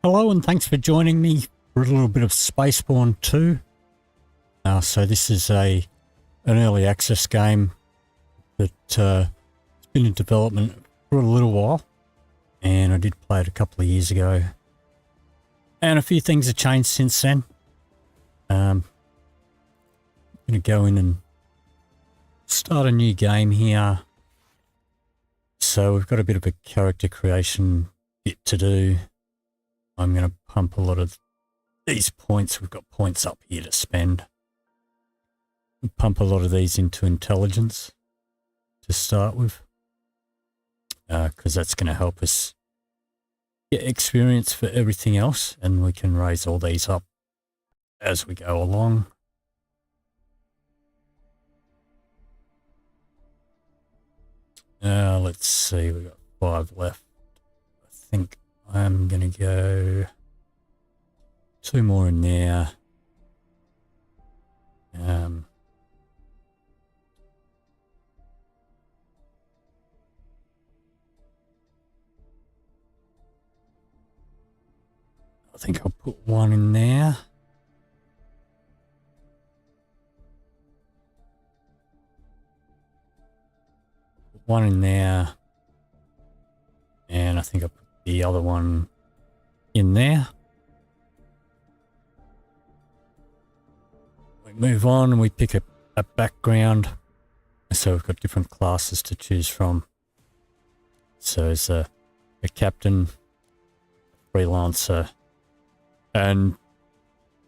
Hello and thanks for joining me for a little bit of Spacebourne 2. So this is an early access game that has been in development for a little while, and I did play it a couple of years ago, and a few things have changed since then. I'm going to go in and start a new game here. So we've got a bit of a character creation bit to do. I'm going to pump a lot of these points. We've got points up here to spend. We'll pump a lot of these into intelligence to start with, because that's going to help us get experience for everything else, and we can raise all these up as we go along. Let's see, we've got 5 left. I think I'm going to go 2 more in there. I think I'll put 1 in there. Put 1 in there. And I think I'll put the other one in there. We move on and we pick a background. So we've got different classes to choose from. So there's a captain, a freelancer, and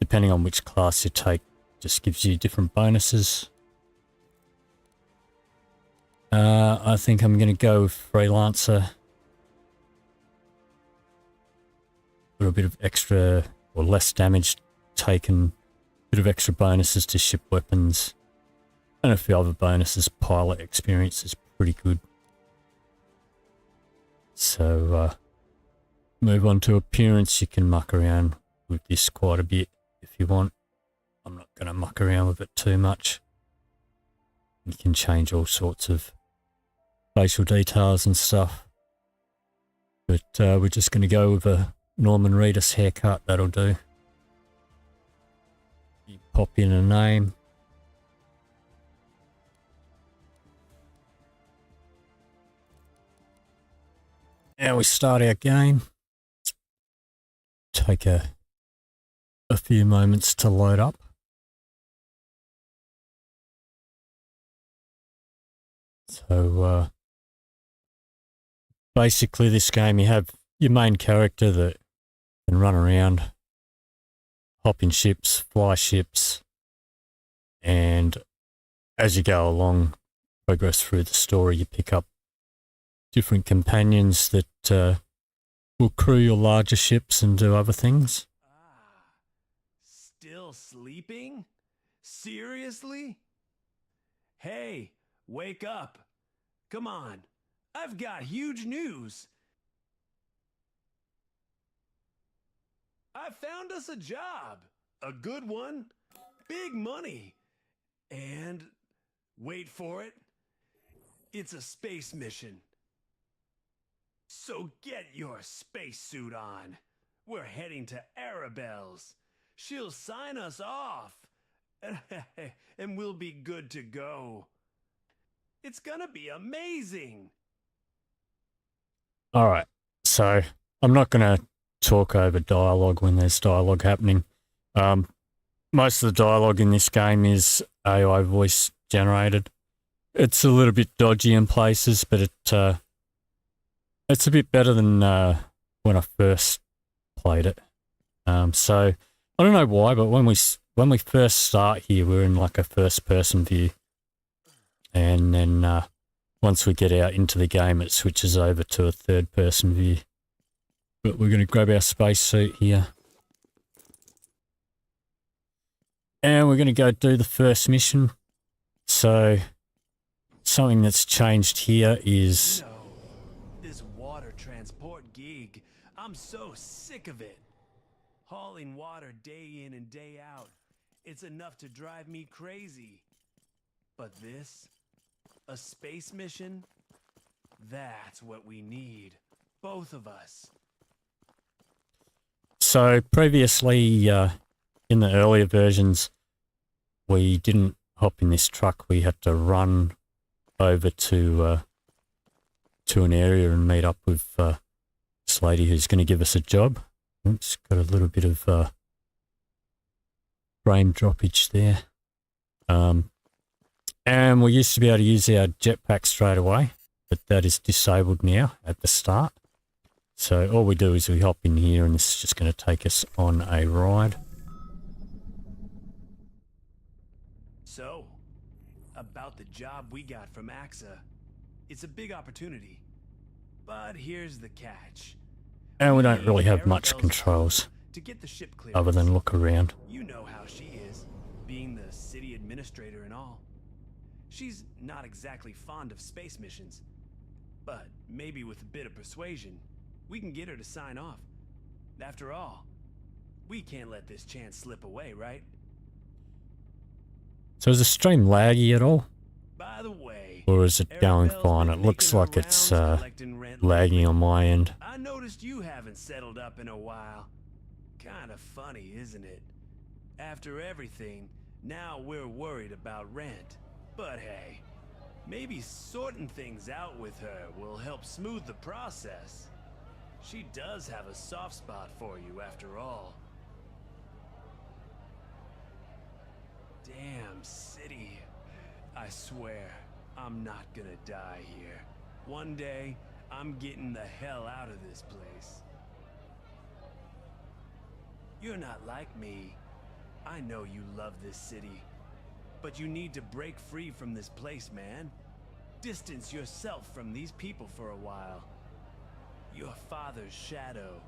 depending on which class you take, just gives you different bonuses. I think I'm going to go with freelancer. A little bit of extra or less damage taken, bit of extra bonuses to ship weapons, and a few other bonuses. Pilot experience is pretty good. So move on to appearance. You can muck around with this quite a bit if you want. I'm not going to muck around with it too much. You can change all sorts of facial details and stuff, but we're just going to go with a Norman Reedus haircut. That'll do. You pop in a name. Now we start our game. Take a few moments to load up. So basically this game, you have your main character that can run around, hop in ships, fly ships, and as you go along, progress through the story, you pick up different companions that will crew your larger ships and do other things. Still sleeping? Seriously? Hey, wake up. Come on. I've got huge news. I found us a job. A good one. Big money. And, wait for it, it's a space mission. So get your spacesuit on. We're heading to Arabelle's. She'll sign us off. And we'll be good to go. It's gonna be amazing. Alright, so I'm not going to talk over dialogue when there's dialogue happening. Most of the dialogue in this game is AI voice generated. It's a little bit dodgy in places, but it's a bit better than when I first played it. So I don't know why, but when we first start here, we're in like a first-person view, and then once we get out into the game, it switches over to a third-person view. But we're going to grab our spacesuit here, and we're going to go do the first mission. So something that's changed here is This water transport gig, I'm so sick of it. Hauling water day in and day out, it's enough to drive me crazy. But this, a space mission, that's what we need. Both of us. So previously, in the earlier versions, we didn't hop in this truck. We had to run over to an area and meet up with this lady who's going to give us a job. Oops, got a little bit of frame droppage there. And we used to be able to use our jetpack straight away, but that is disabled now at the start. So all we do is we hop in here and this is just going to take us on a ride. So, about the job we got from AXA. It's a big opportunity. But here's the catch. And we don't really have much controls to get the ship clearance. other than look around. You know how she is, being the city administrator and all. She's not exactly fond of space missions. But maybe with a bit of persuasion, we can get her to sign off. After all, we can't let this chance slip away, right? So is the stream laggy at all? By the way, or is it going fine? It looks like it's lagging on my end. I noticed you haven't settled up in a while. Kind of funny, isn't it? After everything, now we're worried about rent. But hey, maybe sorting things out with her will help smooth the process. She does have a soft spot for you after all. Damn city. I swear, I'm not gonna die here. One day, I'm getting the hell out of this place. You're not like me. I know you love this city. But you need to break free from this place, man. Distance yourself from these people for a while. Your father's shadow.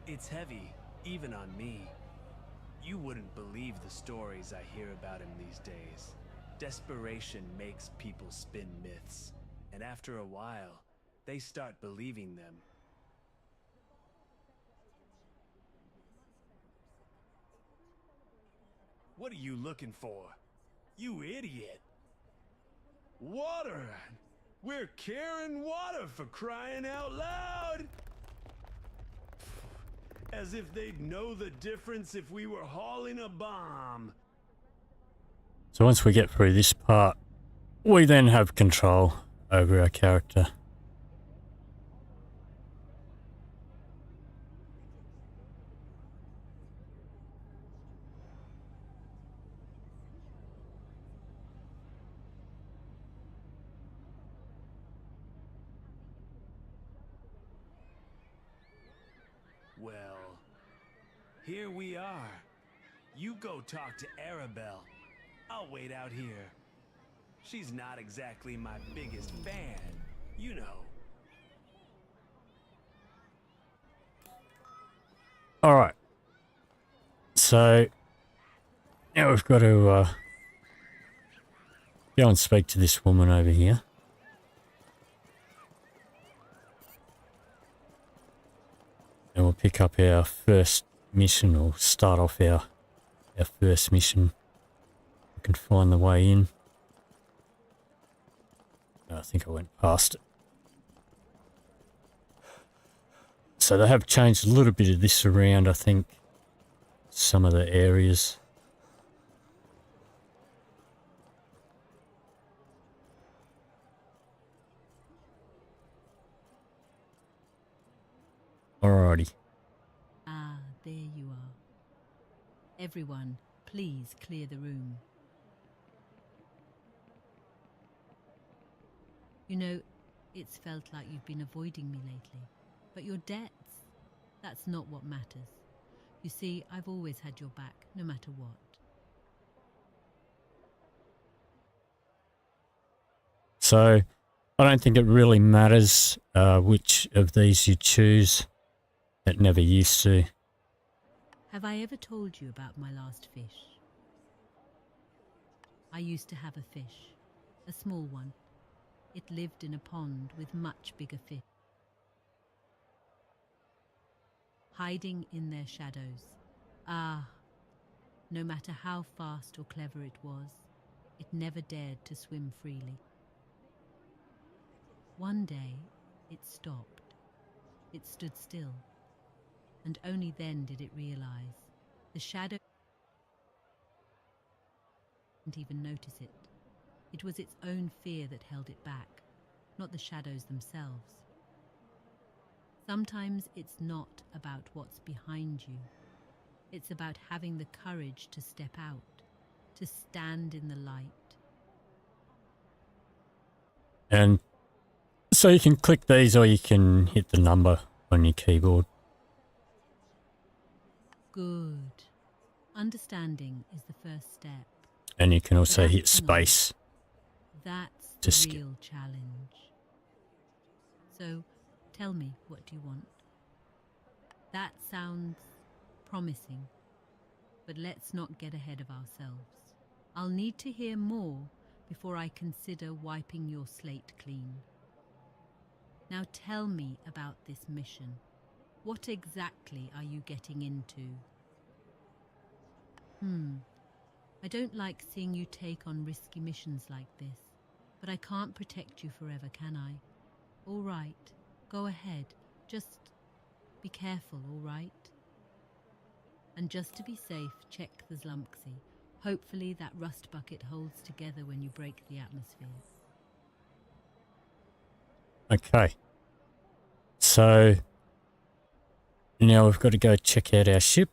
It's heavy, even on me. You wouldn't believe the stories I hear about him these days. Desperation makes people spin myths, and after a while, they start believing them. What are you looking for? You idiot! Water! We're carrying water, for crying out loud! As if they'd know the difference if we were hauling a bomb. So once we get through this part, we then have control over our character. Well, here we are. You go talk to Arabelle. I'll wait out here. She's not exactly my biggest fan, you know. Alright. So, now we've got to go and speak to this woman over here. And we'll pick up our first mission, or start off our first mission. We can find the way in. I think I went past it. So they have changed a little bit of this around, I think. Some of the areas. Alrighty. Ah, there you are. Everyone, please clear the room. You know, it's felt like you've been avoiding me lately. But your debts, that's not what matters. You see, I've always had your back, no matter what. So, I don't think it really matters which of these you choose. It never used to. Have I ever told you about my last fish? I used to have a fish, a small one. It lived in a pond with much bigger fish, hiding in their shadows. Ah, no matter how fast or clever it was, it never dared to swim freely. One day, it stopped. It stood still. and only then did it realize. The shadow didn't even notice it. It was its own fear that held it back, not the shadows themselves. Sometimes it's not about what's behind you. It's about having the courage to step out, to stand in the light. And so you can click these or you can hit the number on your keyboard. Good. Understanding is the first step. And you can also But hit acting on it, space. That's To the skip. real challenge. So, tell me, what do you want? That sounds promising, but let's not get ahead of ourselves. I'll need to hear more before I consider wiping your slate clean. Now tell me about this mission. What exactly are you getting into? I don't like seeing you take on risky missions like this, but I can't protect you forever, can I? All right, go ahead. Just be careful, all right? And just to be safe, check the Zlumpxy. Hopefully that rust bucket holds together when you break the atmosphere. Okay. So now we've got to go check out our ship.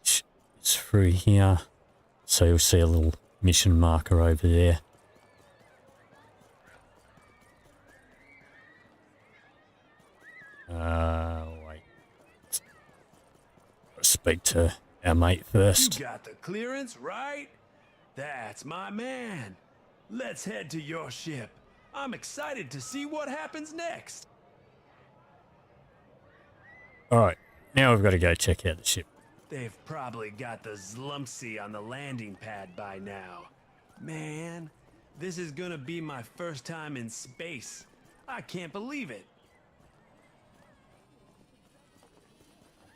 Which is through here. So you'll see a little mission marker over there. Wait. Speak to our mate first. You got the clearance, right? That's my man. Let's head to your ship. I'm excited to see what happens next. Alright, now we've got to go check out the ship. They've probably got the Zlumpxy on the landing pad by now. Man, this is gonna be my first time in space. I can't believe it.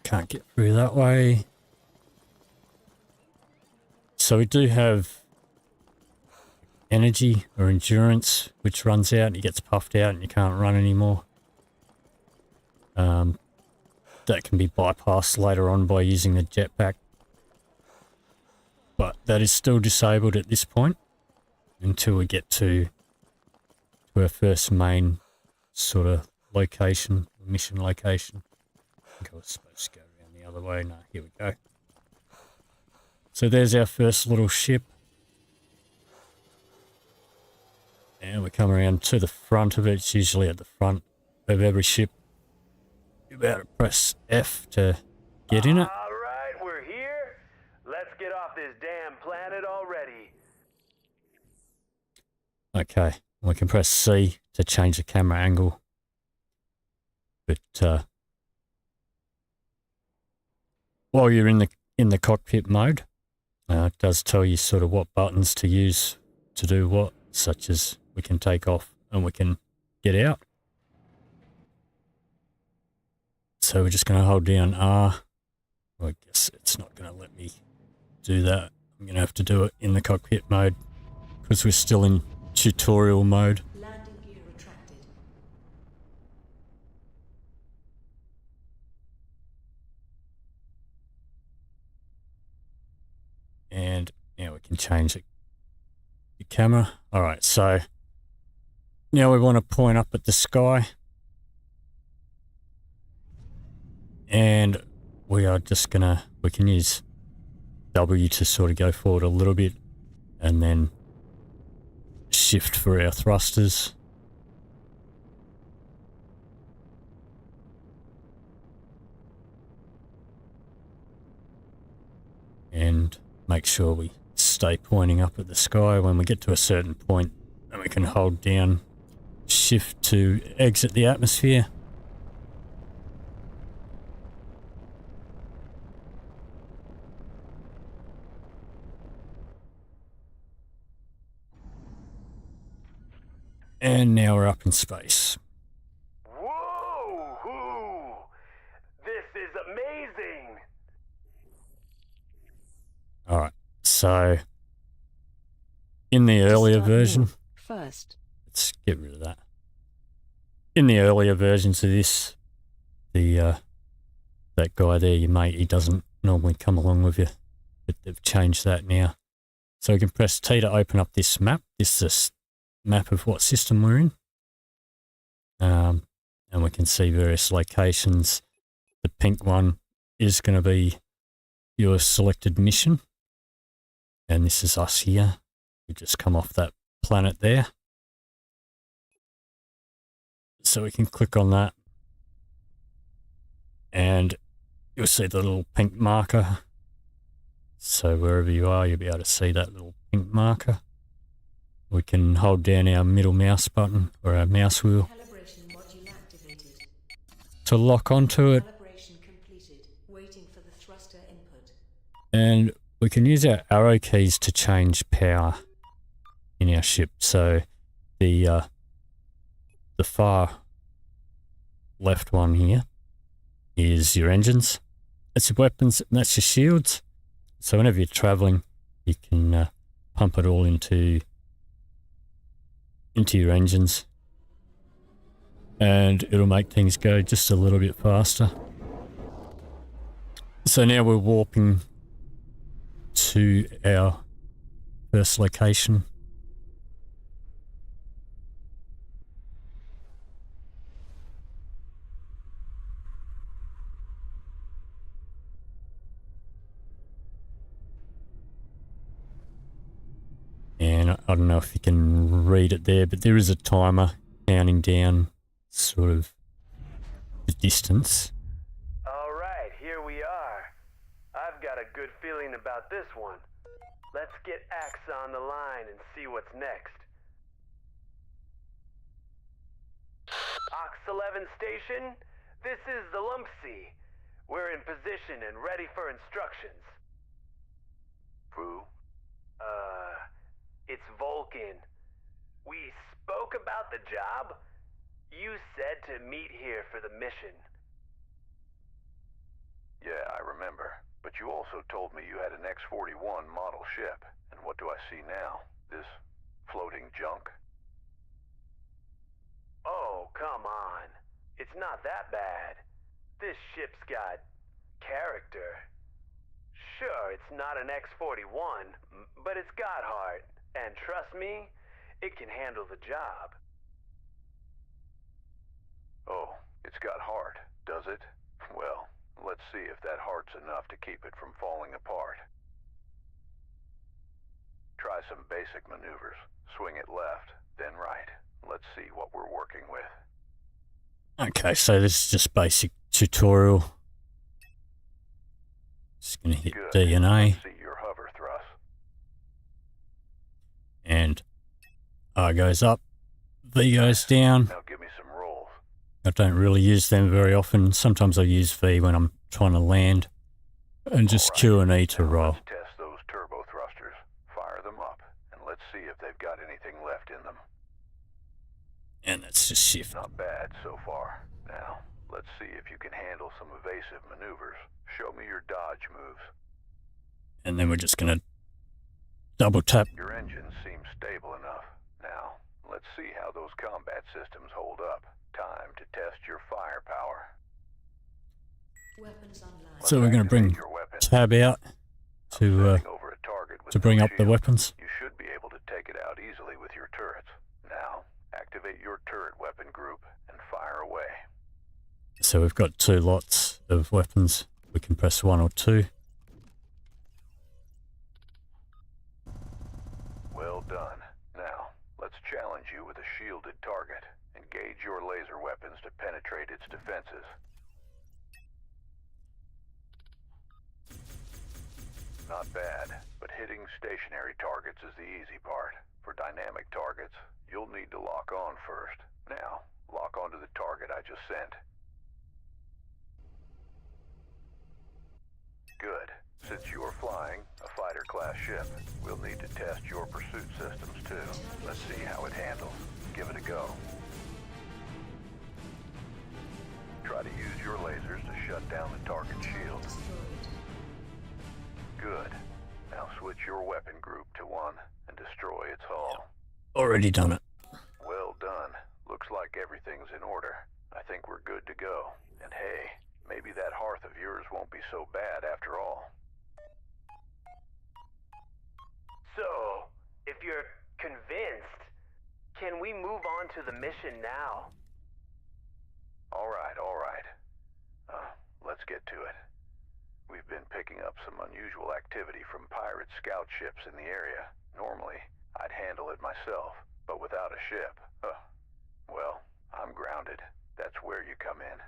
Can't get through that way. So we do have energy or endurance, which runs out and it gets puffed out and you can't run anymore. That can be bypassed later on by using the jetpack. But that is still disabled at this point until we get to our first main sort of location, mission location. I think I was supposed to go around the other way. No, here we go. So there's our first little ship. And we come around to the front of it. It's usually at the front of every ship. You're about to press F to get in it. All right, we're here. Let's get off this damn planet already. Okay, we can press C to change the camera angle. But while you're in the cockpit mode, it does tell you sort of what buttons to use to do what, such as we can take off and we can get out. So we're just going to hold down R. Well, I guess it's not going to let me do that. I'm going to have to do it in the cockpit mode because we're still in tutorial mode. Landing gear retracted. And now we can change the camera. All right, so now we want to point up at the sky. And we are just gonna, we can use W to sort of go forward a little bit and then shift for our thrusters. And make sure we stay pointing up at the sky. When we get to a certain point, then we can hold down shift to exit the atmosphere. And now we're up in space. Whoa! This is amazing! Alright, so in the earlier Start version, First. let's get rid of that. in the earlier versions of this, the that guy there, your mate, he doesn't normally come along with you, but they've changed that now. So we can press T to open up this map. This is a map of what system we're in. And we can see various locations. The pink one is going to be your selected mission. And this is us here. We just come off that planet there. So we can click on that. And you'll see the little pink marker. So wherever you are, you'll be able to see that little pink marker. We can hold down our middle mouse button or our mouse wheel to lock onto it. Waiting for the thruster input. And we can use our arrow keys to change power in our ship. So the far left one here is your engines. That's your weapons, and that's your shields. So whenever you're traveling, you can pump it all into your engines, and it'll make things go just a little bit faster. So now we're warping to our first location. And I don't know if you can read it there, but there is a timer counting down sort of the distance. All right, here we are. I've got a good feeling about this one. Let's get Axe on the line and see what's next. Ox 11 station, this is the Lumpsea. We're in position and ready for instructions. Who? It's Vulcan. We spoke about the job. You said to meet here for the mission. Yeah, I remember. But you also told me you had an X-41 model ship. And what do I see now? This floating junk? Oh, come on. It's not that bad. This ship's got character. Sure, it's not an X-41, but it's got heart. And trust me, it can handle the job. Oh, it's got heart, does it? Well, let's see if that heart's enough to keep it from falling apart. Try some basic maneuvers. Swing it left, then right. Let's see what we're working with. Okay, so this is just basic tutorial. Just going to hit Good. D and A. Let's see your hover thrust. And R goes up, V goes down. Now give me some rolls. I don't really use them very often. Sometimes I use V when I'm trying to land. And just All right. Q and E to Now roll. Let's test those turbo thrusters. Fire them up, and let's see if they've got anything left in them. And that's just shift. Not bad so far. Now, let's see if you can handle some evasive maneuvers. Show me your dodge moves. And then we're just going to double tap. Your engine seems stable enough. Now, let's see how those combat systems hold up. Time to test your firepower. Weapons online. So we're going to bring Your weapon. tab out to Setting over a target with bring no up the shield. weapons. You should be able to take it out easily with your turrets. Now, activate your turret weapon group and fire away. So we've got 2 lots of weapons. We can press 1 or 2. Well done. Now, let's challenge you with a shielded target. Engage your laser weapons to penetrate its defenses. Not bad, but hitting stationary targets is the easy part. For dynamic targets, you'll need to lock on first. Now, lock onto the target I just sent. Good. Since you're flying a fighter-class ship, we'll need to test your pursuit systems too. Let's see how it handles. Give it a go. Try to use your lasers to shut down the target shield. Good. Now switch your weapon group to 1 and destroy its hull. Already done it. Well done. Looks like everything's in order. I think we're good to go. And hey, maybe that hearth of yours won't be so bad after all. So, if you're convinced, can we move on to the mission now? All right. Let's get to it. We've been picking up some unusual activity from pirate scout ships in the area. Normally, I'd handle it myself, but without a ship, well, I'm grounded. That's where you come in.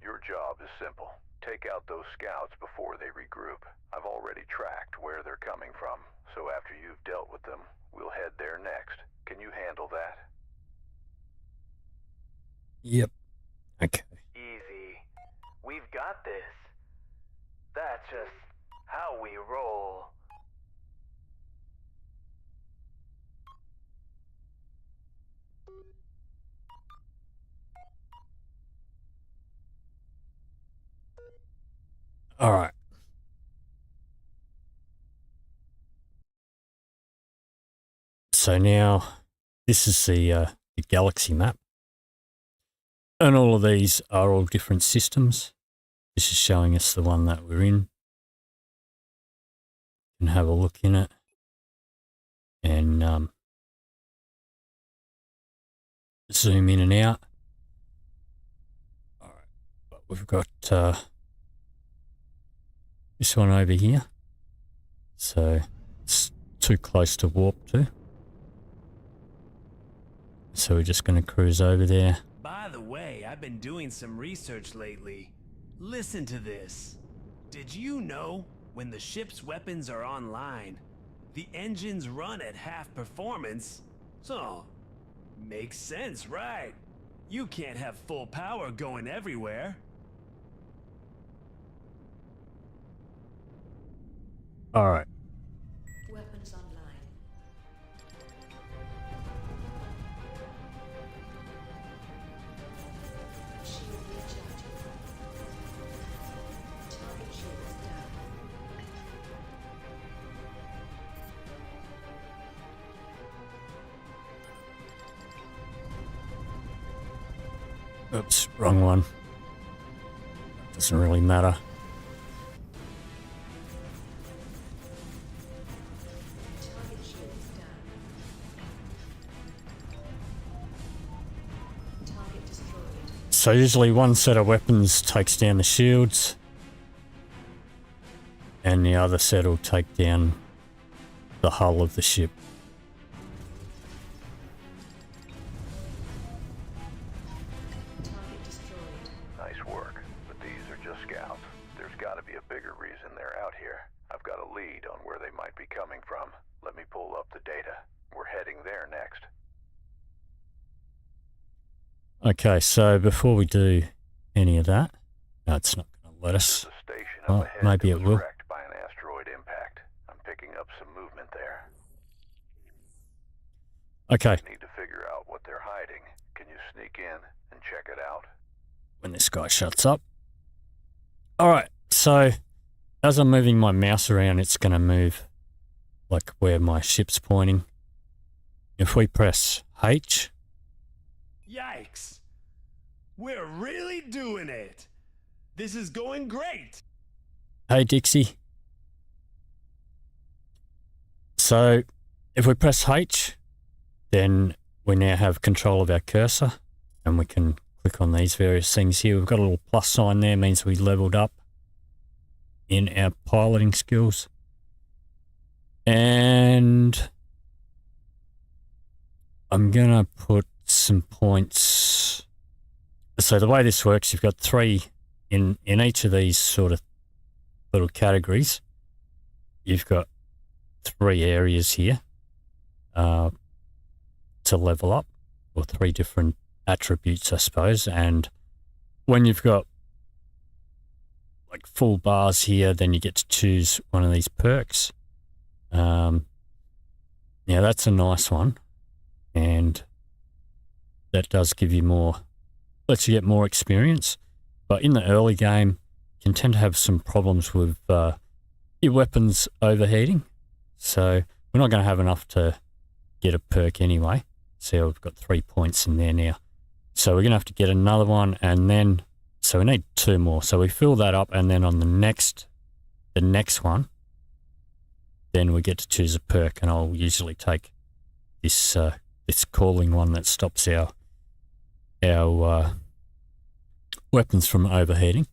Your job is simple. Take out those scouts before they regroup. I've already tracked where they're coming from, so after you've dealt with them, we'll head there next. Can you handle that? Yep. Okay. Easy. We've got this. That's just how we roll. All right. So now this is the galaxy map. And all of these are all different systems. This is showing us the one that we're in. You can have a look in it. And zoom in and out. All right. But we've got this one over here. So it's too close to warp to. So we're just going to cruise over there. By the way, I've been doing some research lately. Listen to this. Did you know when the ship's weapons are online, the engines run at half performance? So, makes sense, right? You can't have full power going everywhere. All right. Weapons online. Shield recharging. Target shields down. Oops, wrong one. Doesn't really matter. Target shields down. Target destroyed. So usually one set of weapons takes down the shields and the other set will take down the hull of the ship. Target destroyed. Nice work, but these are just scouts. There's got to be a bigger reason they're out here. I've got a lead on where they might be coming from. Let me pull up the data. We're heading there next. Okay, so before we do any of that, no, it's not going to let us. There's a station Oh, up ahead maybe that it was will. wrecked by an asteroid impact. I'm picking up some movement there. Okay, Need to figure out what they're hiding. Can you sneak in and check it out? when this guy shuts up. All right, so as I'm moving my mouse around, it's going to move like where my ship's pointing. If we press H, Yikes! We're really doing it! This is going great! hey Dixie. So if we press H, then we now have control of our cursor and we can click on these various things here. We've got a little plus sign there, means we leveled up in our piloting skills. And I'm going to put some points. So the way this works, you've got 3 in each of these sort of little categories. You've got 3 areas here to level up, or 3 different attributes, I suppose. And when you've got like full bars here, then you get to choose one of these perks. Yeah, that's a nice one, and that does give you more, lets you get more experience. But in the early game, you can tend to have some problems with your weapons overheating. So we're not going to have enough to get a perk anyway. See how we've got 3 points in there now. So we're going to have to get another one, and then, so we need 2 more. So we fill that up, and then on the next one, then we get to choose a perk, and I'll usually take this this calling one that stops our weapons from overheating.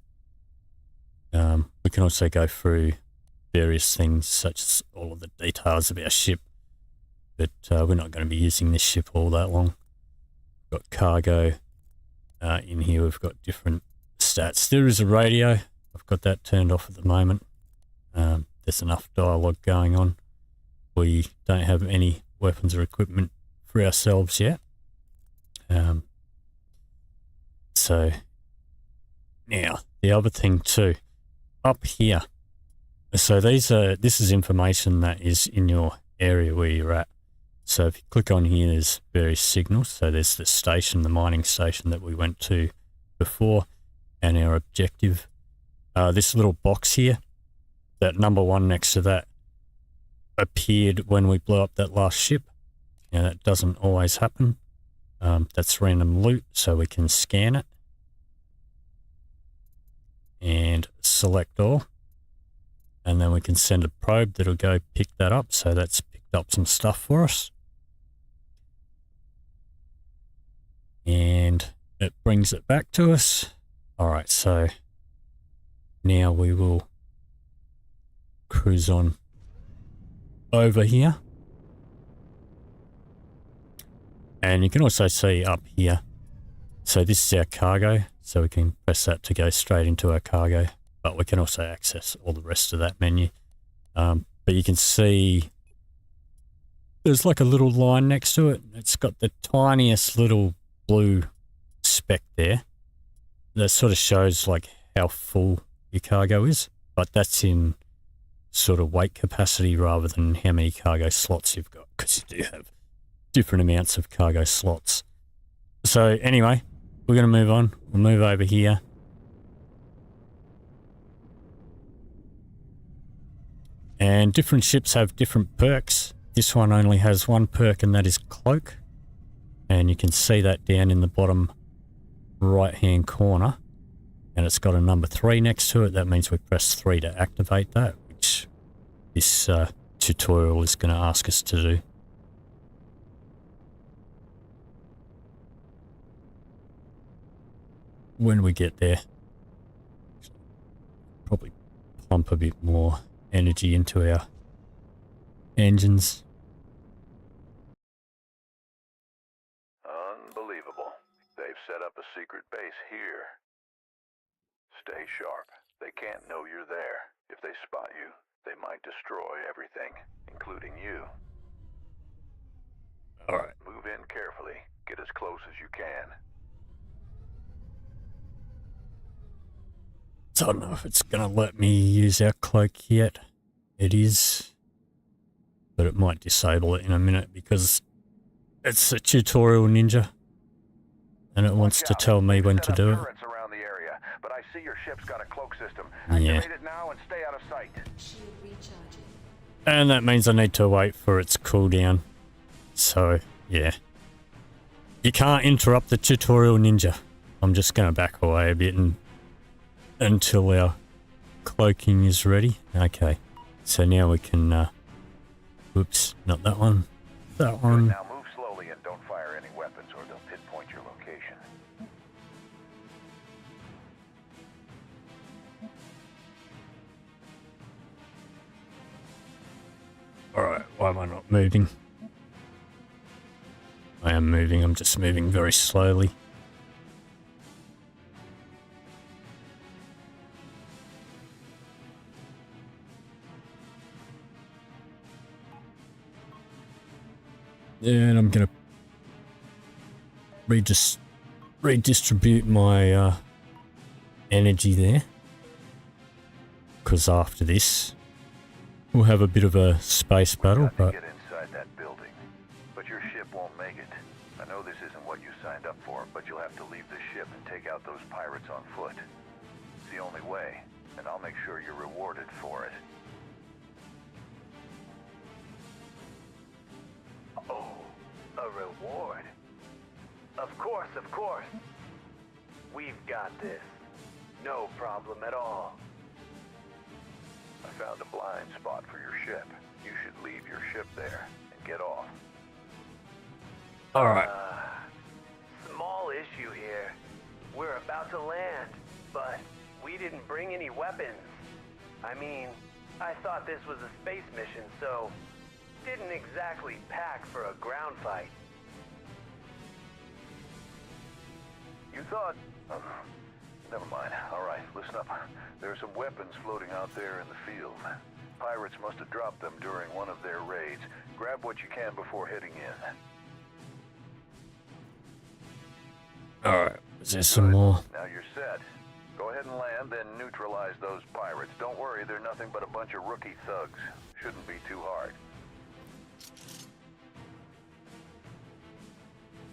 We can also go through various things such as all of the details of our ship, but we're not going to be using this ship all that long. We've got cargo in here. We've got different stats. There is a radio. I've got that turned off at the moment. There's enough dialogue going on. We don't have any weapons or equipment for ourselves yet. So now the other thing too, up here. So this is information that is in your area where you're at. So if you click on here, there's various signals. So there's the station, the mining station that we went to before, and our objective. This little box here, that number 1 next to that, appeared when we blew up that last ship. Now that doesn't always happen. That's random loot, so we can scan it and select all, and then we can send a probe that'll go pick that up. So that's picked up some stuff for us, and it brings it back to us. All right, so now we will cruise on over here. And you can also see up here, so this is our cargo, so we can press that to go straight into our cargo, but we can also access all the rest of that menu. But you can see there's like a little line next to it. It's got the tiniest little blue speck there. That sort of shows like how full your cargo is, but that's in sort of weight capacity rather than how many cargo slots you've got, because you do have different amounts of cargo slots. So anyway, we're going to move on. We'll move over here. And different ships have different perks. This one only has 1 perk, and that is Cloak. And you can see that down in the bottom right-hand corner. And it's got a number 3 next to it. That means we press 3 to activate that, which this tutorial is going to ask us to do. When we get there, probably pump a bit more energy into our engines. Unbelievable. They've set up a secret base here. Stay sharp. They can't know you're there. If they spot you, they might destroy everything, including you. All right. Move in carefully. Get as close as you can. So I don't know if it's going to let me use our cloak yet. It is. But it might disable it in a minute because it's a tutorial ninja. And it wants to tell me when to do it. Around the area, but I see your ship's got a cloak system. Yeah. Activate it now and stay out of sight. Shield recharging. And that means I need to wait for its cooldown. So, yeah. You can't interrupt the tutorial ninja. I'm just going to back away a bit until our cloaking is ready. Okay. So now we can, whoops, not that one. That one. Now move slowly and don't fire any weapons or they'll pinpoint your location. Alright, why am I not moving? I am moving, I'm just moving very slowly. And I'm going to redistribute my energy there. Because after this, we'll have a bit of a space battle. Got to But get inside that building, but your ship won't make it. I know this isn't what you signed up for, but you'll have to leave the ship and take out those pirates on foot. It's the only way, and I'll make sure you're rewarded for it. Oh, A reward? Of course, of course. We've got this. No problem at all. I found a blind spot for your ship. You should leave your ship there and get off. Alright. Small issue here. We're about to land, but we didn't bring any weapons. I mean, I thought this was a space mission, so didn't exactly pack for a ground fight. You thought... never mind. Alright, listen up. There are some weapons floating out there in the field. Pirates must have dropped them during one of their raids. Grab what you can before heading in. Alright, is there some more? Now you're set. Go ahead and land, then neutralize those pirates. Don't worry, they're nothing but a bunch of rookie thugs. Shouldn't be too hard.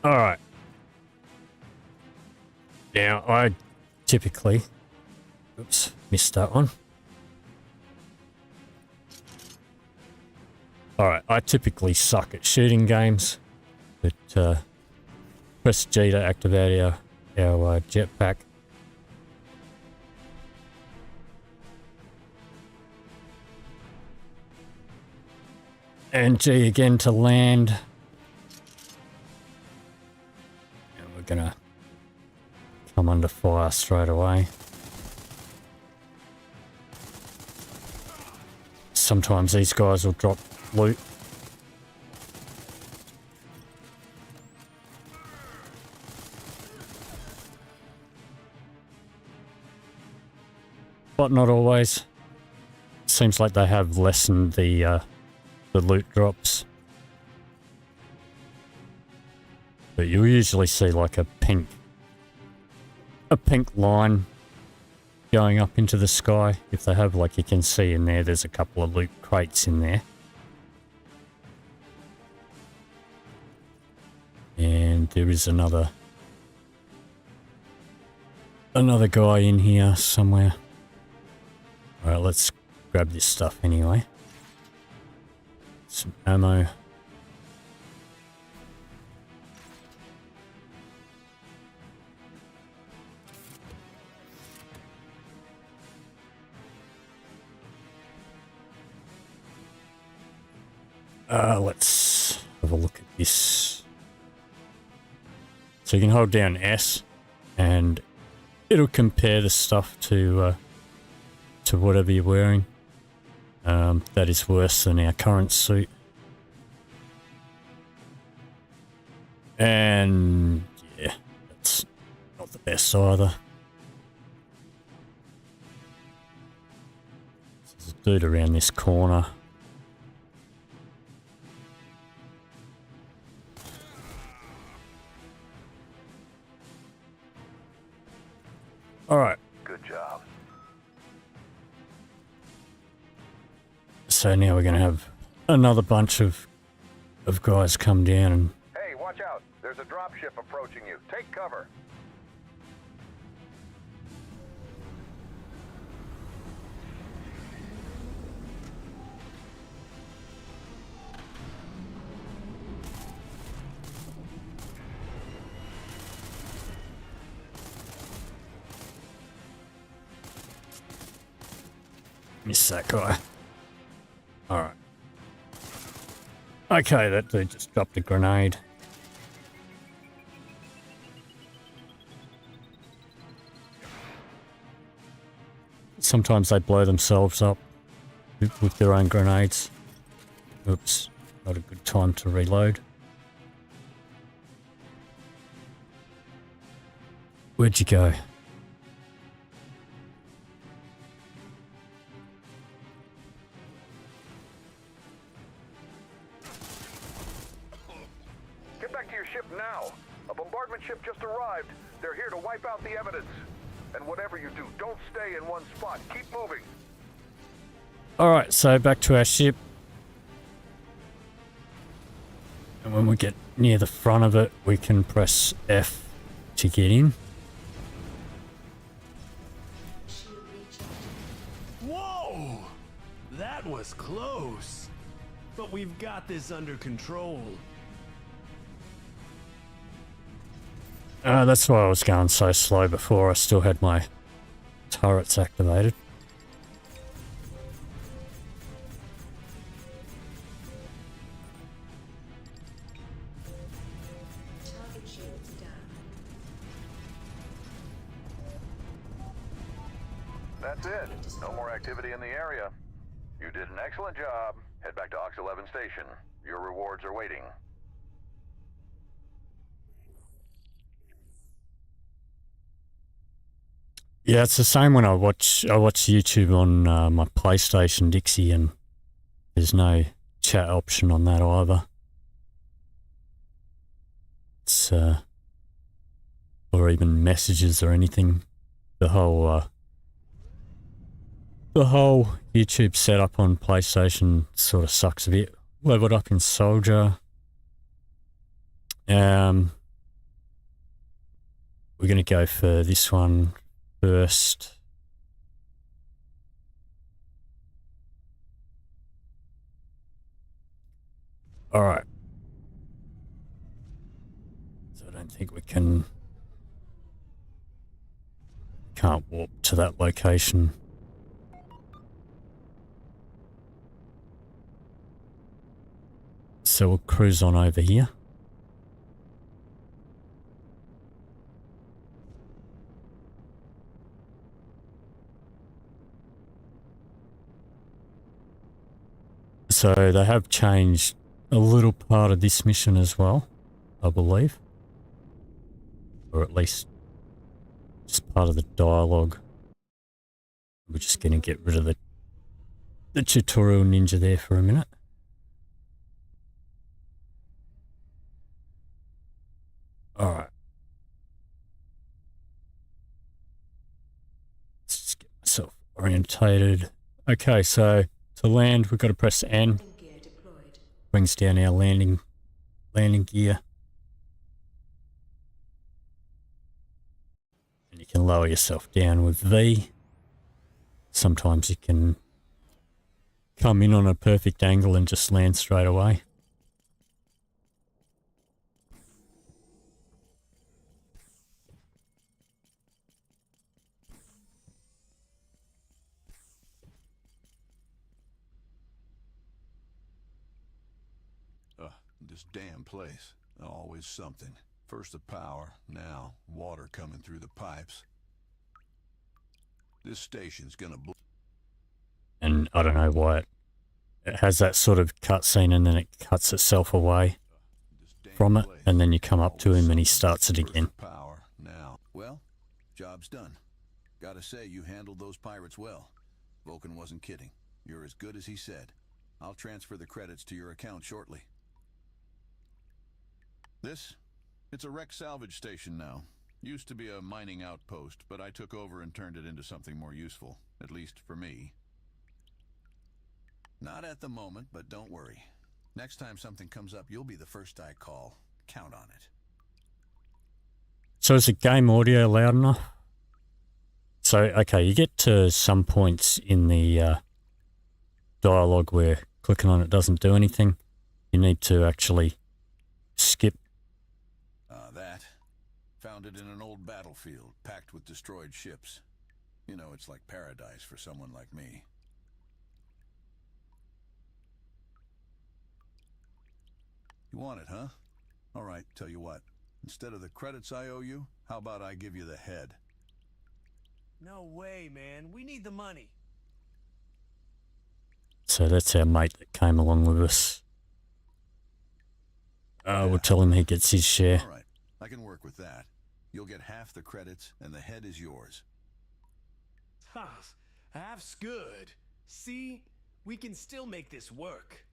Alright. Now, I typically... Oops, missed that one. Alright, I typically suck at shooting games, but press G to activate our jetpack. And G again to land. And we're gonna come under fire straight away. Sometimes these guys will drop loot. But not always. Seems like they have lessened the loot drops. But you'll usually see like a pink line going up into the sky. If they have, like you can see in there, there's a couple of loot crates in there. And there is another guy in here somewhere. Alright, let's grab this stuff anyway. Some ammo. Let's have a look at this. So you can hold down S and it'll compare the stuff to whatever you're wearing. That is worse than our current suit. And yeah, that's not the best either. There's a dude around this corner. Alright. Good job. So now we're going to have another bunch of guys come down and... Hey, watch out. There's a dropship approaching you. Take cover. Miss that guy. Alright. Okay, that dude just dropped a grenade. Sometimes they blow themselves up with their own grenades. Oops, not a good time to reload. Where'd you go? Get back to your ship now. A bombardment ship just arrived. They're here to wipe out the evidence. And whatever you do, don't stay in one spot. Keep moving. Alright, so back to our ship. And when we get near the front of it, we can press F to get in. Whoa! That was close. But we've got this under control. That's why I was going so slow before. I still had my turrets activated. Target shields down. That's it. No more activity in the area. You did an excellent job. Head back to Ox 11 Station. Your rewards are waiting. Yeah, it's the same when I watch YouTube on my PlayStation, Dixie, and there's no chat option on that either. It's or even messages or anything. The whole YouTube setup on PlayStation sort of sucks a bit. Leveled up in Soldier. We're gonna go for this one first. All right. So I don't think we can't warp to that location. So we'll cruise on over here. So they have changed a little part of this mission as well, I believe. Or at least just part of the dialogue. We're just going to get rid of the tutorial ninja there for a minute. Alright. Let's just get myself orientated. Okay, so to land, we've got to press N. Gear deployed. Brings down our landing gear. And you can lower yourself down with V. Sometimes you can come in on a perfect angle and just land straight away. This damn place. Always something. First the power, now water coming through the pipes. This station's gonna And I don't know why it has that sort of cutscene and then it cuts itself away from it, and then you come up to him and he starts it again. Power, now. Well, job's done. Gotta say, you handled those pirates well. Vulcan wasn't kidding. You're as good as he said. I'll transfer the credits to your account shortly. It's a wreck salvage station now. Used to be a mining outpost, but I took over and turned it into something more useful, at least for me. Not at the moment, but don't worry. Next time something comes up, you'll be the first I call. Count on it. So is the game audio loud enough? So, okay, you get to some points in the dialogue where clicking on it doesn't do anything. You need to actually skip. That. Found it in an old battlefield, packed with destroyed ships. You know, it's like paradise for someone like me. You want it, huh? All right, tell you what. Instead of the credits I owe you, how about I give you the head? No way, man. We need the money. So that's our mate that came along with us. We'll tell him he gets his share. All right, I can work with that. You'll get half the credits, and the head is yours. Half's good. See? We can still make this work.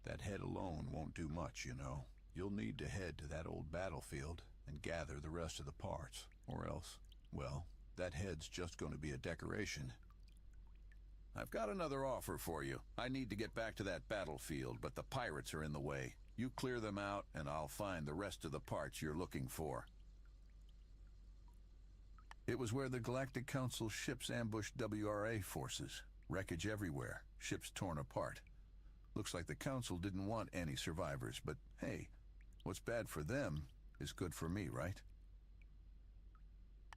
That head alone won't do much, you know. You'll need to head to that old battlefield and gather the rest of the parts. Or else, well, that head's just going to be a decoration. I've got another offer for you. I need to get back to that battlefield, but the pirates are in the way. You clear them out, and I'll find the rest of the parts you're looking for. It was where the Galactic Council ships ambushed WRA forces. Wreckage everywhere. Ships torn apart. Looks like the Council didn't want any survivors, but hey, what's bad for them is good for me, right?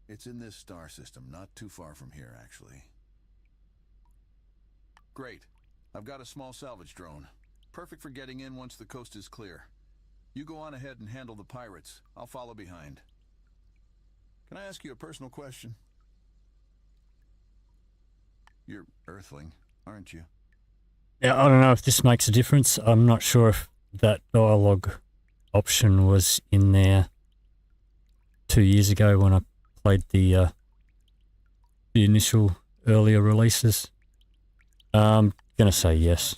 It's in this star system, not too far from here, actually. Great. I've got a small salvage drone. Perfect for getting in once the coast is clear. You go on ahead and handle the pirates. I'll follow behind. Can I ask you a personal question? You're Earthling, aren't you? Yeah, I don't know if this makes a difference. I'm not sure if that dialogue option was in there 2 years ago when I played the initial earlier releases. I'm gonna say yes.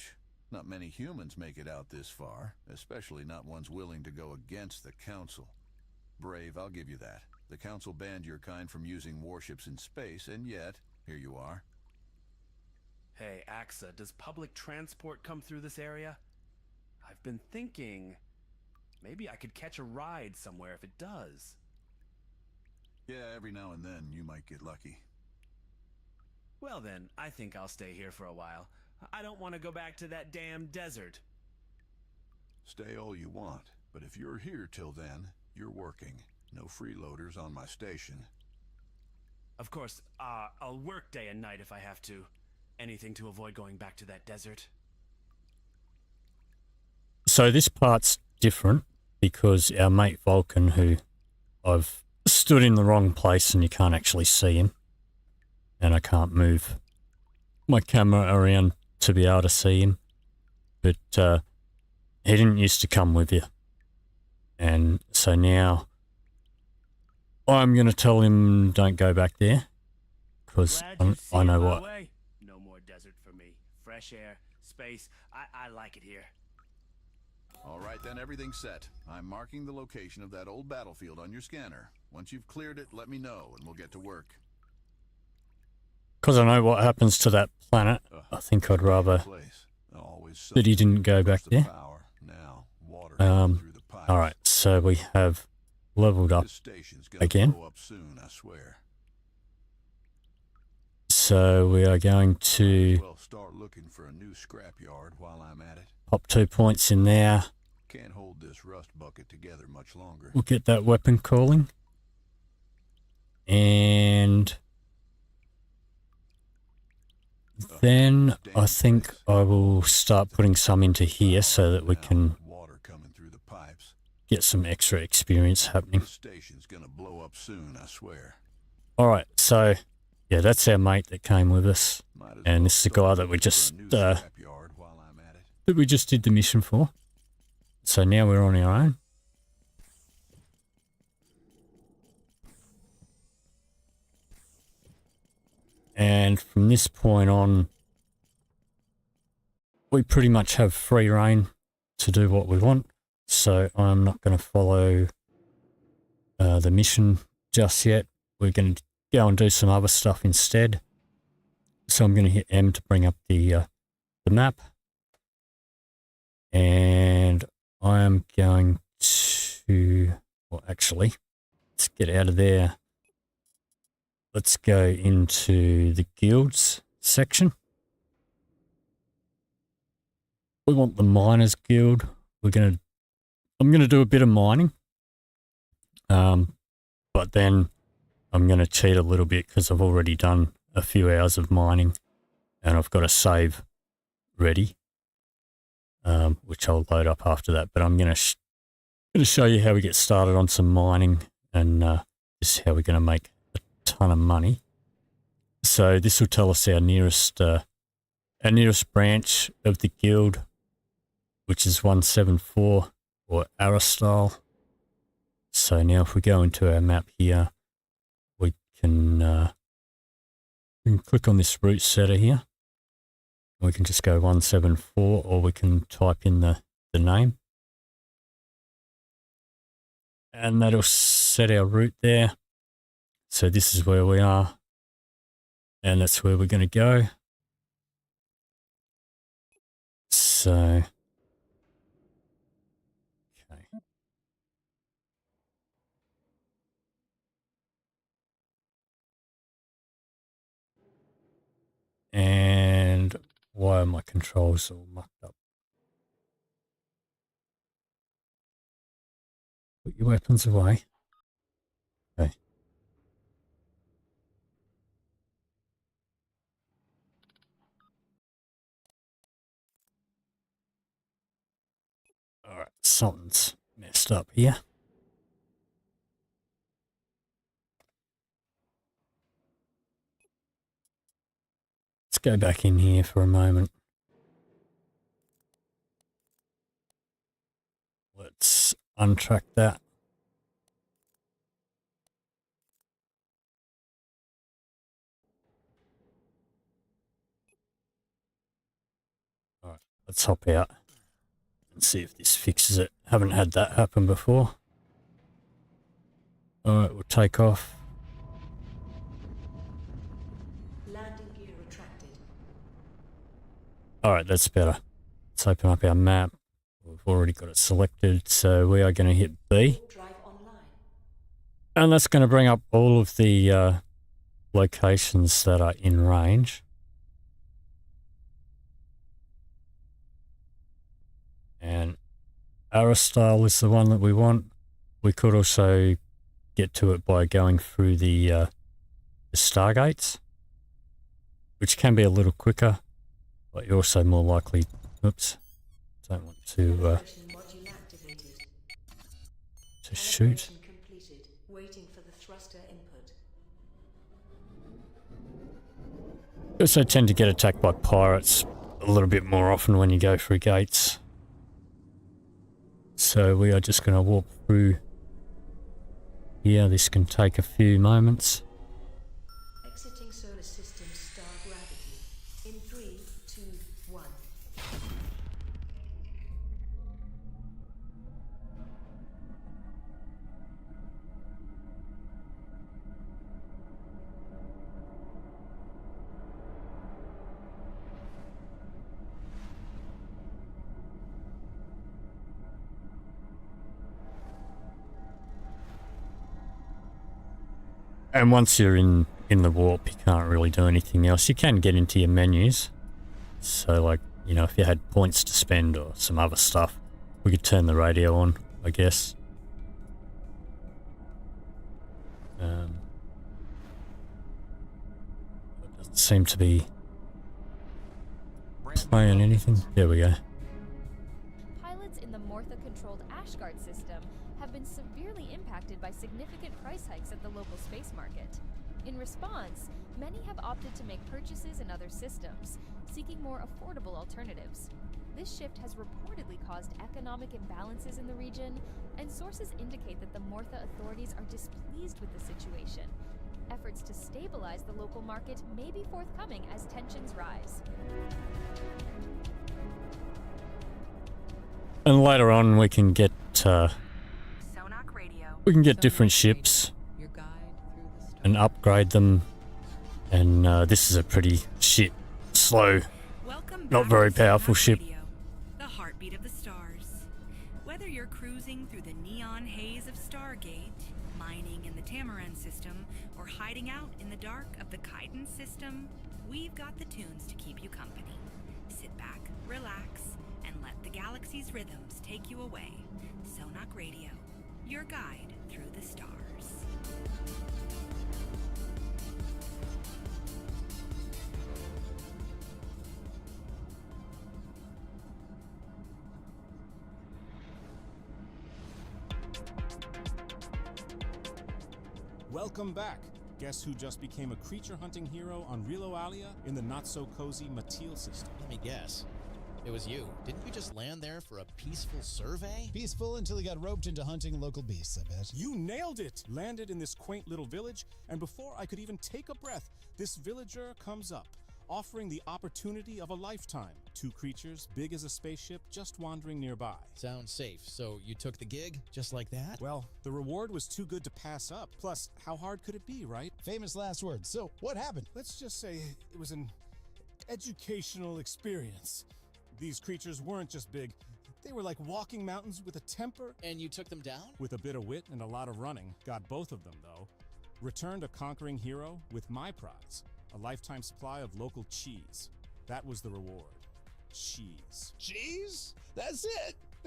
Not many humans make it out this far, especially not ones willing to go against the Council. Brave, I'll give you that. The Council banned your kind from using warships in space, and yet, here you are. Hey, Axa, does public transport come through this area? I've been thinking maybe I could catch a ride somewhere if it does. Yeah, every now and then you might get lucky. Well then, I think I'll stay here for a while. I don't want to go back to that damn desert. Stay all you want, but if you're here till then, you're working. No freeloaders on my station. Of course, I'll work day and night if I have to. Anything to avoid going back to that desert. So this part's different because our mate Vulcan, who I've stood in the wrong place and you can't actually see him, and I can't move my camera around to be able to see him, but he didn't used to come with you, and so now I'm going to tell him don't go back there because I know what. No more desert for me. Fresh air, space. I like it here. All right, then, everything's set. I'm marking the location of that old battlefield on your scanner. Once you've cleared it, let me know, and we'll get to work. Because I know what happens to that planet, I think I'd rather that he didn't go back there. Alright, so we have leveled up again. So we are going to start looking for a new scrapyard while I'm at it. Pop 2 points in there. Can't hold this rust bucket together much longer. We'll get that weapon calling. And then I think I will start putting some into here so that we can get some extra experience happening. The station's gonna blow up soon, I swear. Alright, so yeah, that's our mate that came with us. And this is the guy that we just did the mission for. So now we're on our own. And from this point on, we pretty much have free reign to do what we want. So I'm not going to follow the mission just yet. We're going to go and do some other stuff instead. So I'm going to hit M to bring up the map. And I am going to, well actually, let's get out of there. Let's go into the guilds section. We want the miners guild. I'm gonna do a bit of mining. But then I'm gonna cheat a little bit because I've already done a few hours of mining and I've got a save ready. Which I'll load up after that, but I'm gonna show you how we get started on some mining, and this is how we're gonna make a ton of money. So this will tell us our nearest branch of the guild, which is 174 or Aristyle. So now if we go into our map here, we can click on this route setter here. We can just go 174, or we can type in the name. And that'll set our route there. So this is where we are. And that's where we're going to go. So, okay. And why are my controls all mucked up? Put your weapons away. Okay. Alright, something's messed up here. Let's go back in here for a moment. Let's untrack that. Alright, let's hop out and see if this fixes it. Haven't had that happen before. Alright, we'll take off. Landing gear retracted. Alright, that's better. Let's open up our map. We've already got it selected, so we are going to hit B. Drive online. And that's going to bring up all of the locations that are in range. And Aristyle is the one that we want. We could also get to it by going through the stargates, which can be a little quicker, but you're also more likely... Oops. Don't want to Module activated. shoot. Calibration completed. Waiting for the thruster input. You also tend to get attacked by pirates a little bit more often when you go through gates. So we are just going to walk through here. This can take a few moments. Exiting solar system star gravity. In 3, 2, 1. And once you're in the warp, you can't really do anything else. You can get into your menus. So like, you know, if you had points to spend or some other stuff, we could turn the radio on, I guess. It doesn't seem to be playing anything. There we go. Pilots in the Mortha-controlled Ashgard system have been severely impacted by significant price hikes at the local space market. In response, many have opted to make purchases in other systems, seeking more affordable alternatives. This shift has reportedly caused economic imbalances in the region, and sources indicate that the Mortha authorities are displeased with the situation. Efforts to stabilize the local market may be forthcoming as tensions rise. And later on, we can get different ships and upgrade them. And this is a pretty shit, slow, not very powerful ship. The heartbeat of the stars. Whether you're cruising through the neon haze of Stargate, mining in the Tamaran system, or hiding out in the dark of the Kaiden system, we've got the tunes to keep you company. Sit back, relax, and let the galaxy's rhythms take you away. Sonak Radio, your guide through the stars. Welcome back. Guess who just became a creature hunting hero on Rilo Alia in the not-so-cozy Matil system? Let me guess. It was you. Didn't you just land there for a peaceful survey? Peaceful until he got roped into hunting local beasts, I bet. You nailed it! Landed in this quaint little village, and before I could even take a breath, this villager comes up, offering the opportunity of a lifetime. 2 creatures, big as a spaceship, just wandering nearby. Sounds safe. So you took the gig, just like that? Well, the reward was too good to pass up. Plus, how hard could it be, right? Famous last words. So, what happened? Let's just say it was an educational experience. These creatures weren't just big. They were like walking mountains with a temper. And you took them down? With a bit of wit and a lot of running. Got both of them, though. Returned a conquering hero with my prize. A lifetime supply of local cheese. That was the reward. Cheese. Cheese? That's it?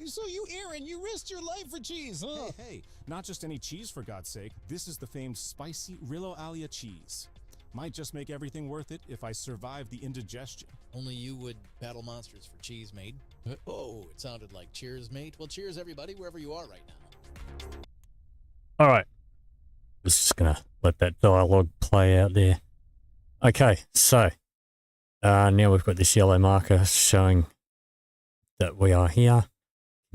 So you, Aaron, you risked your life for cheese, huh? Hey, not just any cheese for God's sake. This is the famed spicy Rillo Alia cheese. Might just make everything worth it if I survive the indigestion. Only you would battle monsters for cheese, mate. Oh, it sounded like cheers, mate. Well, cheers, everybody, wherever you are right now. All right. Just gonna let that dialogue play out there. Okay, so now we've got this yellow marker showing that we are here.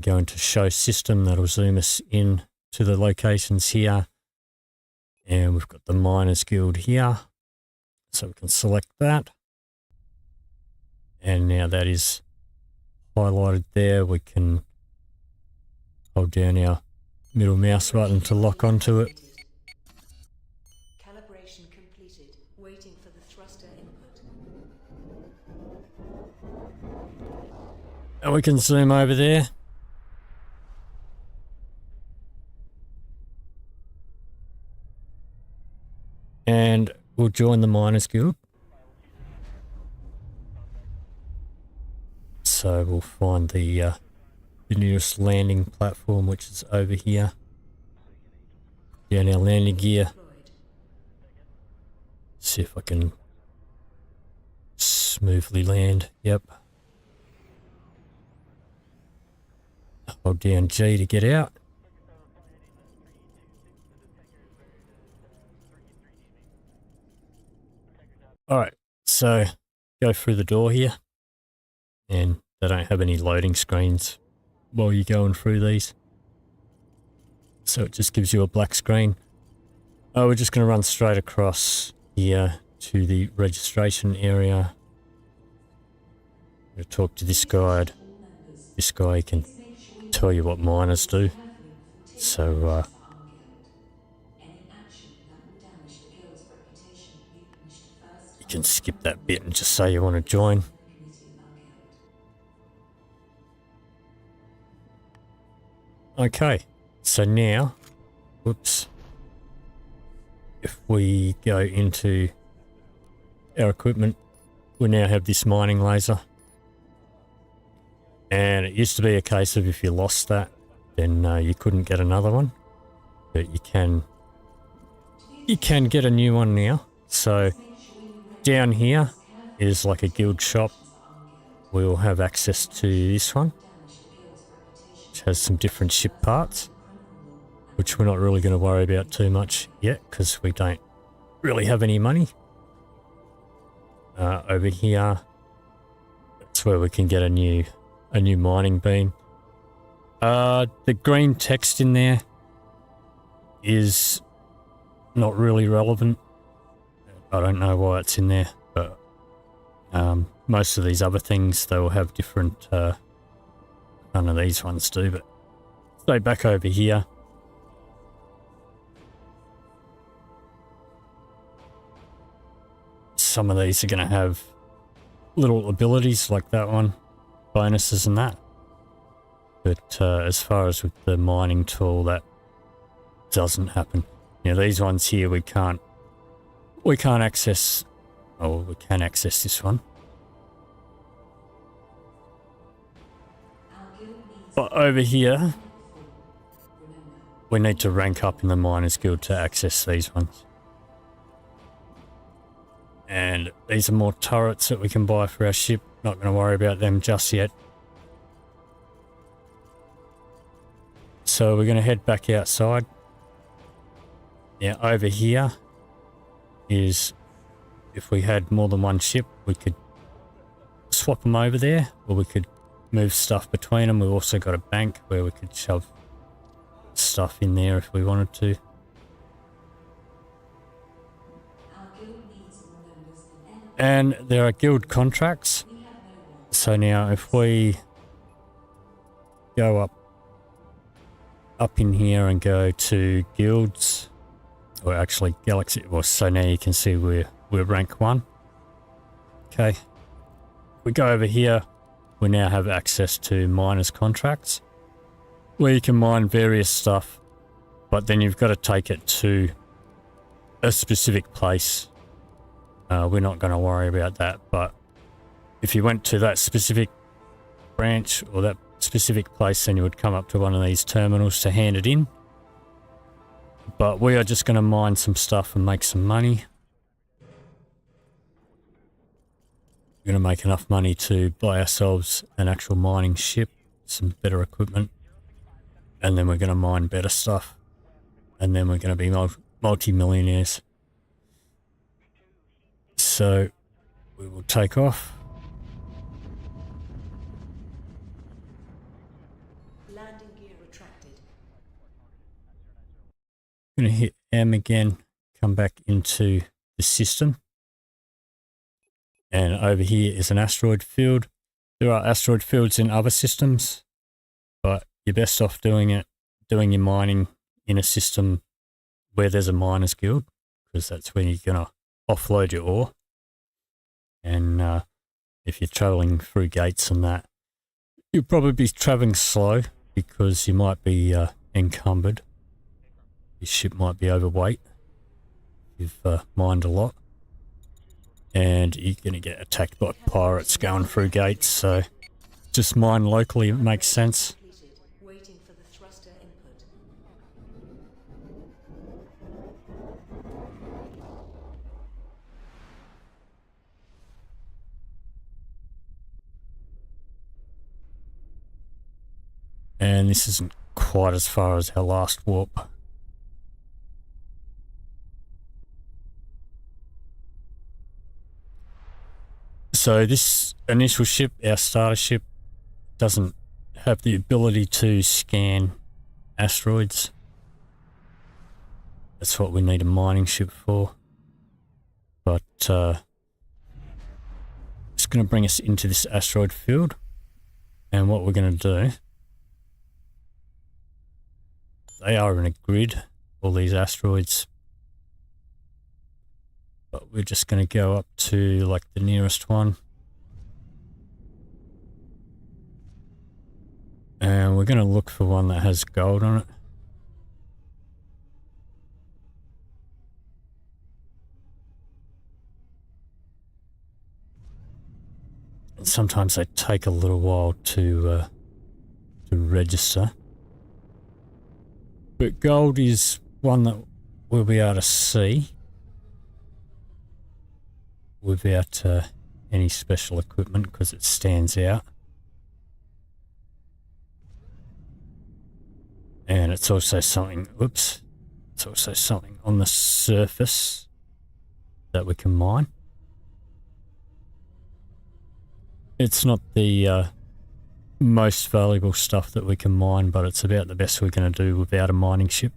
Go into show system, that'll zoom us in to the locations here. And we've got the Miners Guild here. So we can select that. And now that is highlighted there. We can hold down our middle mouse button to lock onto it. Calibration completed. Waiting for the thruster input. And we can zoom over there. And we'll join the Miners Guild. So we'll find the nearest landing platform, which is over here. Down our landing gear. See if I can smoothly land. Yep. Hold down G to get out. Alright, so go through the door here, and they don't have any loading screens while you're going through these. So it just gives you a black screen. Oh, we're just going to run straight across here to the registration area. I'm going to talk to this guide. This guy can tell you what miners do. So, you can skip that bit and just say you want to join. Okay, so now, whoops, if we go into our equipment, we now have this mining laser. And it used to be a case of if you lost that, then you couldn't get another one. But you can get a new one now. So down here is like a guild shop. We will have access to this one, which has some different ship parts, which we're not really going to worry about too much yet because we don't really have any money. Over here, that's where we can get a new mining beam. The green text in there is not really relevant. I don't know why it's in there, but most of these other things, they will have different, none of these ones do, but so back over here. Some of these are going to have little abilities like that one, bonuses and that. But as far as with the mining tool, that doesn't happen. Now these ones here we can't access. Oh, we can access this one. But over here, we need to rank up in the Miners Guild to access these ones. And these are more turrets that we can buy for our ship. Not going to worry about them just yet. So we're going to head back outside. Now over here is, if we had more than one ship, we could swap them over there, or we could move stuff between them. We've also got a bank where we could shove stuff in there if we wanted to. And there are guild contracts. So now if we go up in here and go to guilds, or actually galaxy, well, so now you can see we're rank 1. Okay. If we go over here, we now have access to miners contracts, where you can mine various stuff, but then you've got to take it to a specific place. We're not going to worry about that, but if you went to that specific branch or that specific place, then you would come up to one of these terminals to hand it in. But we are just going to mine some stuff and make some money. We're going to make enough money to buy ourselves an actual mining ship, some better equipment, and then we're going to mine better stuff, and then we're going to be multi-millionaires. So we will take off. Landing gear retracted. I'm going to hit M again, come back into the system. And over here is an asteroid field. There are asteroid fields in other systems, but you're best off doing your mining in a system where there's a miners guild, because that's where you're going to offload your ore. And if you're traveling through gates and that, you'll probably be traveling slow because you might be encumbered. Your ship might be overweight. You've mined a lot. And you're going to get attacked by pirates going through gates, so just mine locally, it makes sense. Waiting for the thruster input. And this isn't quite as far as our last warp. So this initial ship, our starter ship, doesn't have the ability to scan asteroids. That's what we need a mining ship for. But it's going to bring us into this asteroid field. And what we're going to do, they are in a grid, all these asteroids. But we're just going to go up to like the nearest one. And we're going to look for one that has gold on it. And sometimes they take a little while to register. But gold is one that we'll be able to see without any special equipment because it stands out. And it's also something, it's also something on the surface that we can mine. It's not the most valuable stuff that we can mine, but it's about the best we're going to do without a mining ship.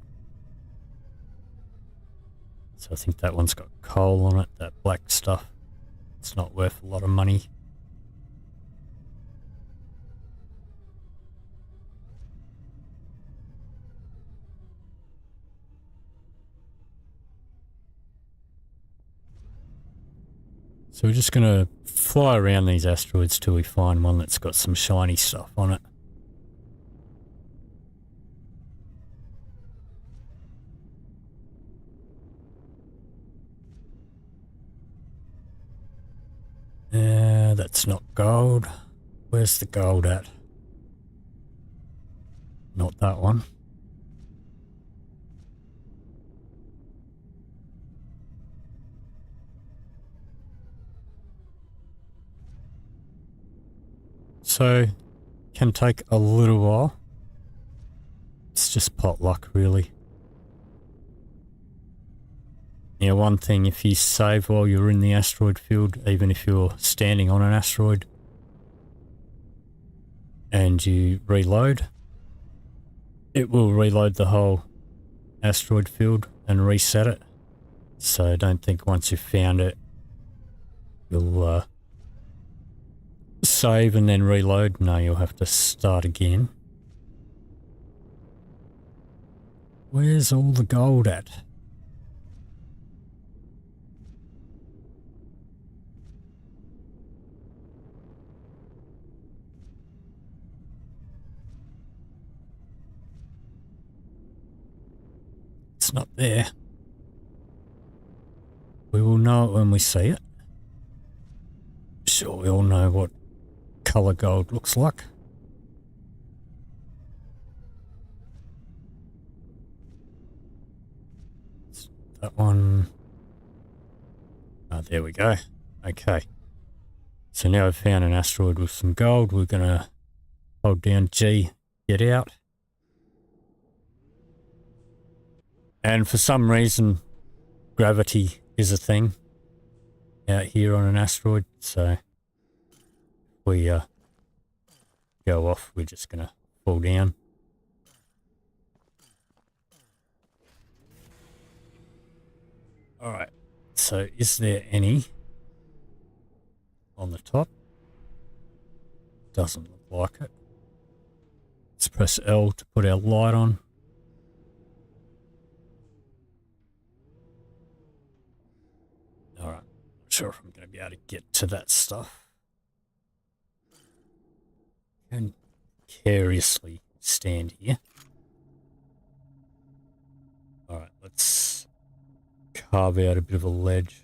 So I think that one's got coal on it, that black stuff. It's not worth a lot of money. So we're just going to fly around these asteroids till we find one that's got some shiny stuff on it. That's not gold. Where's the gold at? Not that one. So, can take a little while. It's just pot luck, really. Yeah, one thing, if you save while you're in the asteroid field, even if you're standing on an asteroid, and you reload, it will reload the whole asteroid field and reset it. So don't think once you've found it, you'll save and then reload. No, you'll have to start again. Where's all the gold at? It's not there. We will know it when we see it. Sure, we all know what colour gold looks like. that one. Oh, there we go. Okay. So now I've found an asteroid with some gold. We're going to hold down G, get out. And for some reason, gravity is a thing out here on an asteroid. So if we go off, we're just going to fall down. Alright, so is there any on the top? Doesn't look like it. Let's press L to put our light on. Alright, not sure if I'm going to be able to get to that stuff. And curiously stand here. Alright, let's carve out a bit of a ledge.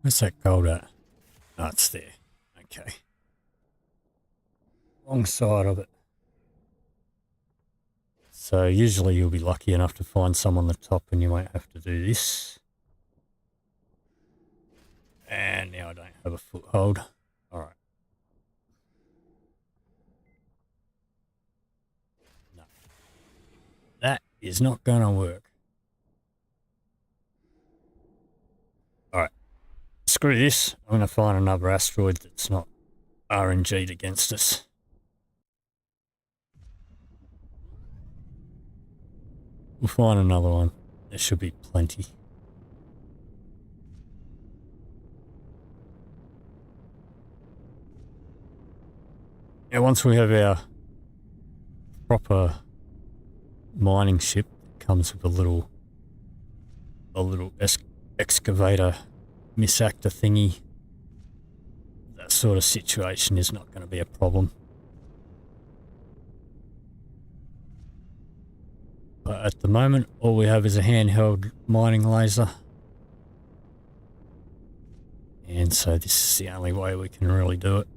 Where's that gold at? Oh, it's there. Okay. Wrong side of it. So usually you'll be lucky enough to find some on the top and you won't have to do this. And now I don't have a foothold. Alright. No. That is not going to work. Alright. Screw this. I'm going to find another asteroid that's not RNG'd against us. We'll find another one. There should be plenty. Now once we have our proper mining ship that comes with a little excavator Misactor thingy, that sort of situation is not going to be a problem. But at the moment, all we have is a handheld mining laser. And so this is the only way we can really do it.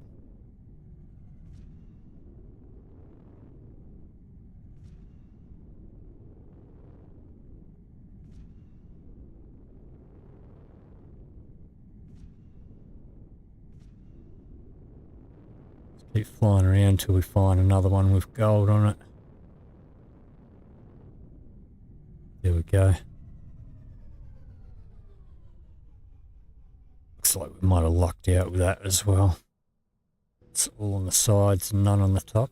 Keep flying around until we find another one with gold on it. There we go. Looks like we might have lucked out with that as well. It's all on the sides and none on the top.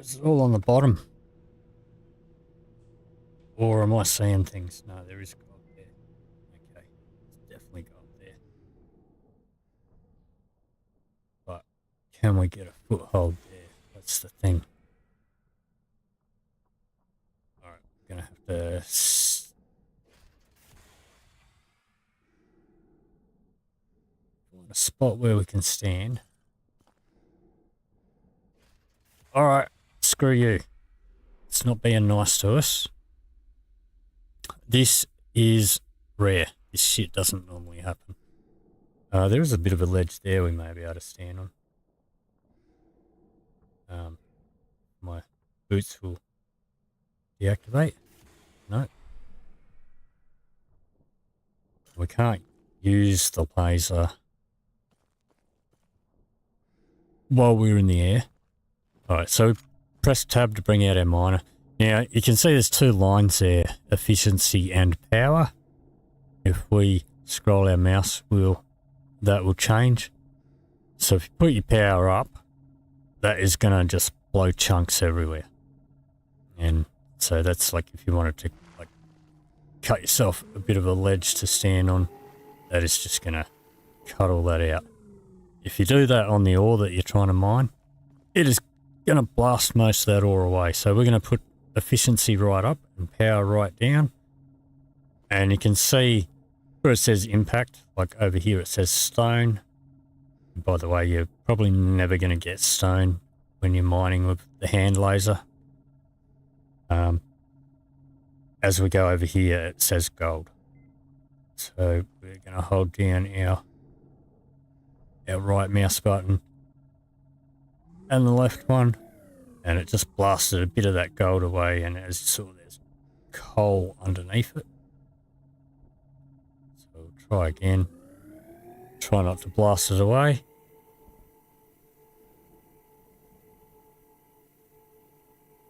Is it all on the bottom? Or am I seeing things? No, there is gold there. Okay, there's definitely gold there. But can we get a foothold there? That's the thing. Alright, we're going to have to... find a spot where we can stand. Alright. Screw you. It's not being nice to us. This is rare. This shit doesn't normally happen. There is a bit of a ledge there we may be able to stand on. My boots will deactivate. No. We can't use the laser while we're in the air. Alright, so press tab to bring out our miner. Now you can see there's two lines there, efficiency and power. If we scroll our mouse wheel, that will change. So if you put your power up, that is going to just blow chunks everywhere. And so that's like if you wanted to like cut yourself a bit of a ledge to stand on, that is just going to cut all that out. If you do that on the ore that you're trying to mine, it is going to blast most of that ore away. So we're going to put efficiency right up and power right down. And you can see where it says impact, like over here it says stone. By the way, you're probably never going to get stone when you're mining with the hand laser. As we go over here, it says gold. So we're going to hold down our right mouse button and the left one, and it just blasted a bit of that gold away, and as you saw, there's coal underneath it. So we'll try again. Try not to blast it away.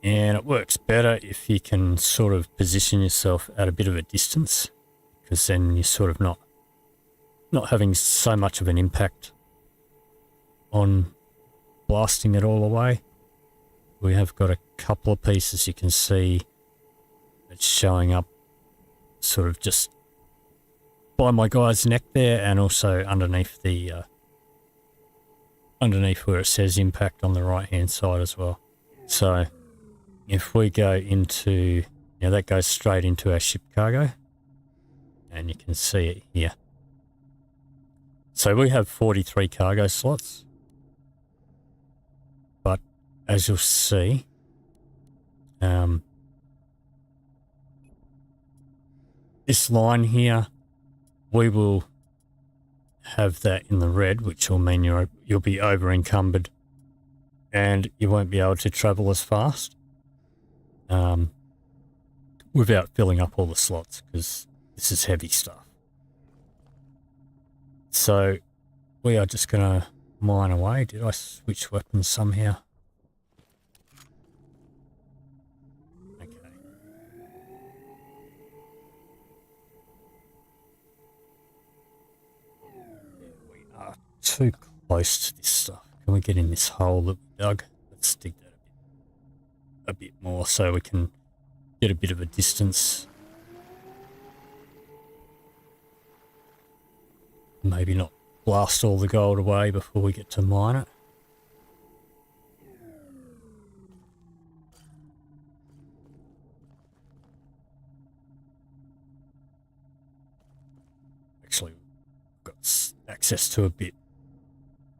And it works better if you can sort of position yourself at a bit of a distance, because then you're sort of not having so much of an impact on blasting it all away. We have got a couple of pieces you can see it's showing up sort of just by my guy's neck there, and also underneath the underneath where it says impact on the right hand side as well. So if we go into, now that goes straight into our ship cargo, and you can see it here. So we have 43 cargo slots, but as you'll see, this line here, we will have that in the red, which will mean you'll be over encumbered and you won't be able to travel as fast without filling up all the slots, because this is heavy stuff. So we are just going to mine away. Did I switch weapons somehow? Okay. We are too close to this stuff. Can we get in this hole that we dug? Let's dig that a bit more so we can get a bit of a distance. Maybe not blast all the gold away before we get to mine it. Actually, we've got access to a bit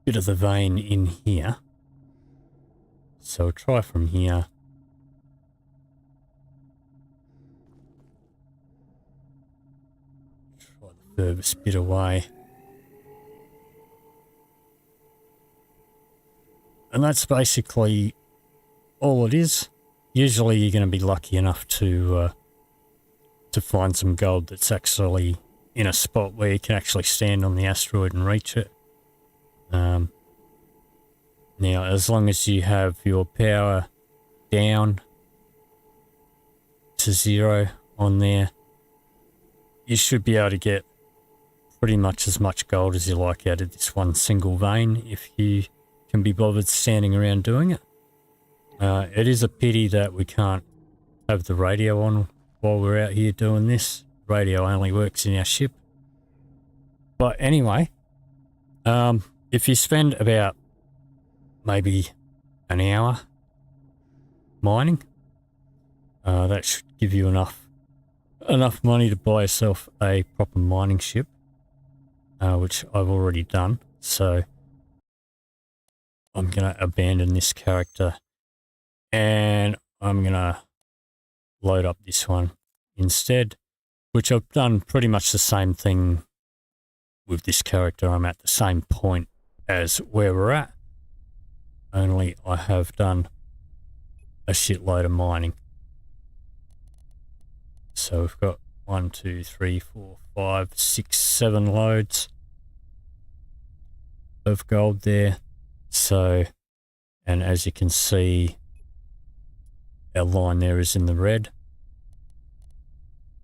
of the vein in here. So we'll try from here. Try the furthest bit away. And that's basically all it is. Usually you're going to be lucky enough to find some gold that's actually in a spot where you can actually stand on the asteroid and reach it. Now, as long as you have your power down to 0 on there, you should be able to get pretty much as much gold as you like out of this one single vein if you can be bothered standing around doing it. It is a pity that we can't have the radio on while we're out here doing this. Radio only works in our ship. But anyway, if you spend about maybe an hour mining, that should give you enough money to buy yourself a proper mining ship, which I've already done. So I'm going to abandon this character and I'm going to load up this one instead, which I've done pretty much the same thing with this character. I'm at the same point as where we're at, only I have done a shitload of mining. So we've got 1, 2, 3, 4, 5, 6, 7 loads of gold there. So, and as you can see, our line there is in the red.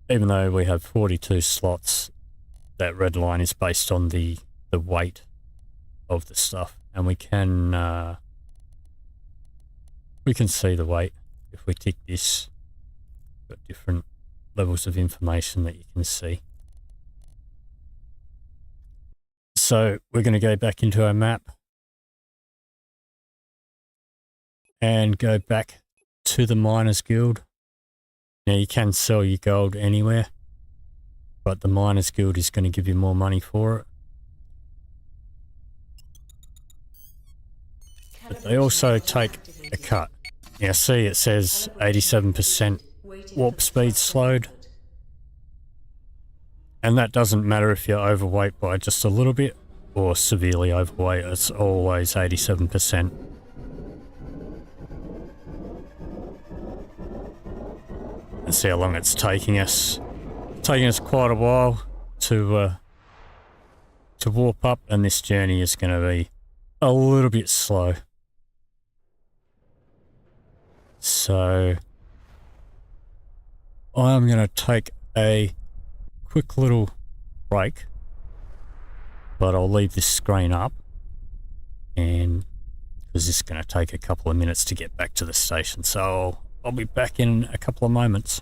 Even though we have 42 slots, that red line is based on the weight of the stuff, and we can We can see the weight if we tick this. Got different levels of information that you can see. So we're going to go back into our map and go back to the Miners Guild. Now you can sell your gold anywhere, but the Miners Guild is going to give you more money for it. But they also take a cut. Now see, it says 87% warp speed slowed. And that doesn't matter if you're overweight by just a little bit or severely overweight, it's always 87%. And see how long it's taking us. It's taking us quite a while to warp up, and this journey is going to be a little bit slow. So I'm going to take a quick little break, but I'll leave this screen up, and because this is going to take a couple of minutes to get back to the station, so I'll be back in a couple of moments.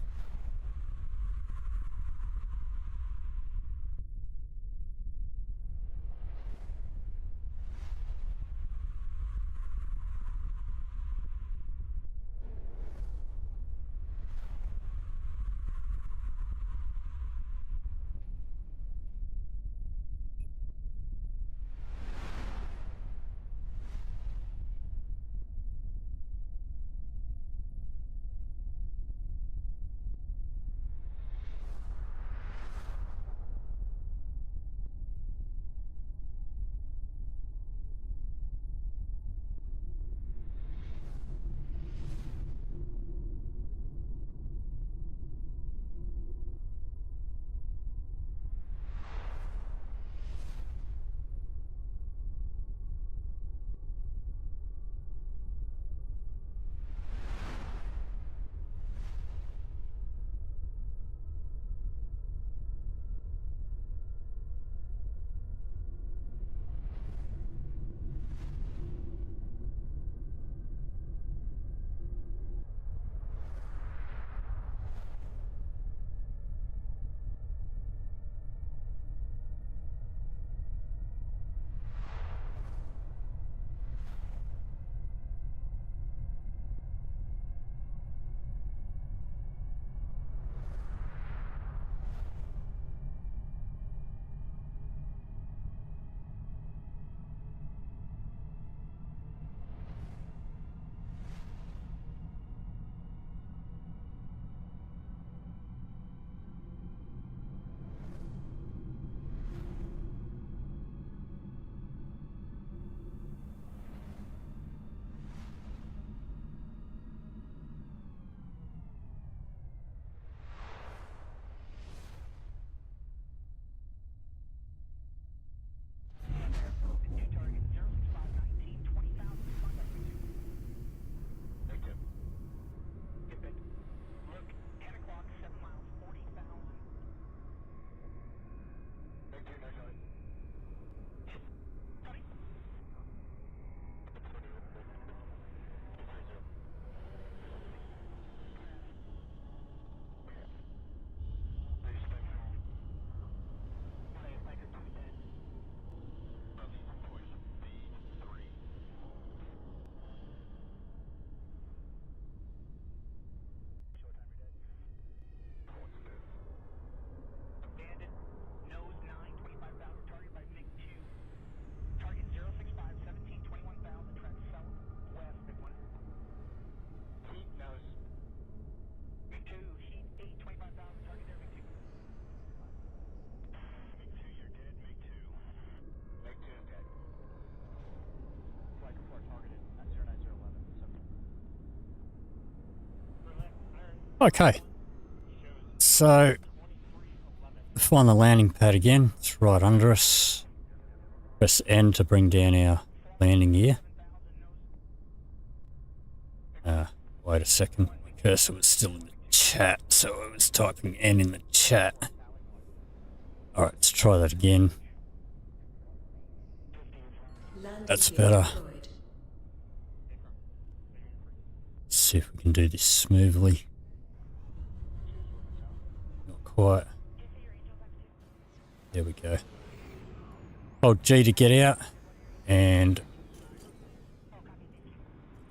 Okay, so find the landing pad again. It's right under us. Press N to bring down our landing gear. Wait a second, my cursor was still in the chat, so I was typing N in the chat. Alright, let's try that again. That's better. see if we can do this smoothly. Not quite. There we go. Hold G to get out, and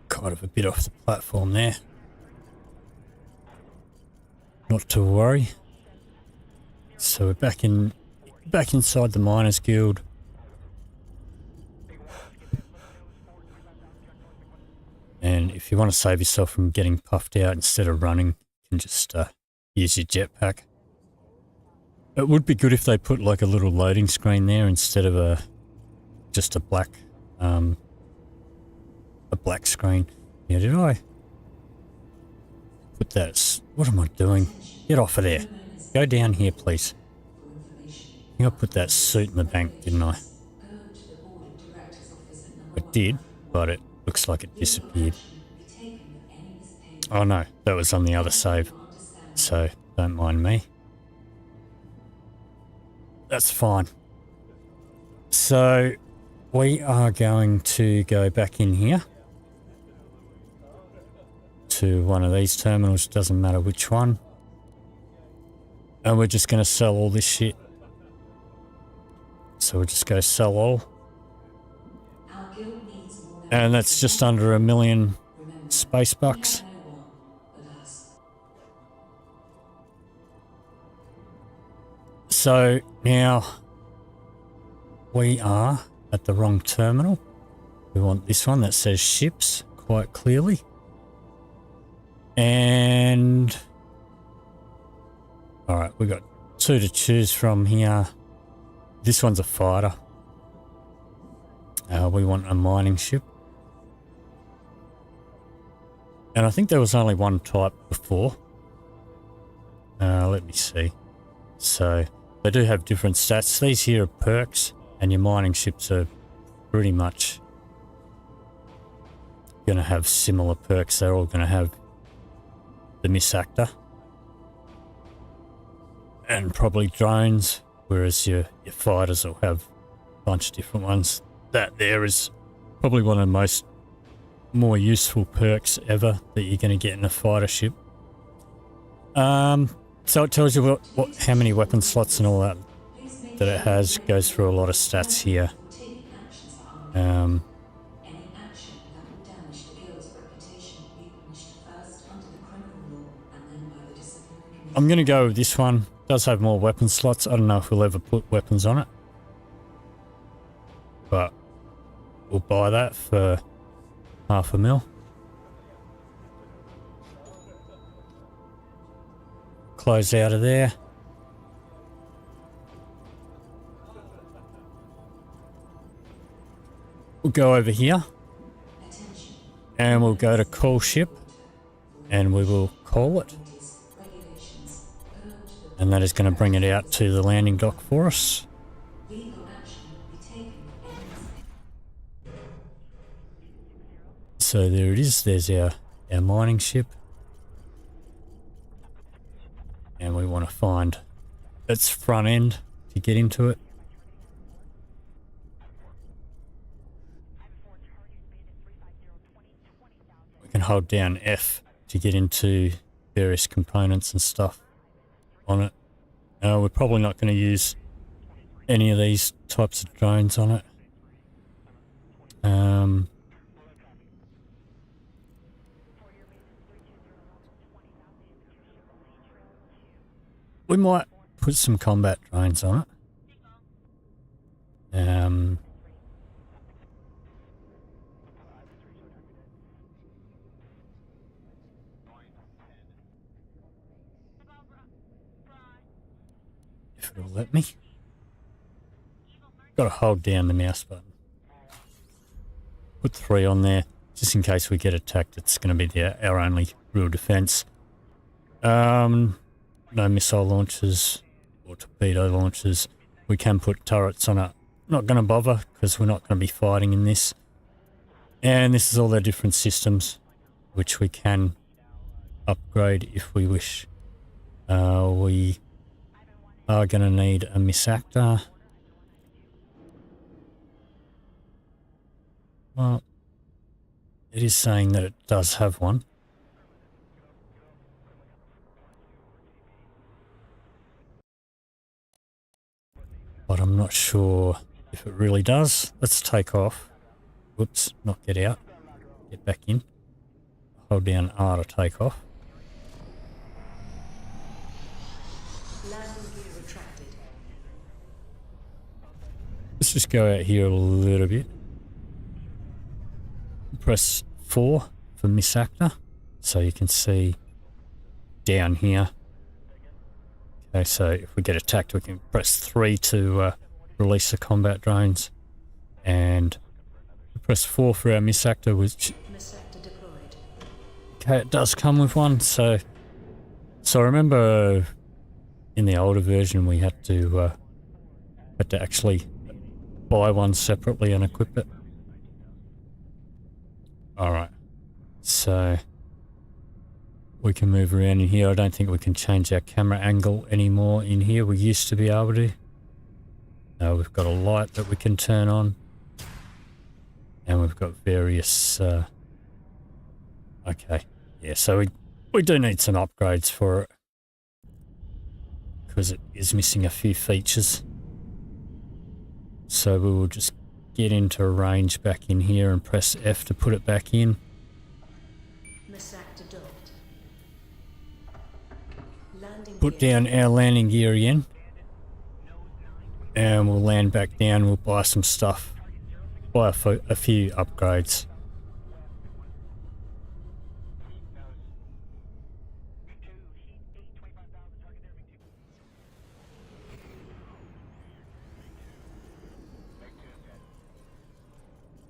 kind of a bit off the platform there. Not to worry. So we're back inside the Miners Guild. And if you want to save yourself from getting puffed out instead of running, you can just use your jetpack. It would be good if they put like a little loading screen there instead of just a black screen. Yeah, did I put that? What am I doing? Get off of there. Go down here, please. I think I put that suit in the bank, didn't I? I did, but it looks like it disappeared. Oh no, that was on the other save. So, don't mind me. That's fine. So, we are going to go back in here to one of these terminals, doesn't matter which one. And we're just going to sell all this shit. So we'll just go sell all. And that's just under 1 million space bucks. So now we are at the wrong terminal. We want this one that says ships quite clearly. And alright, we got 2 to choose from here. This one's a fighter. We want a mining ship. And I think there was only one type before. Let me see. So they do have different stats. These here are perks, and your mining ships are pretty much going to have similar perks. They're all going to have the Misactor and probably drones, whereas your fighters will have a bunch of different ones. That there is probably one of the more useful perks ever that you're going to get in a fighter ship. So it tells you how many weapon slots and all that it has. Goes through a lot of stats here. I'm going to go with this one. It does have more weapon slots. I don't know if we'll ever put weapons on it, but we'll buy that for $500,000. Close out of there. We'll go over here and we'll go to call ship and we will call it. And that is going to bring it out to the landing dock for us. So there it is. There's our mining ship. And we want to find its front end to get into it. We can hold down F to get into various components and stuff on it. We're probably not going to use any of these types of drones on it. We might put some combat drones on it. If it'll let me. Got to hold down the mouse button. Put 3 on there, just in case we get attacked. It's going to be our only real defense. No missile launchers or torpedo launchers. We can put turrets on it. Not going to bother because we're not going to be fighting in this. And this is all their different systems, which we can upgrade if we wish. We are going to need a Misactor. Well, it is saying that it does have one. but I'm not sure if it really does. Let's take off. Whoops, not get out. Get back in. Hold down R to take off. Landing gear retracted. Let's just go out here a little bit. Press 4 for Misactor, so you can see down here. Okay, so if we get attacked, we can press 3 to release the combat drones, and press 4 for our Misactor, which Misactor deployed. okay, it does come with one. So I remember in the older version we had to actually buy one separately and equip it. Alright, so we can move around in here. I don't think we can change our camera angle anymore in here. We used to be able to. Now we've got a light that we can turn on. And we've got various... okay, yeah, so we do need some upgrades for it. Because it is missing a few features. So we will just get into range back in here and press F to put it back in. Misactor docked. Landing Put gear. down our landing gear again. And we'll land back down. We'll buy some stuff. Buy a few upgrades.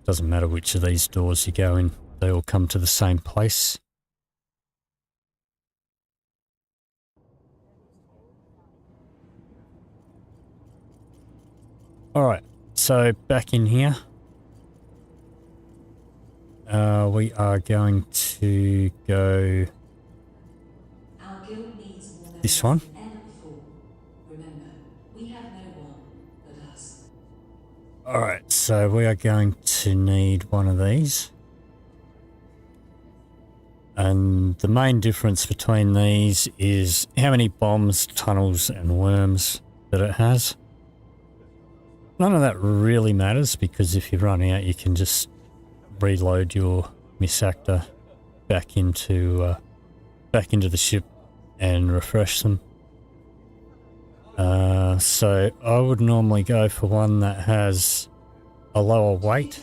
Doesn't matter which of these doors you go in, they all come to the same place. Alright, so back in here. We are going to go Our guild needs more this one. than ever before. Remember, we have no one but us. Alright, so we are going to need one of these. And the main difference between these is how many bombs, tunnels and worms that it has. None of that really matters because if you run out you can just reload your Misactor back into the ship and refresh them. So I would normally go for one that has a lower weight,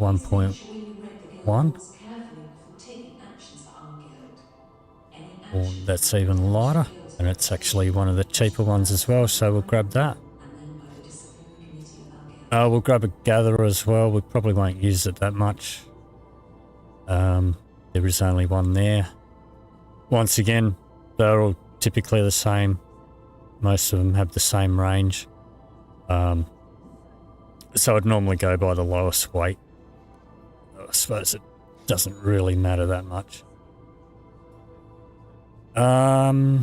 1.1, or that's even lighter, and it's actually one of the cheaper ones as well, so we'll grab that. We'll grab a gatherer as well. We probably won't use it that much. There is only one there. Once again, they're all typically the same. Most of them have the same range. So I'd normally go by the lowest weight. I suppose it doesn't really matter that much. I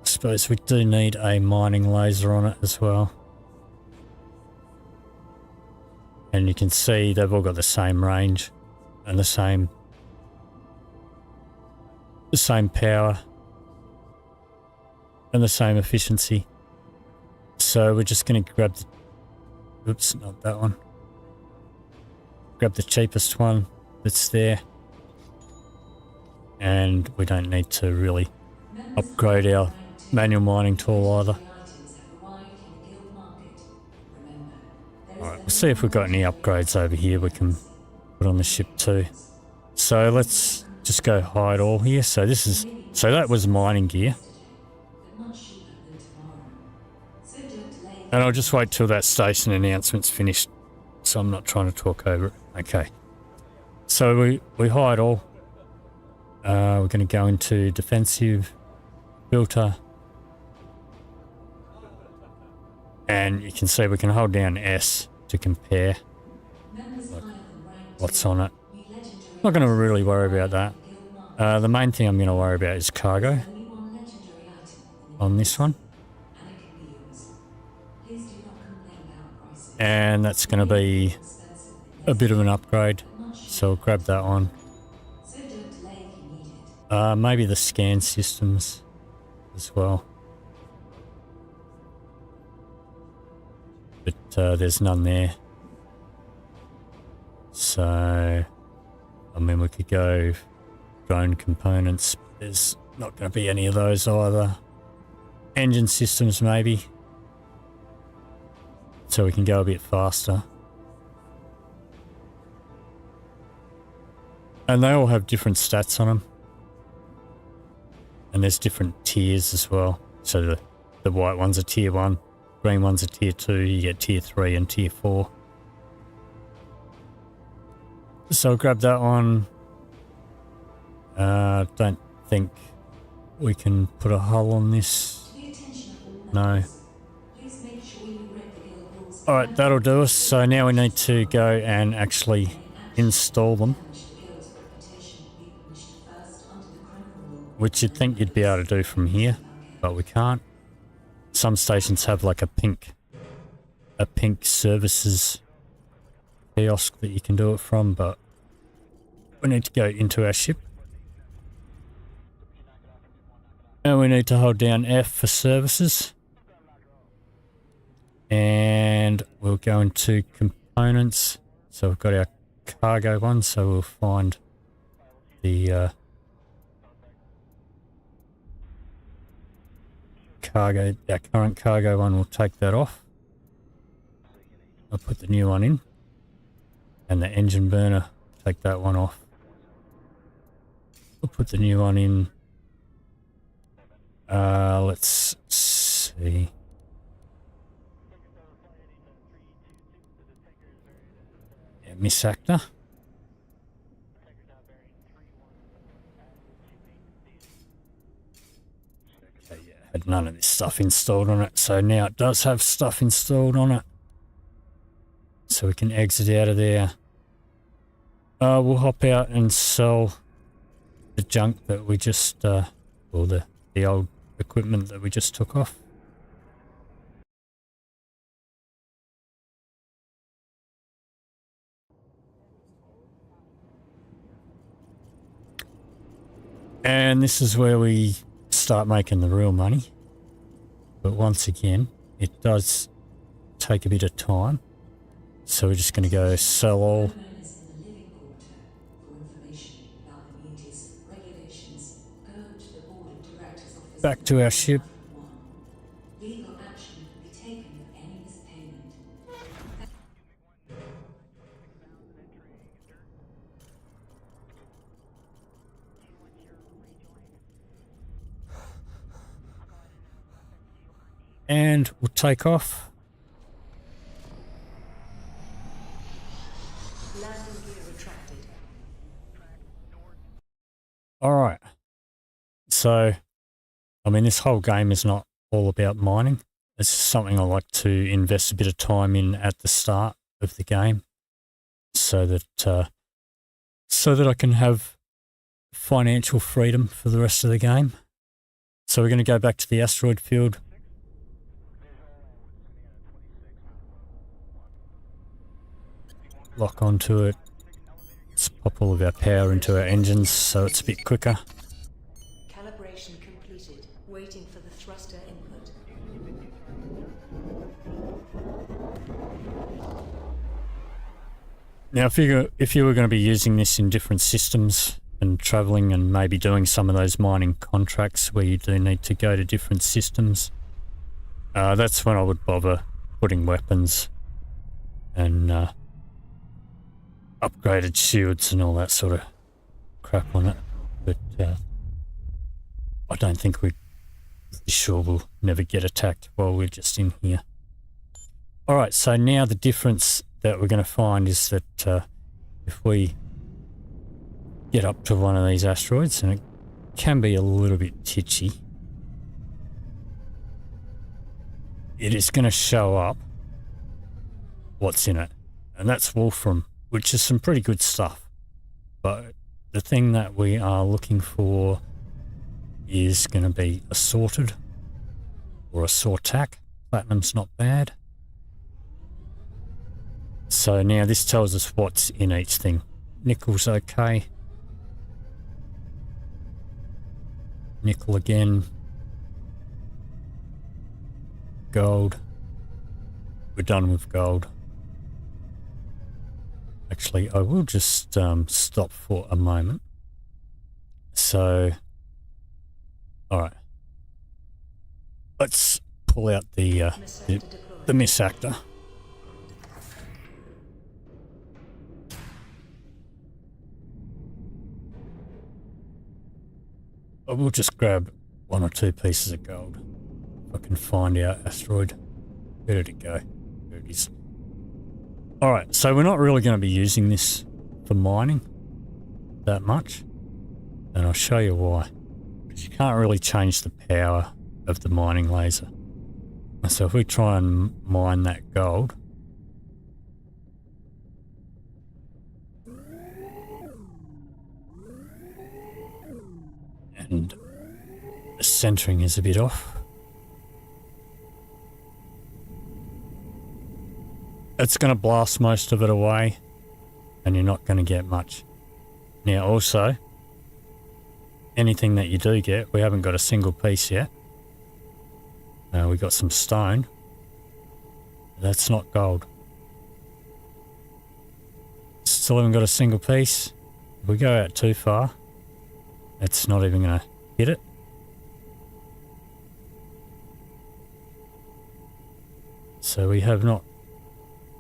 suppose we do need a mining laser on it as well. And you can see they've all got the same range and the same power and the same efficiency. So we're just going to grab the, oops, not that one. Grab the cheapest one that's there. And we don't need to really upgrade our manual mining tool either. Alright, we'll see if we've got any upgrades over here we can put on the ship too. So let's just go hide all here. So that was mining gear. And I'll just wait till that station announcement's finished, so I'm not trying to talk over it. Okay. So we hide all. We're going to go into defensive, filter. And you can see we can hold down S to compare what's on it. Not going to really worry about that. The main thing I'm going to worry about is cargo on this one. And that's going to be a bit of an upgrade, so I'll grab that one. Maybe the scan systems as well. there's none there. So, I mean, we could go drone components. There's not going to be any of those either. Engine systems maybe. So we can go a bit faster. And they all have different stats on them. And there's different tiers as well. So the white ones are tier 1, green ones are tier 2, you get tier 3 and tier 4. So I'll grab that one. Don't think we can put a hull on this. No. Alright, that'll do us. So now we need to go and actually install them. Which you'd think you'd be able to do from here, but we can't. Some stations have like a pink services kiosk that you can do it from, but we need to go into our ship. And we need to hold down F for services. And we'll go into components. So we've got our cargo one, so we'll find the cargo, our current cargo one, we'll take that off. I'll put the new one in. And the engine burner, take that one off. We'll put the new one in. Let's see. Yeah, Misactor. Had none of this stuff installed on it, so now it does have stuff installed on it. So we can exit out of there. We'll hop out and sell the junk that we just, or the old equipment that we just took off. And this is where we start making the real money. But once again, it does take a bit of time. So we're just going to go sell all. Back to our ship. And we'll take off. Alright. So, I mean, this whole game is not all about mining. It's something I like to invest a bit of time in at the start of the game so that I can have financial freedom for the rest of the game. So we're going to go back to the asteroid field. Lock onto it. Let's pop all of our power into our engines so it's a bit quicker. Calibration completed. Waiting for the thruster input. Now, if you were going to be using this in different systems and traveling and maybe doing some of those mining contracts where you do need to go to different systems, that's when I would bother putting weapons and upgraded shields and all that sort of crap on it. But I don't think we're sure we'll never get attacked while we're just in here. Alright, so now the difference that we're going to find is that if we get up to one of these asteroids, and it can be a little bit titchy, it is going to show up what's in it. And that's Wolfram, which is some pretty good stuff. But the thing that we are looking for is going to be assorted or Asortak. Platinum's not bad. So now this tells us what's in each thing. Nickel's okay. Nickel again. Gold. we're done with gold. Actually, I will just stop for a moment. So, alright. Let's pull out the Misactor. I will just grab 1 or 2 pieces of gold. If I can find our asteroid. Where did it go? There it is. Alright, so we're not really going to be using this for mining that much. And I'll show you why. Because you can't really change the power of the mining laser. And so if we try and mine that gold, and the centering is a bit off. It's going to blast most of it away and you're not going to get much. Now also, anything that you do get, we haven't got a single piece yet. We got some stone. That's not gold. Still haven't got a single piece. If we go out too far, it's not even going to hit it. So we have not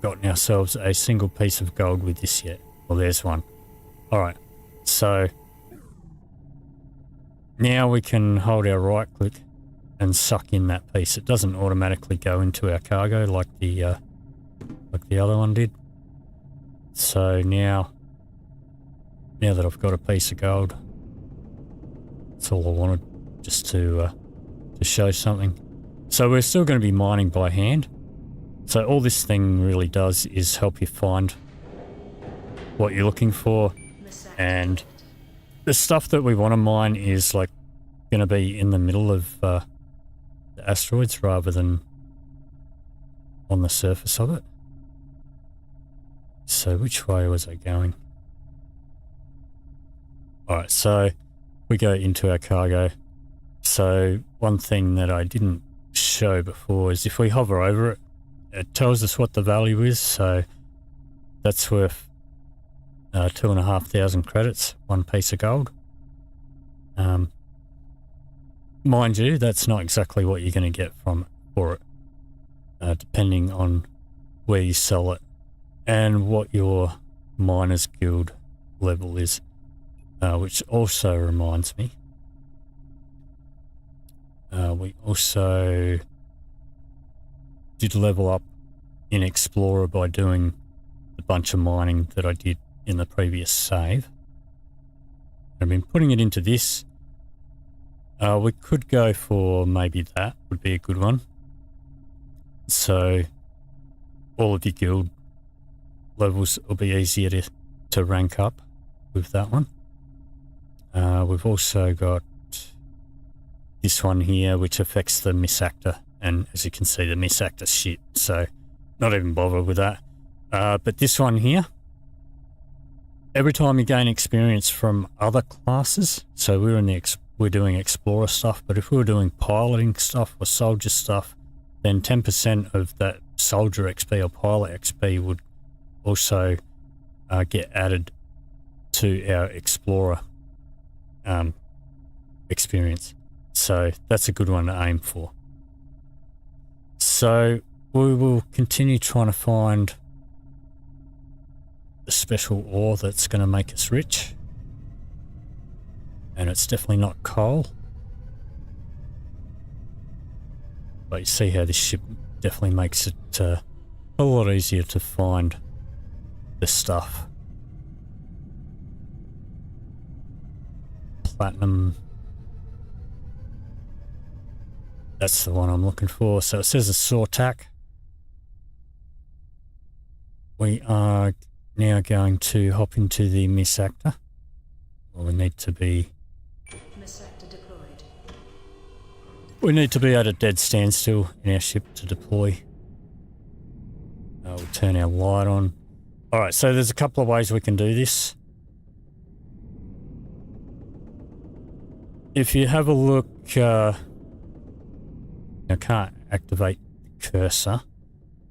gotten ourselves a single piece of gold with this yet. Well, there's one. Alright, so now we can hold our right click and suck in that piece. It doesn't automatically go into our cargo like the other one did. So now that I've got a piece of gold, that's all I wanted, just to show something. So we're still going to be mining by hand. So all this thing really does is help you find what you're looking for, and the stuff that we want to mine is like going to be in the middle of the asteroids rather than on the surface of it. So which way was I going? Alright, so we go into our cargo. So one thing that I didn't show before is if we hover over it, it tells us what the value is. So that's worth 2,500 credits, 1 piece of gold. Mind you, that's not exactly what you're going to get for it, depending on where you sell it and what your Miners Guild level is, which also reminds me, we also did level up in Explorer by doing a bunch of mining that I did in the previous save. I've been putting it into this. We could go for maybe that would be a good one. So all of your guild levels will be easier to rank up with that one. We've also got this one here which affects the Misactor, and as you can see the Misactor's shit, so not even bother with that. But this one here, every time you gain experience from other classes, so we're doing Explorer stuff, but if we were doing piloting stuff or soldier stuff, then 10% of that soldier XP or pilot XP would also get added to our Explorer experience. So that's a good one to aim for. So we will continue trying to find the special ore that's going to make us rich. And it's definitely not coal. But you see how this ship definitely makes it a lot easier to find this stuff. Platinum. That's the one I'm looking for. So it says Asortak. We are now going to hop into the Misactor. Well, we need to be deployed. We need to be at a dead standstill in our ship to deploy. We'll turn our light on. Alright, so there's a couple of ways we can do this. If you have a look, I can't activate the cursor,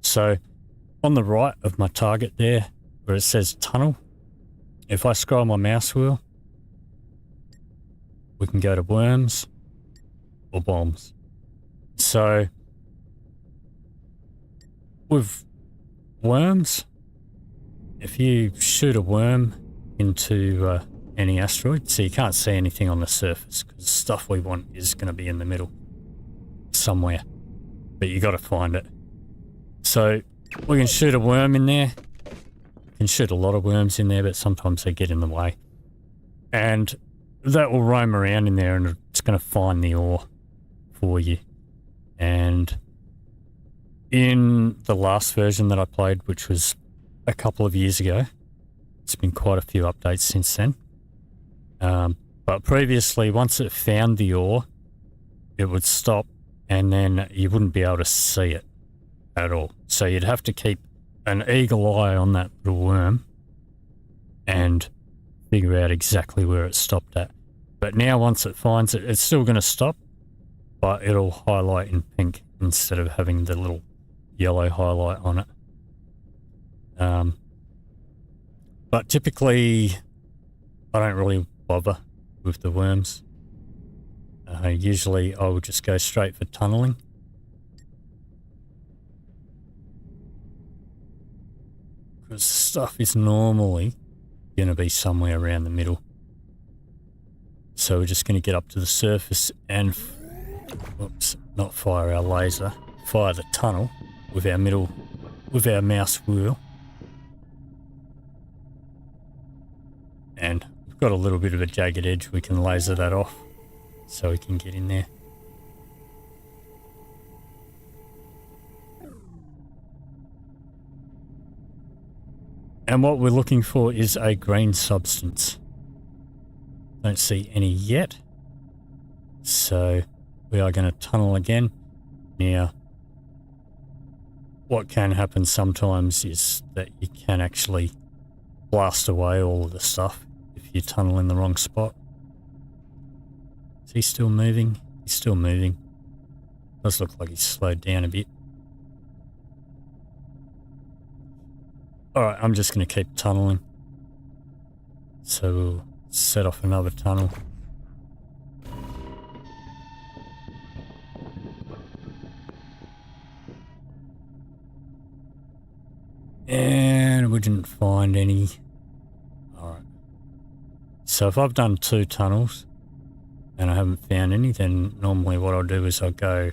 So on the right of my target there, where it says tunnel, if I scroll my mouse wheel, we can go to worms or bombs. So with worms, if you shoot a worm into any asteroid, so you can't see anything on the surface because the stuff we want is going to be in the middle somewhere, but you got to find it. So we can shoot a worm in there. You can shoot a lot of worms in there, but sometimes they get in the way. And that will roam around in there and it's going to find the ore for you. And in the last version that I played, which was a couple of years ago, it's been quite a few updates since then. But previously, once it found the ore, it would stop and then you wouldn't be able to see it at all. So you'd have to keep an eagle eye on that little worm and figure out exactly where it stopped at. But now once it finds it, it's still going to stop, but it'll highlight in pink instead of having the little yellow highlight on it. But typically, I don't really bother with the worms. Usually I will just go straight for tunneling. Because stuff is normally going to be somewhere around the middle. So we're just going to get up to the surface and, whoops, not fire our laser, fire the tunnel with our mouse wheel. And we've got a little bit of a jagged edge, we can laser that off so we can get in there. And what we're looking for is a green substance. Don't see any yet. So we are going to tunnel again. Now, what can happen sometimes is that you can actually blast away all of the stuff if you tunnel in the wrong spot. Is he still moving? He's still moving. Does look like he's slowed down a bit. Alright, I'm just going to keep tunneling. So we'll set off another tunnel. And we didn't find any. Alright. So if I've done 2 tunnels and I haven't found any, then normally what I'll do is I'll go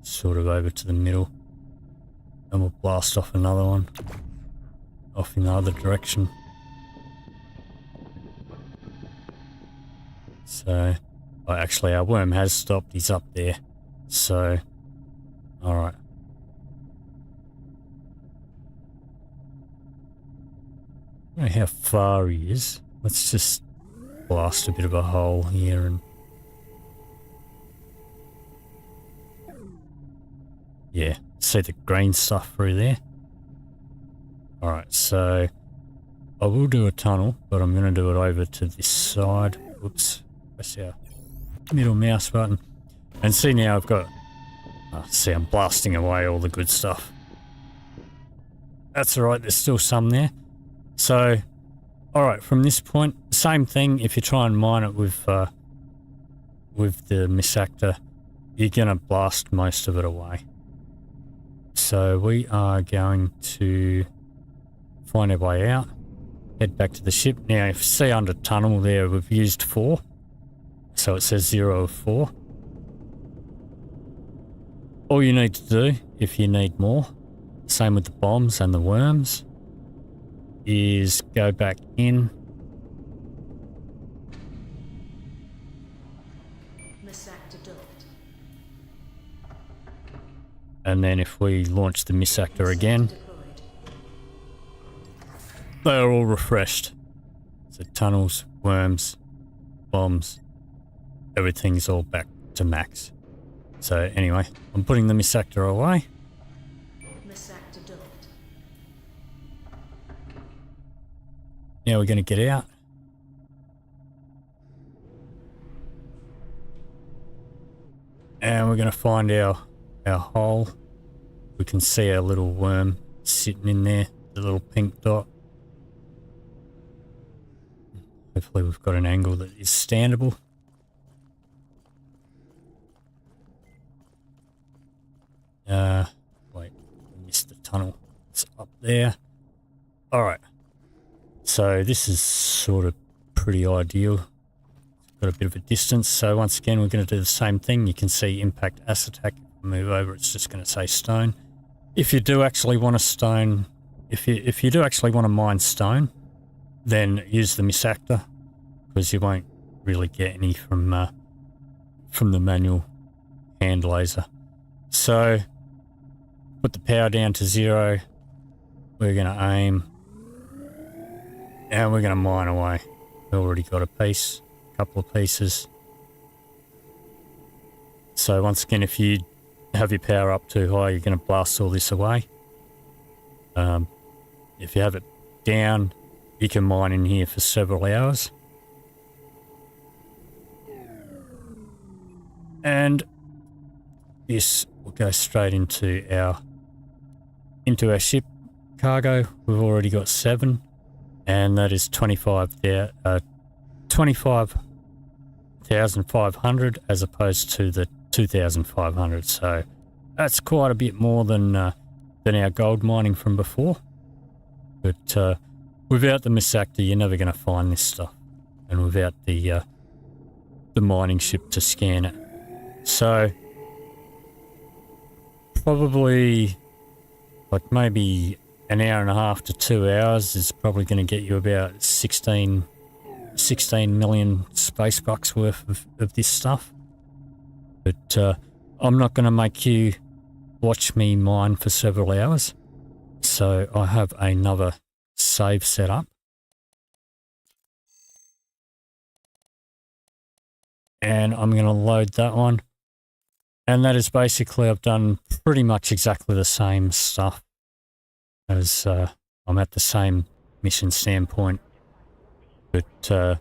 sort of over to the middle and we'll blast off another one off in the other direction. So, oh, actually our worm has stopped, he's up there. So, alright. I don't know how far he is. Let's just blast a bit of a hole here and... yeah, see the green stuff through there. Alright, so I will do a tunnel, but I'm going to do it over to this side. Whoops, press our middle mouse button. And see now I've got... oh, see, I'm blasting away all the good stuff. That's alright, there's still some there. So, alright, from this point, same thing. If you try and mine it with the Misactor, you're going to blast most of it away. So we are going to find our way out, head back to the ship. Now, if you see under tunnel there, we've used 4. So it says 0 of 4. All you need to do, if you need more, same with the bombs and the worms, is go back in. Misactor docked. And then if we launch the Misactor again, they are all refreshed. So tunnels, worms, bombs, everything's all back to max. So anyway, I'm putting the Misactor away. Misactor docked. Now we're going to get out. And we're going to find our hole we can see our little worm sitting in there, the little pink dot. Hopefully we've got an angle that is standable. Wait, I missed the tunnel. It's up there. Alright. So this is sort of pretty ideal. Got a bit of a distance. So once again, we're going to do the same thing. You can see impact Asortak. Move over, it's just going to say stone. If you do actually want a stone, if you do actually want to mine stone, then use the Misactor, because you won't really get any from the manual hand laser. So put the power down to 0. We're going to aim, and we're going to mine away. We've already got a couple of pieces. So once again, if you have your power up too high, you're going to blast all this away. If you have it down, you can mine in here for several hours. And this will go straight into our ship cargo. We've already got 7, and that is 25,500 as opposed to the 2,500. So that's quite a bit more than our gold mining from before. But without the Misactor, you're never going to find this stuff, and without the mining ship to scan it. So probably like maybe an hour and a half to 2 hours is probably going to get you about 16 million space bucks worth of this stuff. But I'm not going to make you watch me mine for several hours. So I have another save set up. And I'm going to load that one. And that is basically, I've done pretty much exactly the same stuff as I'm at the same mission standpoint. But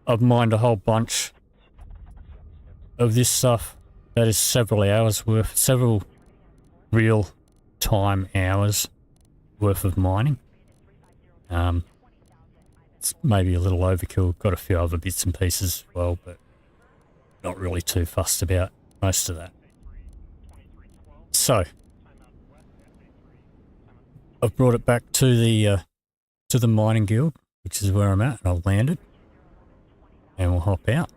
I've mined a whole bunch of this stuff. That is several hours worth, several real time hours worth of mining. It's maybe a little overkill. Got a few other bits and pieces as well, but not really too fussed about most of that. So I've brought it back to the mining guild, which is where I'm at, and I've landed, and we'll hop out.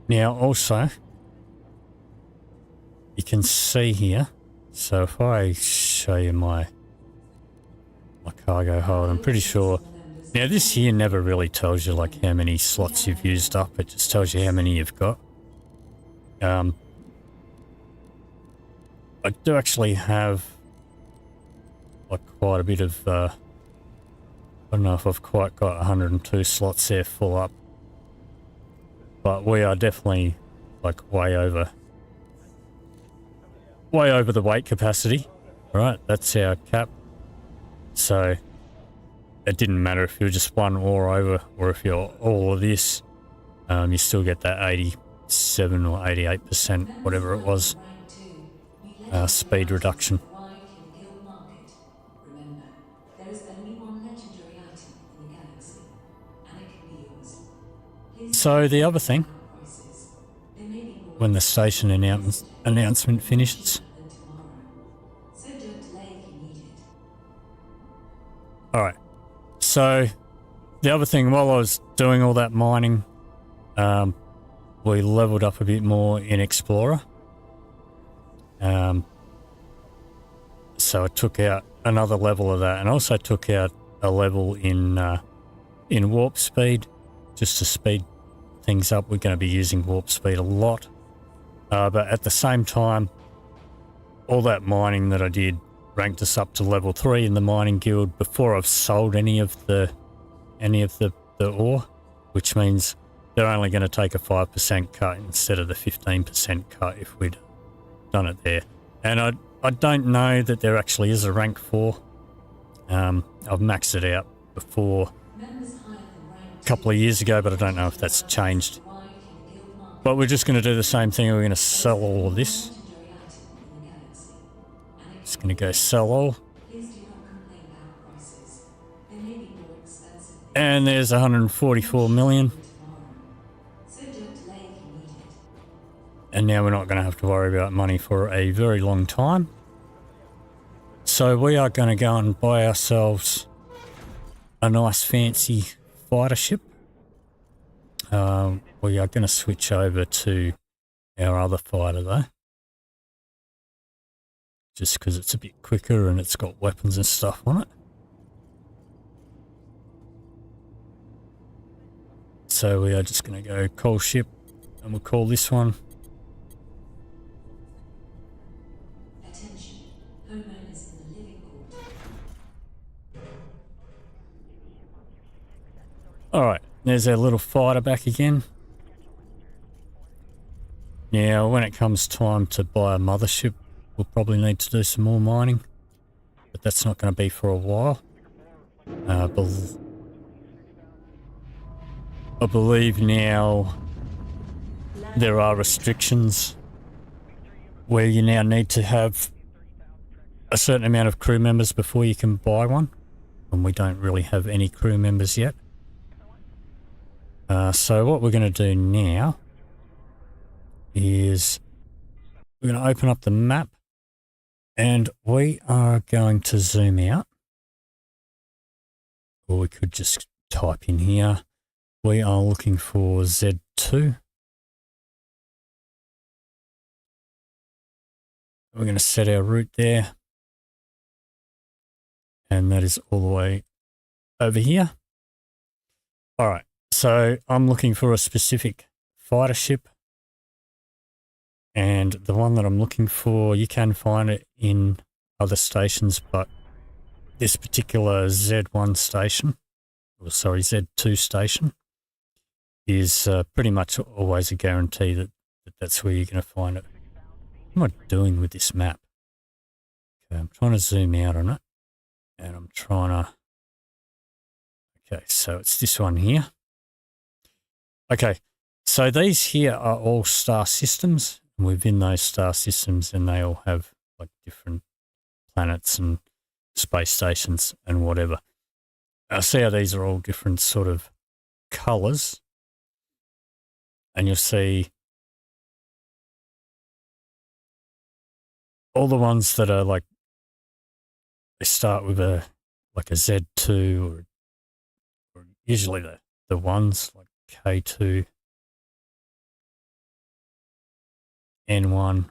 Now also, you can see here, so if I show you my cargo hold, I'm pretty sure. Now this here never really tells you like how many slots you've used up, it just tells you how many you've got. I do actually have like quite a bit of, I don't know if I've quite got 102 slots there full up. But we are definitely like way over the weight capacity. Right, that's our cap. So it didn't matter if you're just one ore over or if you're all of this, you still get that 87 or 88%, whatever it was, speed reduction. So the other thing, when the station announcement finishes. Alright, so the other thing, while I was doing all that mining, we leveled up a bit more in Explorer. So I took out another level of that, and also took out a level in warp speed, just to speed things up. We're going to be using warp speed a lot, but at the same time, all that mining that I did ranked us up to level 3 in the mining guild before I've sold any of the ore, which means they're only going to take a 5% cut instead of the 15% cut if we'd done it there. And I don't know that there actually is a rank 4. I've maxed it out before a couple of years ago, but I don't know if that's changed. But we're just going to do the same thing. We're going to sell all of this. Just going to go sell all. And there's 144 million. And now we're not going to have to worry about money for a very long time. So we are going to go and buy ourselves a nice fancy fighter ship. We are going to switch over to our other fighter though. Just because it's a bit quicker and it's got weapons and stuff on it. So we are just going to go call ship and we'll call this one. Alright, there's our little fighter back again. Now, when it comes time to buy a mothership, we'll probably need to do some more mining. But that's not going to be for a while. I believe now there are restrictions where you now need to have a certain amount of crew members before you can buy one. And we don't really have any crew members yet. So what we're going to do now is we're going to open up the map and we are going to zoom out. Or we could just type in here. We are looking for Z2. We're going to set our route there. And that is all the way over here. All right. So I'm looking for a specific fighter ship, and the one that I'm looking for, you can find it in other stations, but this particular Z1 station, or sorry, Z2 station, is pretty much always a guarantee that that's where you're going to find it. What am I doing with this map? Okay, I'm trying to zoom out on it, and I'm trying to... Okay, so it's this one here. Okay, so these here are all star systems, and within those star systems, and they all have like different planets and space stations and whatever. I see how these are all different sort of colours, and you'll see all the ones that are like, they start with a Z2 or usually the ones like K2, N1.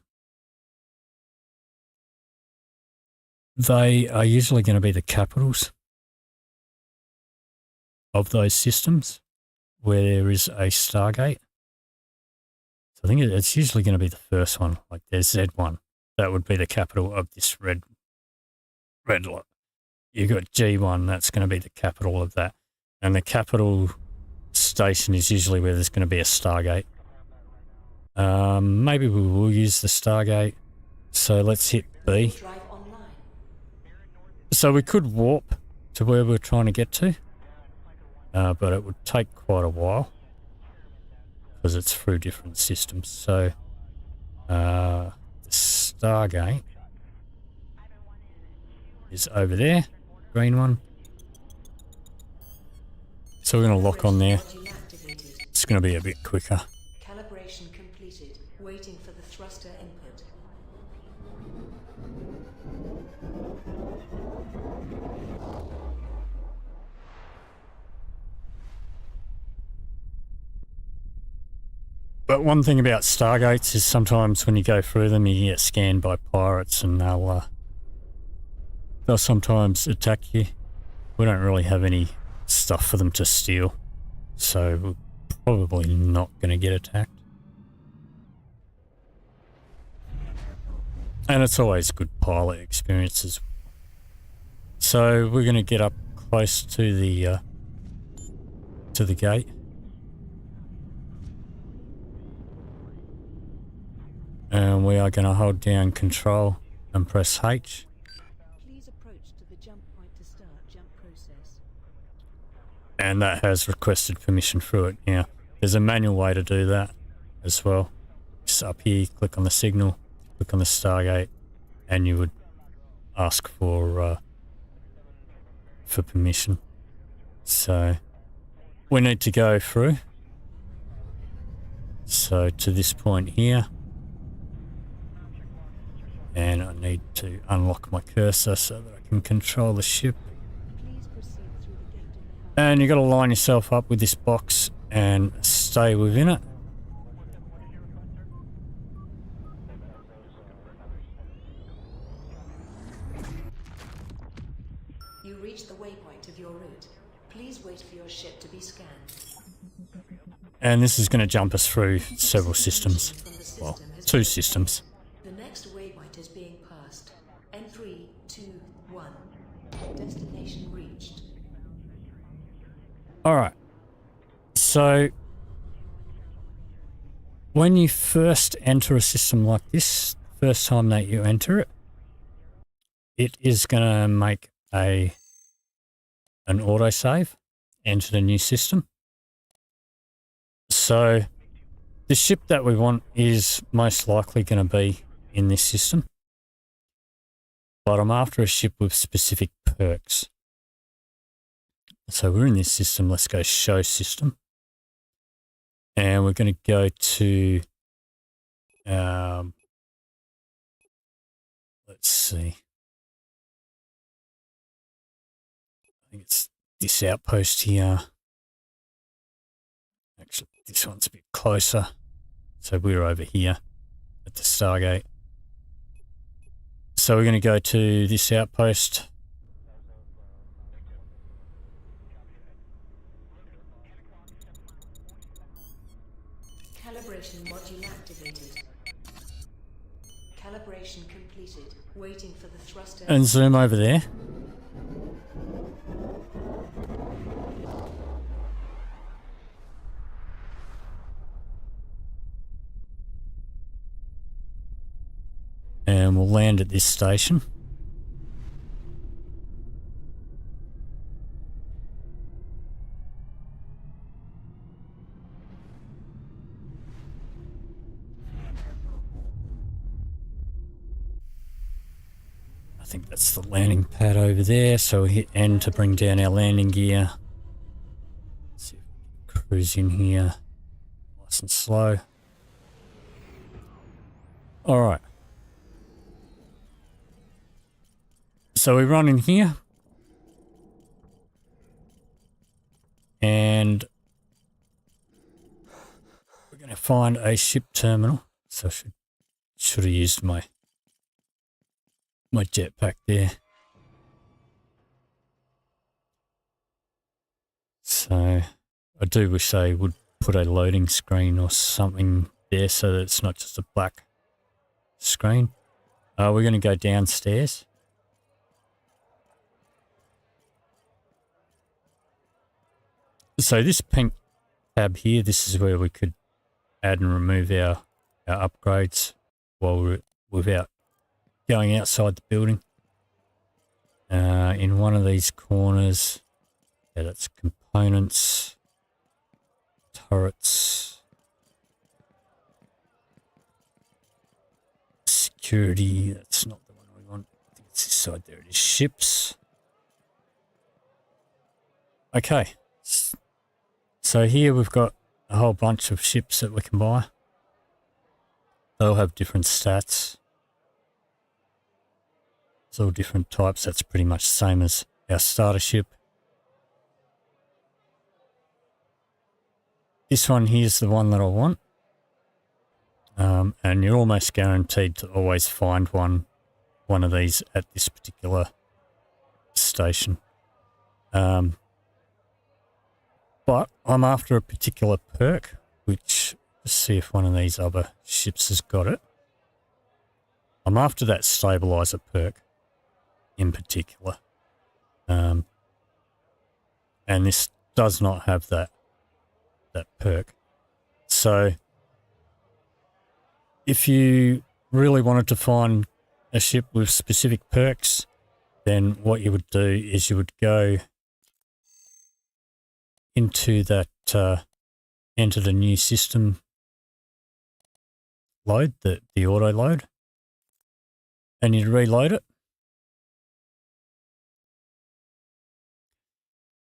They are usually going to be the capitals of those systems where there is a Stargate. So I think it's usually going to be the first one, like there's Z1. That would be the capital of this red lot. You've got G1, that's going to be the capital of that. And the capital station is usually where there's going to be a Stargate. Maybe we will use the Stargate. So let's hit B. So we could warp to where we're trying to get to. But it would take quite a while because it's through different systems. So the Stargate is over there, green one. So we're going to lock on there. It's going to be a bit quicker. Calibration completed. Waiting for the thruster input. But one thing about Stargates is sometimes when you go through them, you get scanned by pirates, and they'll sometimes attack you. We don't really have any stuff for them to steal, so we're probably not going to get attacked. And it's always good pilot experiences. So we're going to get up close to the gate. And we are going to hold down control and press H. Please approach to the jump point to start jump process. And that has requested permission through it. Now, there's a manual way to do that as well. Just up here, click on the signal, click on the Stargate, and you would ask for permission. So we need to go through. So to this point here, and I need to unlock my cursor so that I can control the ship. Please proceed through the gate in the front. And you got to line yourself up with this box and stay within it. You reach the waypoint of your route. Please wait for your ship to be scanned. And this is going to jump us through several systems. Well, 2 systems. The next waypoint is being passed. N3, 2, 1. Destination reached. Alright. So, when you first enter a system like this, first time that you enter it, it is going to make an autosave, enter the new system. So, the ship that we want is most likely going to be in this system. But I'm after a ship with specific perks. So we're in this system. Let's go show system. And we're going to go to, let's see. I think it's this outpost here. Actually, this one's a bit closer. So we're over here at the Stargate. So we're going to go to this outpost. Calibration module activated. Calibration completed. Waiting for the thruster. And zoom over there. And we'll land at this station. I think that's the landing pad over there. So we hit N to bring down our landing gear. Let's see if we can cruise in here. Nice and slow. All right. So we run in here, and we're going to find a ship terminal. So I should have used my jetpack there. So I do wish they would put a loading screen or something there so that it's not just a black screen. We're going to go downstairs. So this pink tab here, this is where we could add and remove our upgrades without going outside the building. In one of these corners, yeah, that's components, turrets, security, that's not the one we want. I think it's this side there, it is ships. Okay. So here we've got a whole bunch of ships that we can buy. They'll have different stats. It's all different types. That's pretty much the same as our starter ship. This one here's the one that I want. And you're almost guaranteed to always find one of these at this particular station. But I'm after a particular perk, which, let's see if one of these other ships has got it. I'm after that stabilizer perk in particular. And this does not have that perk. So if you really wanted to find a ship with specific perks, then what you would do is you would go into that, enter the new system load, the auto load, and you'd reload it.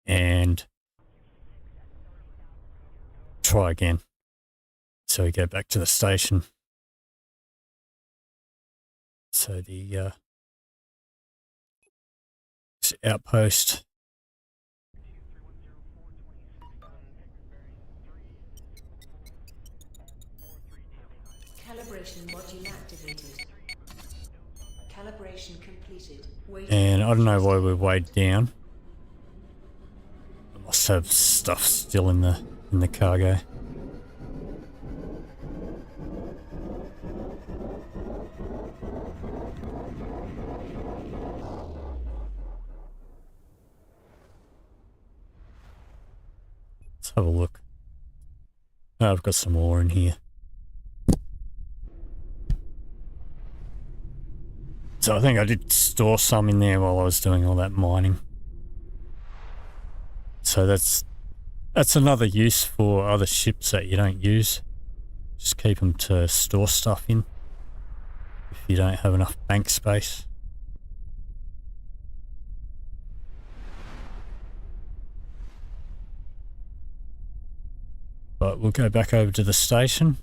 And try again. So we go back to the station. So the outpost. Calibration module activated. Calibration completed. And I don't know why we're weighed down. I must have stuff still in the cargo. Let's have a look. Oh, I've got some ore in here. So I think I did store some in there while I was doing all that mining. So that's another use for other ships that you don't use. Just keep them to store stuff in if you don't have enough bank space. But we'll go back over to the station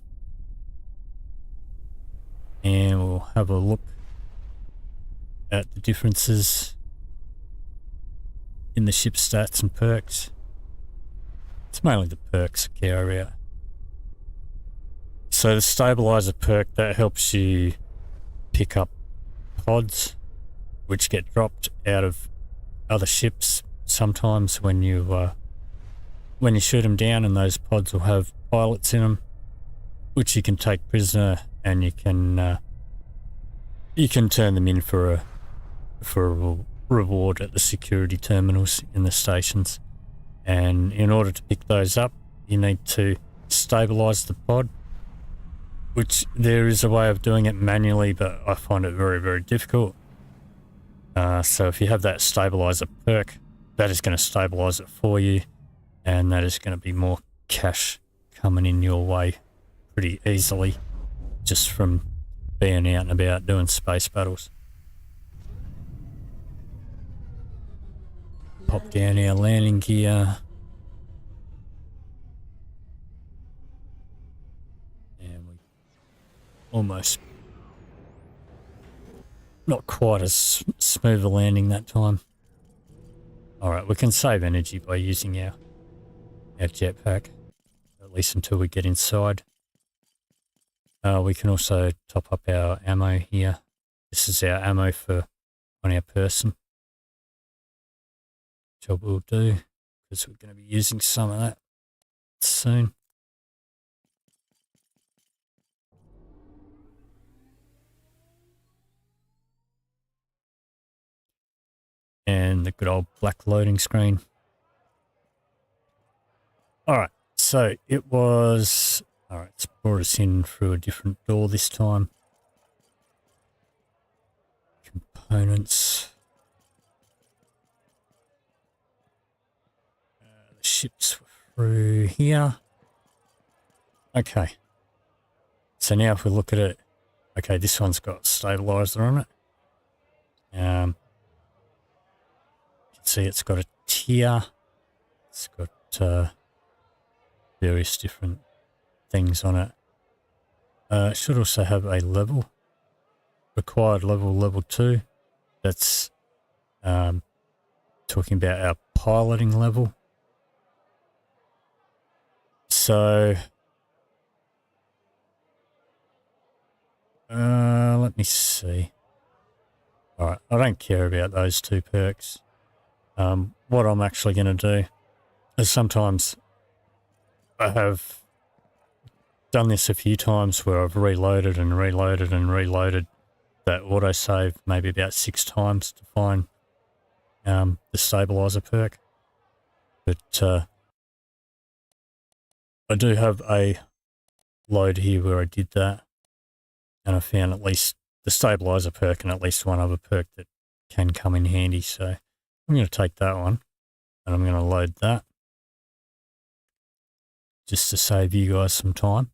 and we'll have a look at the differences in the ship stats and perks. It's mainly the perks I care about. So the stabilizer perk, that helps you pick up pods which get dropped out of other ships sometimes when you shoot them down, and those pods will have pilots in them which you can take prisoner, and you can turn them in for a reward at the security terminals in the stations. And in order to pick those up, you need to stabilize the pod, which there is a way of doing it manually, but I find it very, very difficult. So if you have that stabilizer perk, that is going to stabilize it for you, and that is going to be more cash coming in your way pretty easily just from being out and about doing space battles. Pop down our landing gear. And we almost not quite as smooth a landing that time. Alright, we can save energy by using our jetpack, at least until we get inside. We can also top up our ammo here. This is our ammo on our person. Job will do, because we're going to be using some of that soon. And the good old black loading screen. Alright, so it was... Alright, it's brought us in through a different door this time. Components. The ships were through here. Okay. So now if we look at it, okay, this one's got stabilizer on it. You can see it's got a tier. It's got various different things on it. It should also have a level. Required level, level 2. That's talking about our piloting level. So let me see. Alright, I don't care about those two perks. What I'm actually going to do is sometimes I have done this a few times where I've reloaded and reloaded and reloaded that autosave maybe about 6 times to find the stabilizer perk. But I do have a load here where I did that, and I found at least the stabilizer perk and at least one other perk that can come in handy. So I'm going to take that one and I'm going to load that just to save you guys some time.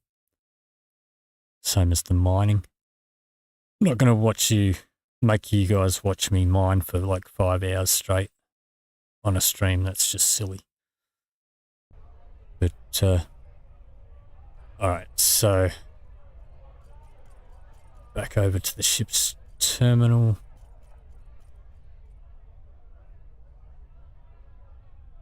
Same as the mining. I'm not going to make you guys watch me mine for like 5 hours straight on a stream. That's just silly. But, alright, so back over to the ship's terminal.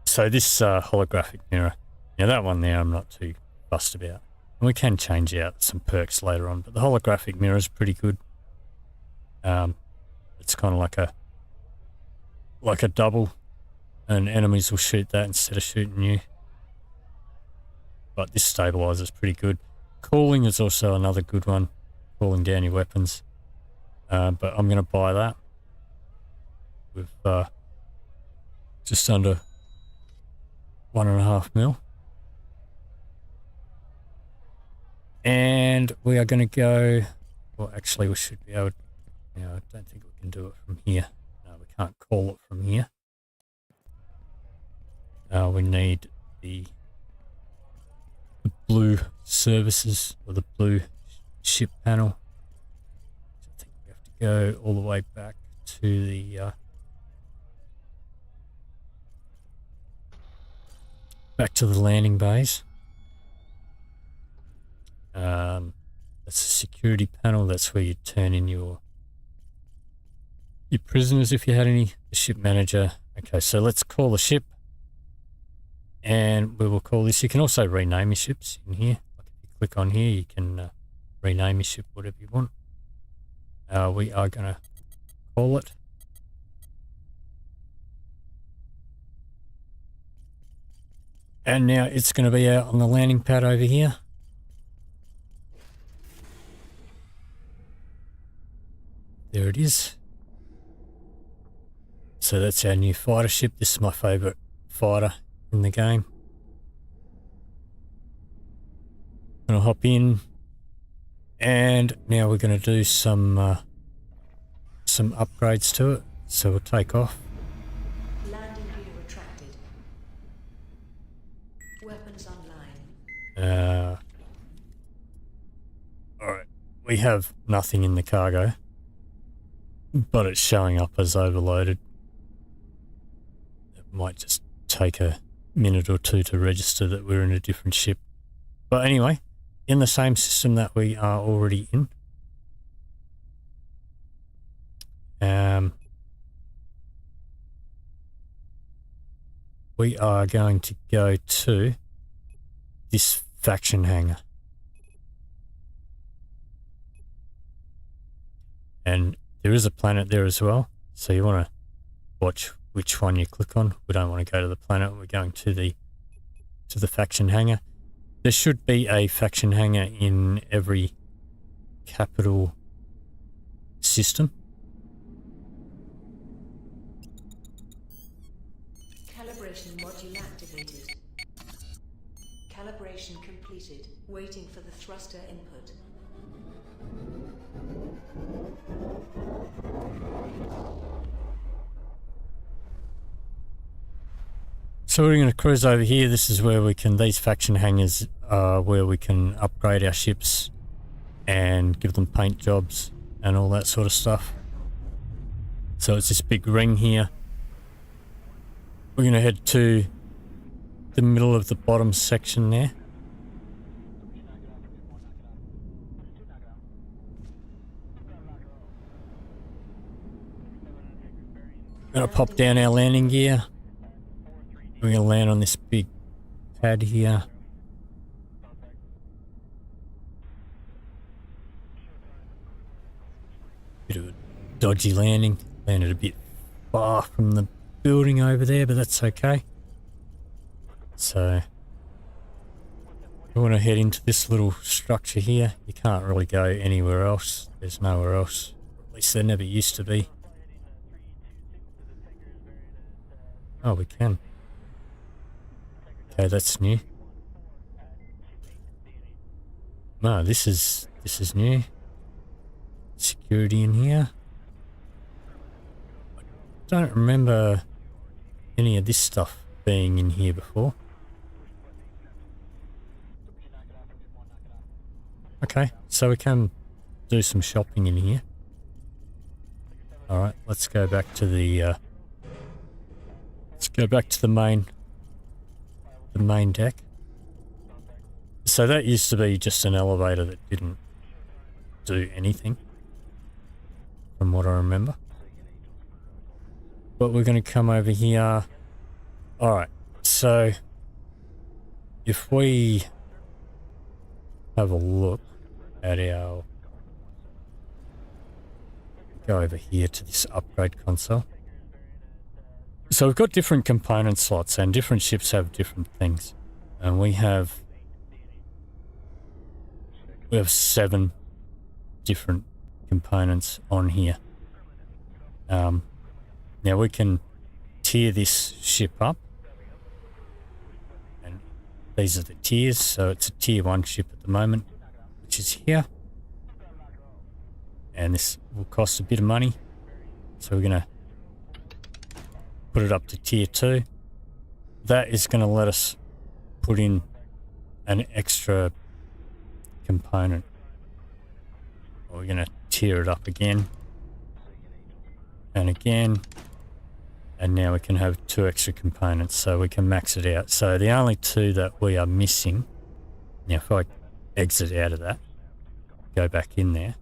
So this holographic mirror, now that one there I'm not too fussed about. And we can change out some perks later on, but the holographic mirror is pretty good. It's kind of like a double, and enemies will shoot that instead of shooting you. But this stabilizer is pretty good. Cooling is also another good one, cooling down your weapons. But I'm going to buy that with just under 1.5 mil. And we are going to go, well actually we should be able to, I don't think we can do it from here. No, we can't call it from here. We need the blue services, or the blue ship panel. So I think we have to go all the way back to the landing bays. That's the security panel. That's where you turn in your prisoners if you had any. The ship manager. Okay, so let's call the ship. And we will call this. You can also rename your ships in here. Like if you click on here, you can rename your ship whatever you want. We are going to call it. And now it's going to be out on the landing pad over here. There it is. So that's our new fighter ship. This is my favourite fighter in the game. Gonna hop in, and now we're gonna do some upgrades to it. So we'll take off. Landing gear retracted. Weapons online. Alright, we have nothing in the cargo, but it's showing up as overloaded. It might just take a minute or two to register that we're in a different ship. But anyway, in the same system that we are already in. We are going to go to this faction hangar. And there is a planet there as well, so you want to watch which one you click on. We don't want to go to the planet, we're going to the faction hangar. There should be a faction hangar in every capital system. Calibration module activated. Calibration completed. Waiting for the thruster input. So we're going to cruise over here. This is where we can, these faction hangars are where we can upgrade our ships and give them paint jobs and all that sort of stuff. So it's this big ring here. We're going to head to the middle of the bottom section there. Going to pop down our landing gear. We're going to land on this big pad here. Bit of a dodgy landing. Landed a bit far from the building over there, but that's okay. So we want to head into this little structure here. You can't really go anywhere else. There's nowhere else. At least there never used to be. Oh, we can. Okay, that's new. No, this is new. security in here. I don't remember any of this stuff being in here before. Okay, so we can do some shopping in here. Alright, let's go back to the main deck. So that used to be just an elevator that didn't do anything, from what I remember. But we're going to come over here. Alright, so if we have a look at our... Go over here to this upgrade console. So we've got different component slots and different ships have different things. And we have 7 different components on here. Now we can tier this ship up. And these are the tiers, so it's a tier 1 ship at the moment, which is here. And this will cost a bit of money. So we're going to put it up to tier 2. That is going to let us put in an extra component. We're going to tier it up again. And again. And now we can have 2 extra components, so we can max it out. So the only 2 that we are missing... Now if I exit out of that, go back in there.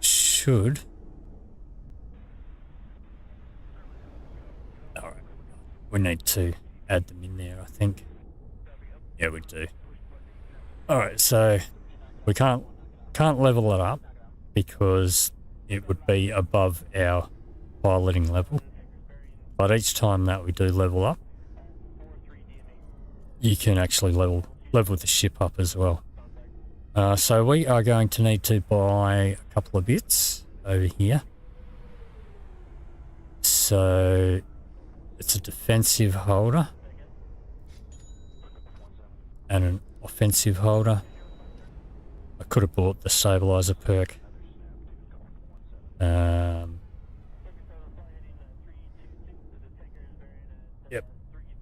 Should... Alright, we need to add them in there, I think. Yeah, we do. Alright, so we can't level it up because it would be above our piloting level. But each time that we do level up, you can actually level the ship up as well. So we are going to need to buy a couple of bits over here. So it's a defensive holder and an offensive holder. I could have bought the stabilizer perk. Yep,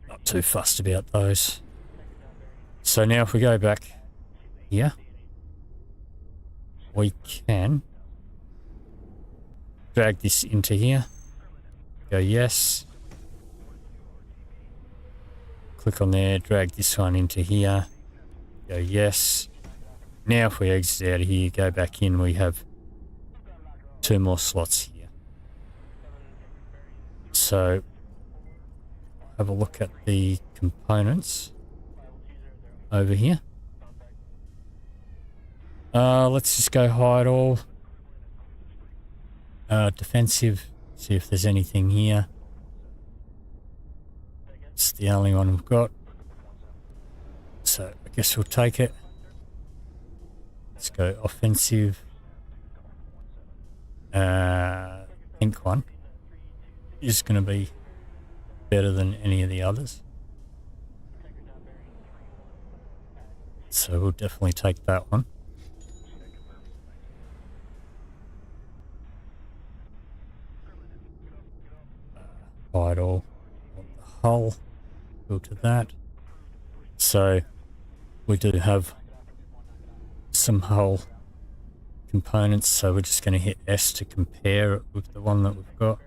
not too fussed about those. So now if we go back here, we can drag this into here, go yes, click on there, drag this one into here, go yes. Now if we exit out of here, go back in, we have 2 more slots here. So have a look at the components over here. Let's just go hide all. Defensive, see if there's anything here. It's the only one we've got. So I guess we'll take it. Let's go offensive. Pink one is going to be better than any of the others. So we'll definitely take that one. Hide all. Want the hull. Go to that. So we do have some hull components, so we're just going to hit S to compare it with the one that we've got.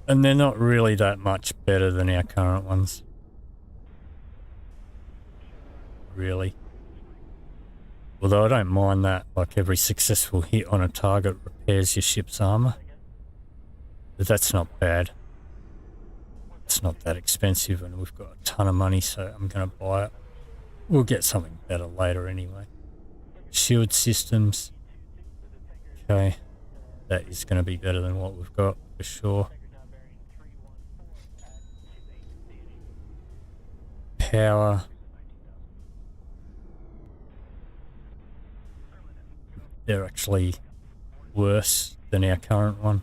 And they're not really that much better than our current ones. Really. Although I don't mind that, like every successful hit on a target repairs your ship's armor. But that's not bad. It's not that expensive and we've got a ton of money, so I'm going to buy it. We'll get something better later anyway. Shield systems. Okay. That is going to be better than what we've got for sure. Power. they're actually worse than our current one.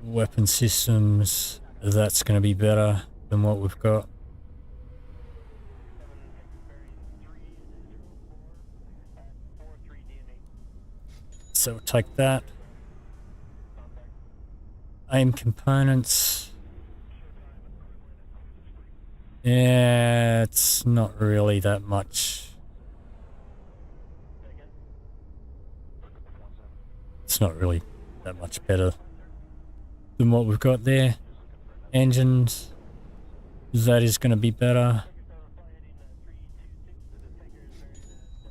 Weapon systems, that's going to be better than what we've got. So we'll take that. Aim components. Yeah, it's not really that much. It's not really that much better than what we've got there. Engines, that is going to be better.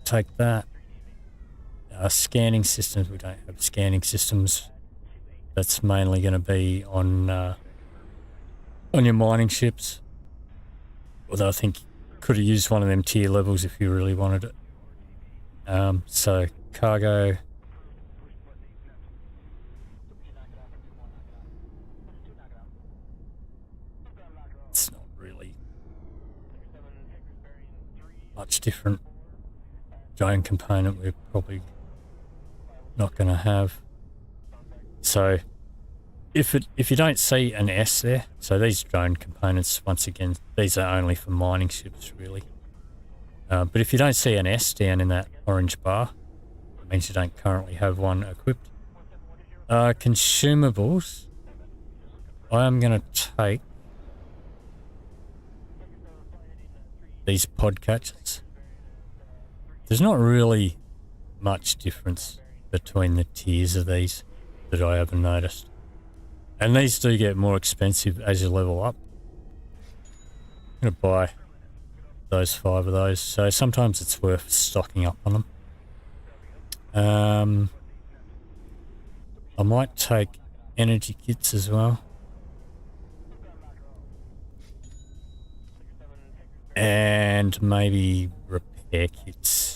Take that. Scanning systems, we don't have scanning systems. That's mainly going to be on your mining ships. Although I think you could have used one of them tier levels if you really wanted it. So cargo. It's not really much different. Drone component we're probably not going to have. So if you don't see an S there, so these drone components, once again, these are only for mining ships really. But if you don't see an S down in that orange bar, it means you don't currently have one equipped. Consumables, I am going to take these pod catchers. There's not really much difference between the tiers of these that I haven't noticed. And these do get more expensive as you level up. I'm going to buy those 5 of those. So sometimes it's worth stocking up on them. I might take energy kits as well. And maybe repair kits.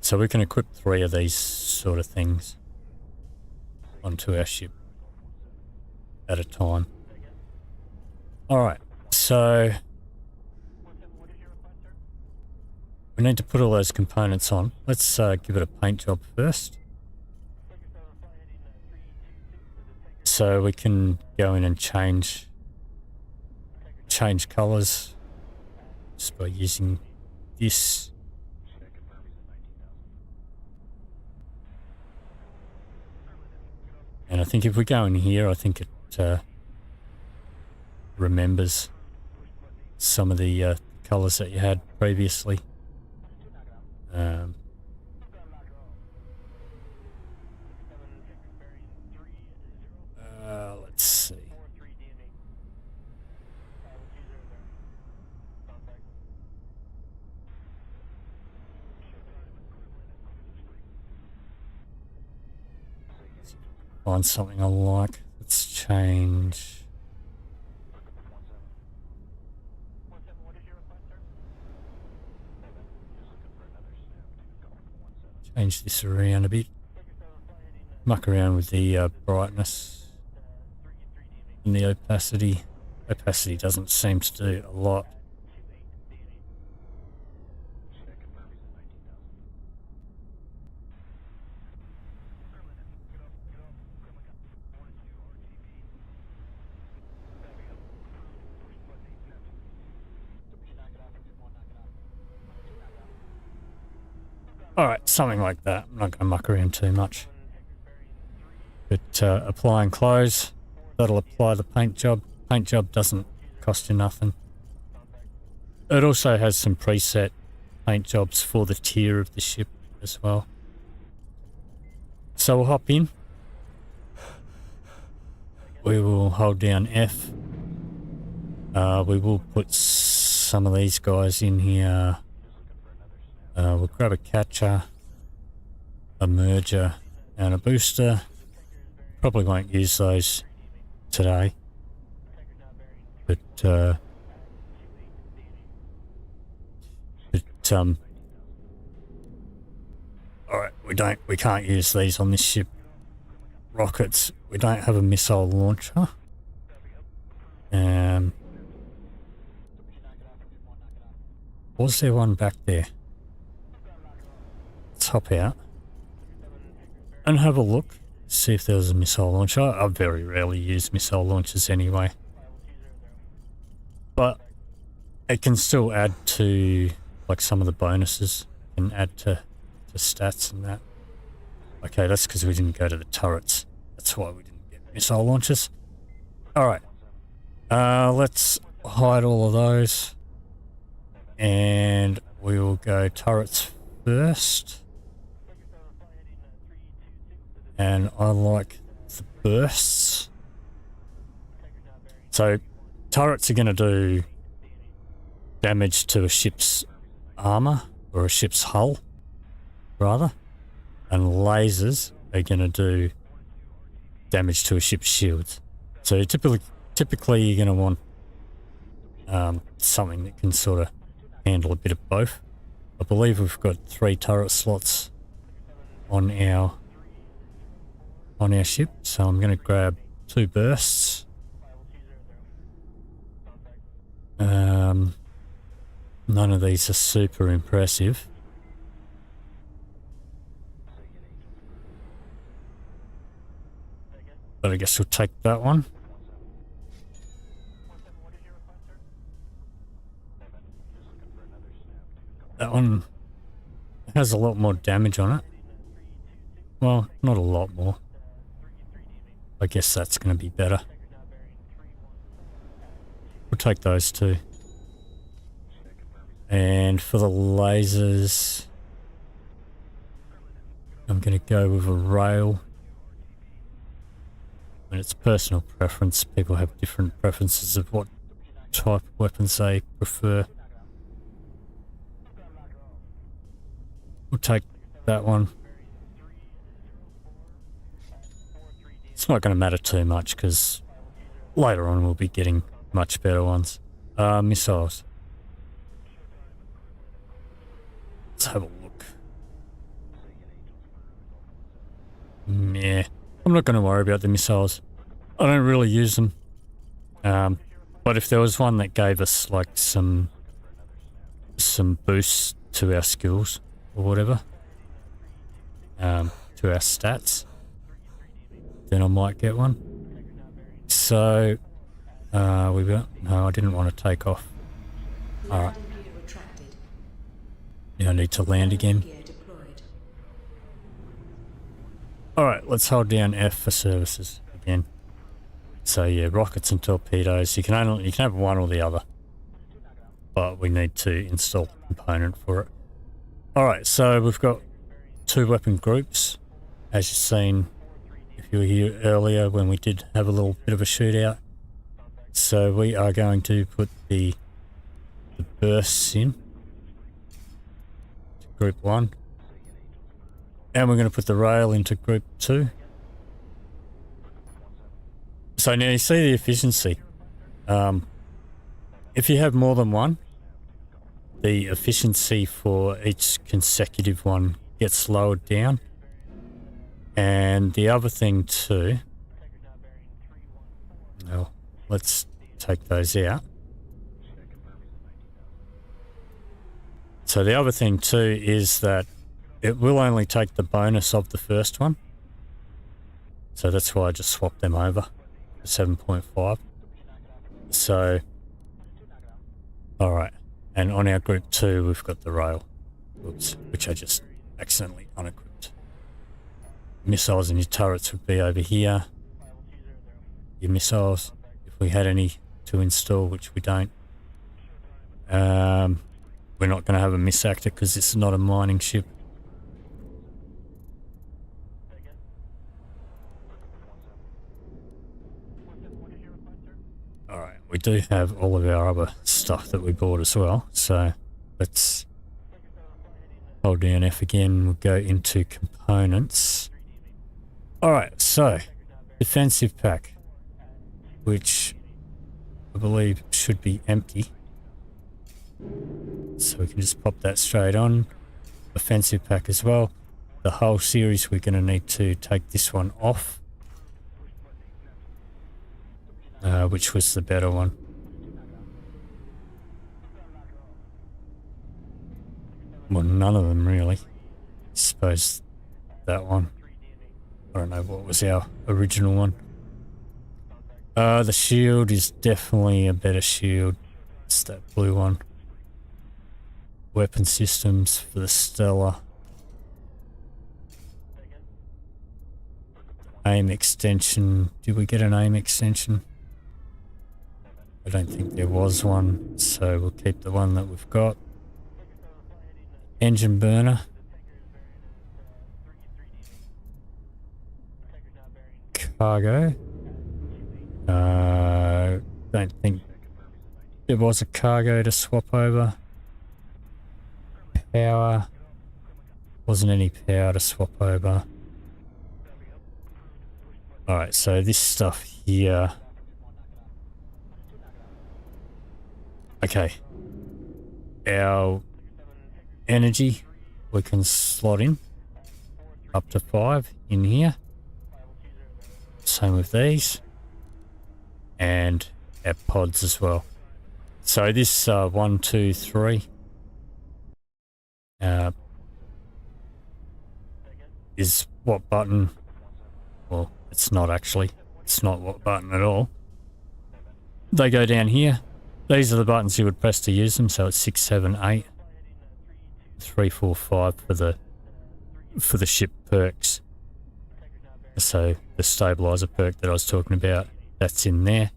So we can equip 3 of these sort of things onto our ship at a time. Alright, so we need to put all those components on. Let's give it a paint job first. So we can go in and change colours just by using this. And I think if we go in here, I think it remembers some of the colours that you had previously. Let's see. Find something I like. Let's change. Change this around a bit. Muck around with the brightness and the opacity. Opacity doesn't seem to do a lot. Alright, something like that. I'm not going to muck around too much. But applying clothes, that'll apply the paint job. Paint job doesn't cost you nothing. It also has some preset paint jobs for the tier of the ship as well. So we'll hop in. We will hold down F. We will put some of these guys in here. We'll grab a catcher, a merger, and a booster. Probably won't use those today, but all right, we can't use these on this ship. Rockets, we don't have a missile launcher. Was there one back there? Let's hop out and have a look, see if there was a missile launcher. I very rarely use missile launchers anyway, but it can still add to like some of the bonuses, and add to stats and that. Okay, that's because we didn't go to the turrets. That's why we didn't get missile launchers. Alright. Let's hide all of those. And we will go turrets first. And I like the bursts. So, turrets are going to do damage to a ship's armor, or a ship's hull, rather. And lasers are going to do damage to a ship's shields. So typically you're going to want something that can sort of handle a bit of both. I believe we've got 3 turret slots on our ship, so I'm going to grab 2 bursts. None of these are super impressive. But I guess we'll take that one. That one has a lot more damage on it. Well, not a lot more. I guess that's going to be better. We'll take those 2. And for the lasers, I'm going to go with a rail. And it's personal preference. People have different preferences of what type of weapons they prefer. We'll take that one. It's not going to matter too much because later on we'll be getting much better ones. Missiles. Let's have a look. Yeah, I'm not going to worry about the missiles. I don't really use them. But if there was one that gave us like some boosts to our skills or whatever, to our stats, then I might get one. So we got, no, I didn't want to take off. Alright. Yeah, I need to land again. Alright, let's hold down F for services again. So yeah, rockets and torpedoes. You can have one or the other, but we need to install a component for it. Alright, so we've got 2 weapon groups, as you've seen if you were here earlier when we did have a little bit of a shootout. So we are going to put the bursts in to group 1, and we're going to put the rail into group 2. So now you see the efficiency. If you have more than one, the efficiency for each consecutive one gets lowered down. And the other thing too, well, let's take those out. So the other thing too is that it will only take the bonus of the first one. So that's why I just swapped them over to 7.5. So, alright. And on our group 2, we've got the rail. Oops, which I just accidentally unequipped. Missiles and your turrets would be over here. Your missiles, if we had any to install, which we don't. We're not going to have a Misactor because this is not a mining ship. Alright, we do have all of our other stuff that we bought as well, so let's hold down F again. We'll go into components. Alright, so defensive pack, which I believe should be empty. So we can just pop that straight on. Offensive pack as well. The whole series, we're going to need to take this one off. which was the better one. Well, none of them really. Suppose that one. I don't know what was our original one. The shield is definitely a better shield. It's that blue one. Weapon systems for the Stellar. Aim extension. Did we get an aim extension? I don't think there was one, so we'll keep the one that we've got. Engine burner. Cargo. Don't think there was a cargo to swap over. Power. Wasn't any power to swap over. Alright, so this stuff here. Okay. Our energy we can slot in up to 5 in here. Same with these. And our pods as well. So this 1, 2, 3 is what button? Well, it's not actually. It's not what button at all. They go down here. These are the buttons you would press to use them. So it's 6, 7, 8, 3, 4, 5 for the ship perks. So the stabilizer perk that I was talking about, that's in there.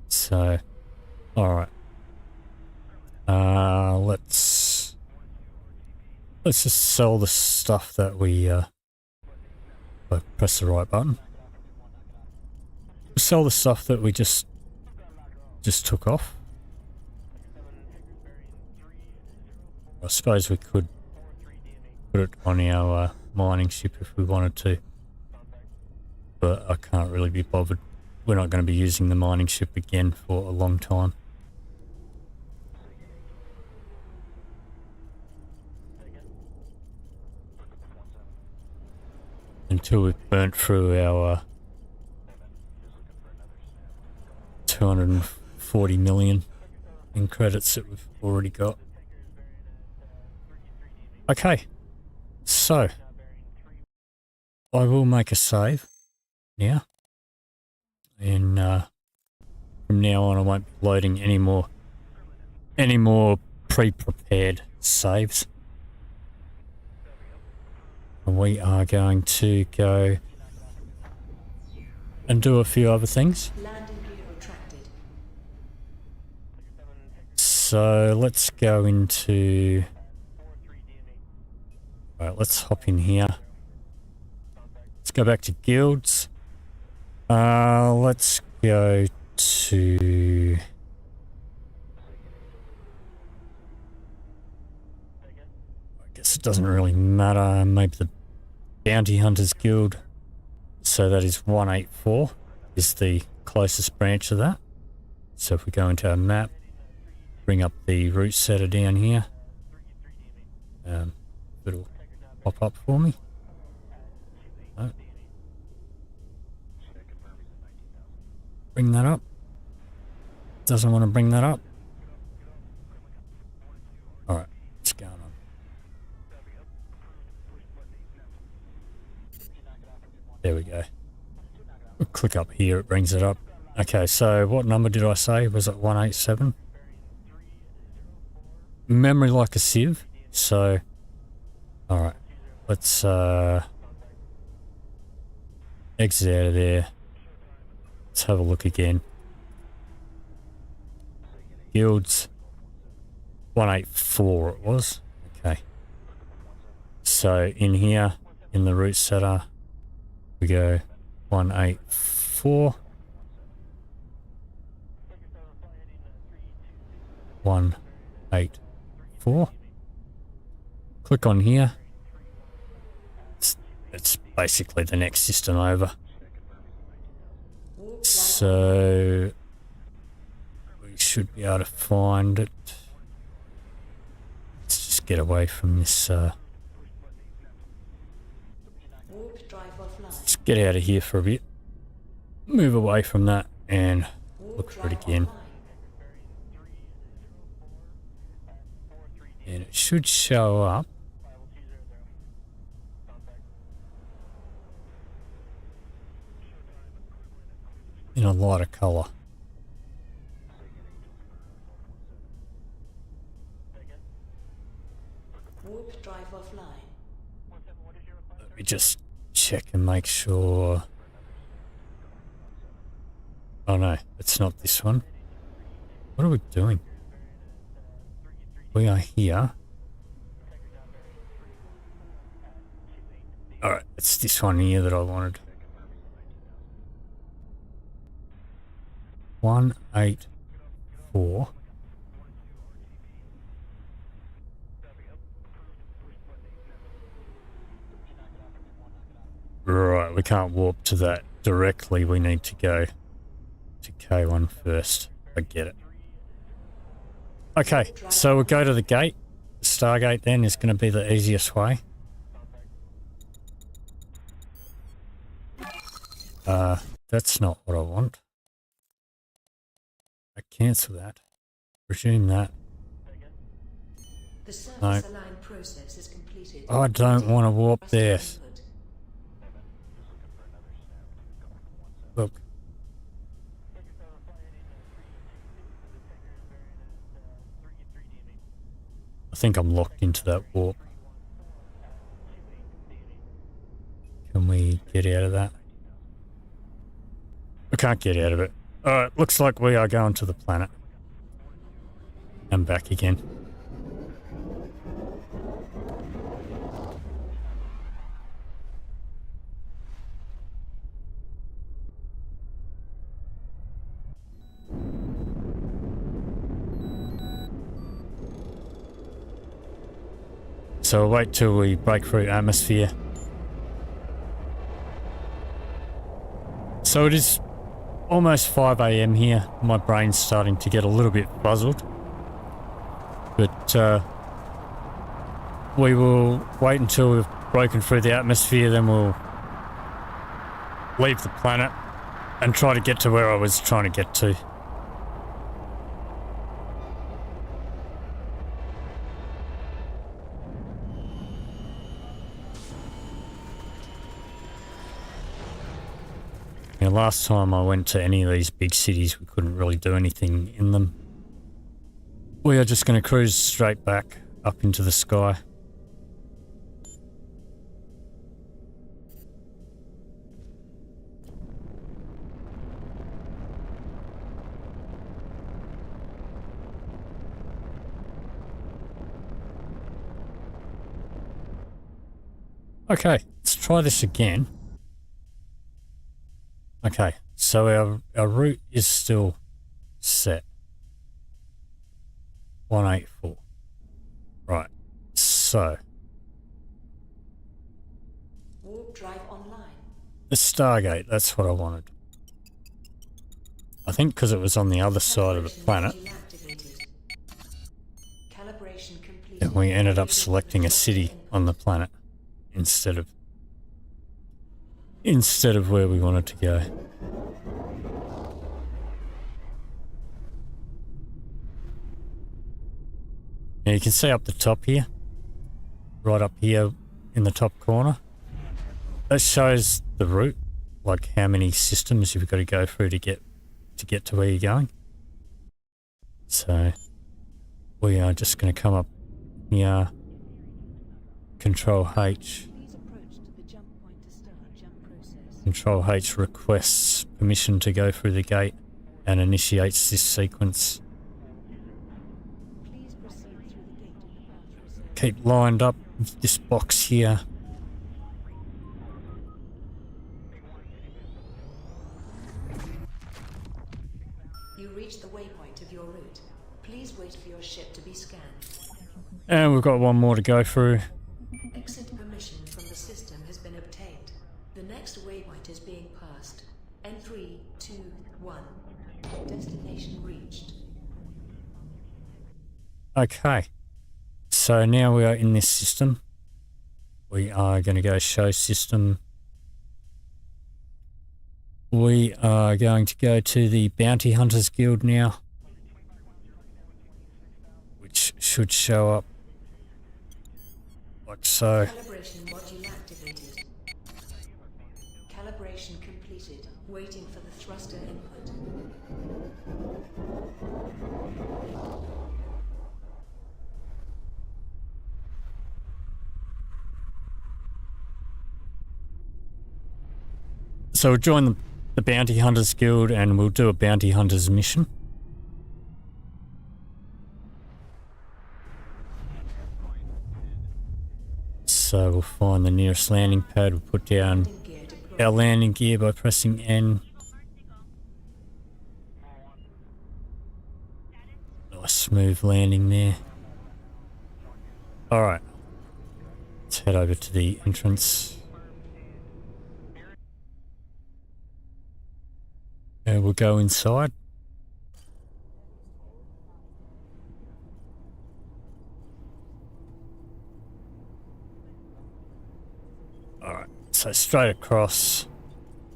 So, alright. Let's just sell the stuff that we press the right button. Sell the stuff that we just took off. I suppose we could put it on our mining ship if we wanted to, but I can't really be bothered. We're not going to be using the mining ship again for a long time. Until we've burnt through our 240 million in credits that we've already got. Okay, so I will make a save now, and from now on I won't be loading any more pre-prepared saves. And we are going to go and do a few other things. So let's go into... Alright, let's hop in here. Let's go back to guilds. Let's go to... I guess it doesn't really matter. Maybe the Bounty Hunters Guild. So that is 184 is the closest branch of that. So if we go into our map, bring up the route setter down here. It'll pop up for me. No. Bring that up. Doesn't want to bring that up. Alright, what's going on? There we go. We'll click up here, it brings it up. Okay, so what number did I say? Was it 187? Memory like a sieve. So, alright. Let's exit out of there. Let's have a look again. Guilds 184 it was. Okay. So in here, in the route setter, we go 184. 184. Click on here. It's basically the next system over. So we should be able to find it. Let's just get away from this. Let's get out of here for a bit. move away from that and look for it again. And it should show up. In a lighter colour. Warp drive offline. Let me just check and make sure. Oh no, it's not this one. What are we doing? We are here. Alright, it's this one here that I wanted. 184. Right, we can't warp to that directly. We need to go to K1 first. I get it. Okay, so we'll go to the gate. The Stargate then is going to be the easiest way. That's not what I want. I cancel that. Resume that. The surface No. align process is completed. I don't want to warp there. Look. I think I'm locked into that warp. Can we get out of that? We can't get out of it. Alright, looks like we are going to the planet. And back again. So we'll wait till we break through atmosphere. So it is almost 5 AM here. My brain's starting to get a little bit puzzled. But we will wait until we've broken through the atmosphere, then we'll leave the planet and try to get to where I was trying to get to. Now, last time I went to any of these big cities, we couldn't really do anything in them. We are just going to cruise straight back up into the sky. Okay, let's try this again. Okay, so our route is still set. 184. Right, so. Warp drive online. The Stargate, that's what I wanted. I think because it was on the other side of the planet. Calibration complete. And we ended up selecting a city on the planet instead of where we wanted to go. Now you can see up the top here, right up here in the top corner, that shows the route, like how many systems you've got to go through to get to where you're going. So we are just going to come up here, Control H. Control H requests permission to go through the gate and initiates this sequence. Keep lined up with this box here. You reached the waypoint of your route. Please wait for your ship to be scanned. And we've got one more to go through. Exit permission from the system has been obtained. The next waypoint is being passed. N321. Destination reached. Okay. So now we are in this system. We are going to go show system. We are going to go to the Bounty Hunters Guild now, which should show up like so. Calibration module activated. Calibration completed. Waiting for the thruster input. So we'll join the Bounty Hunters Guild and we'll do a Bounty Hunters mission. So we'll find the nearest landing pad, we'll put down our landing gear by pressing N. Nice smooth landing there. Alright, let's head over to the entrance. And we'll go inside. Alright, so straight across.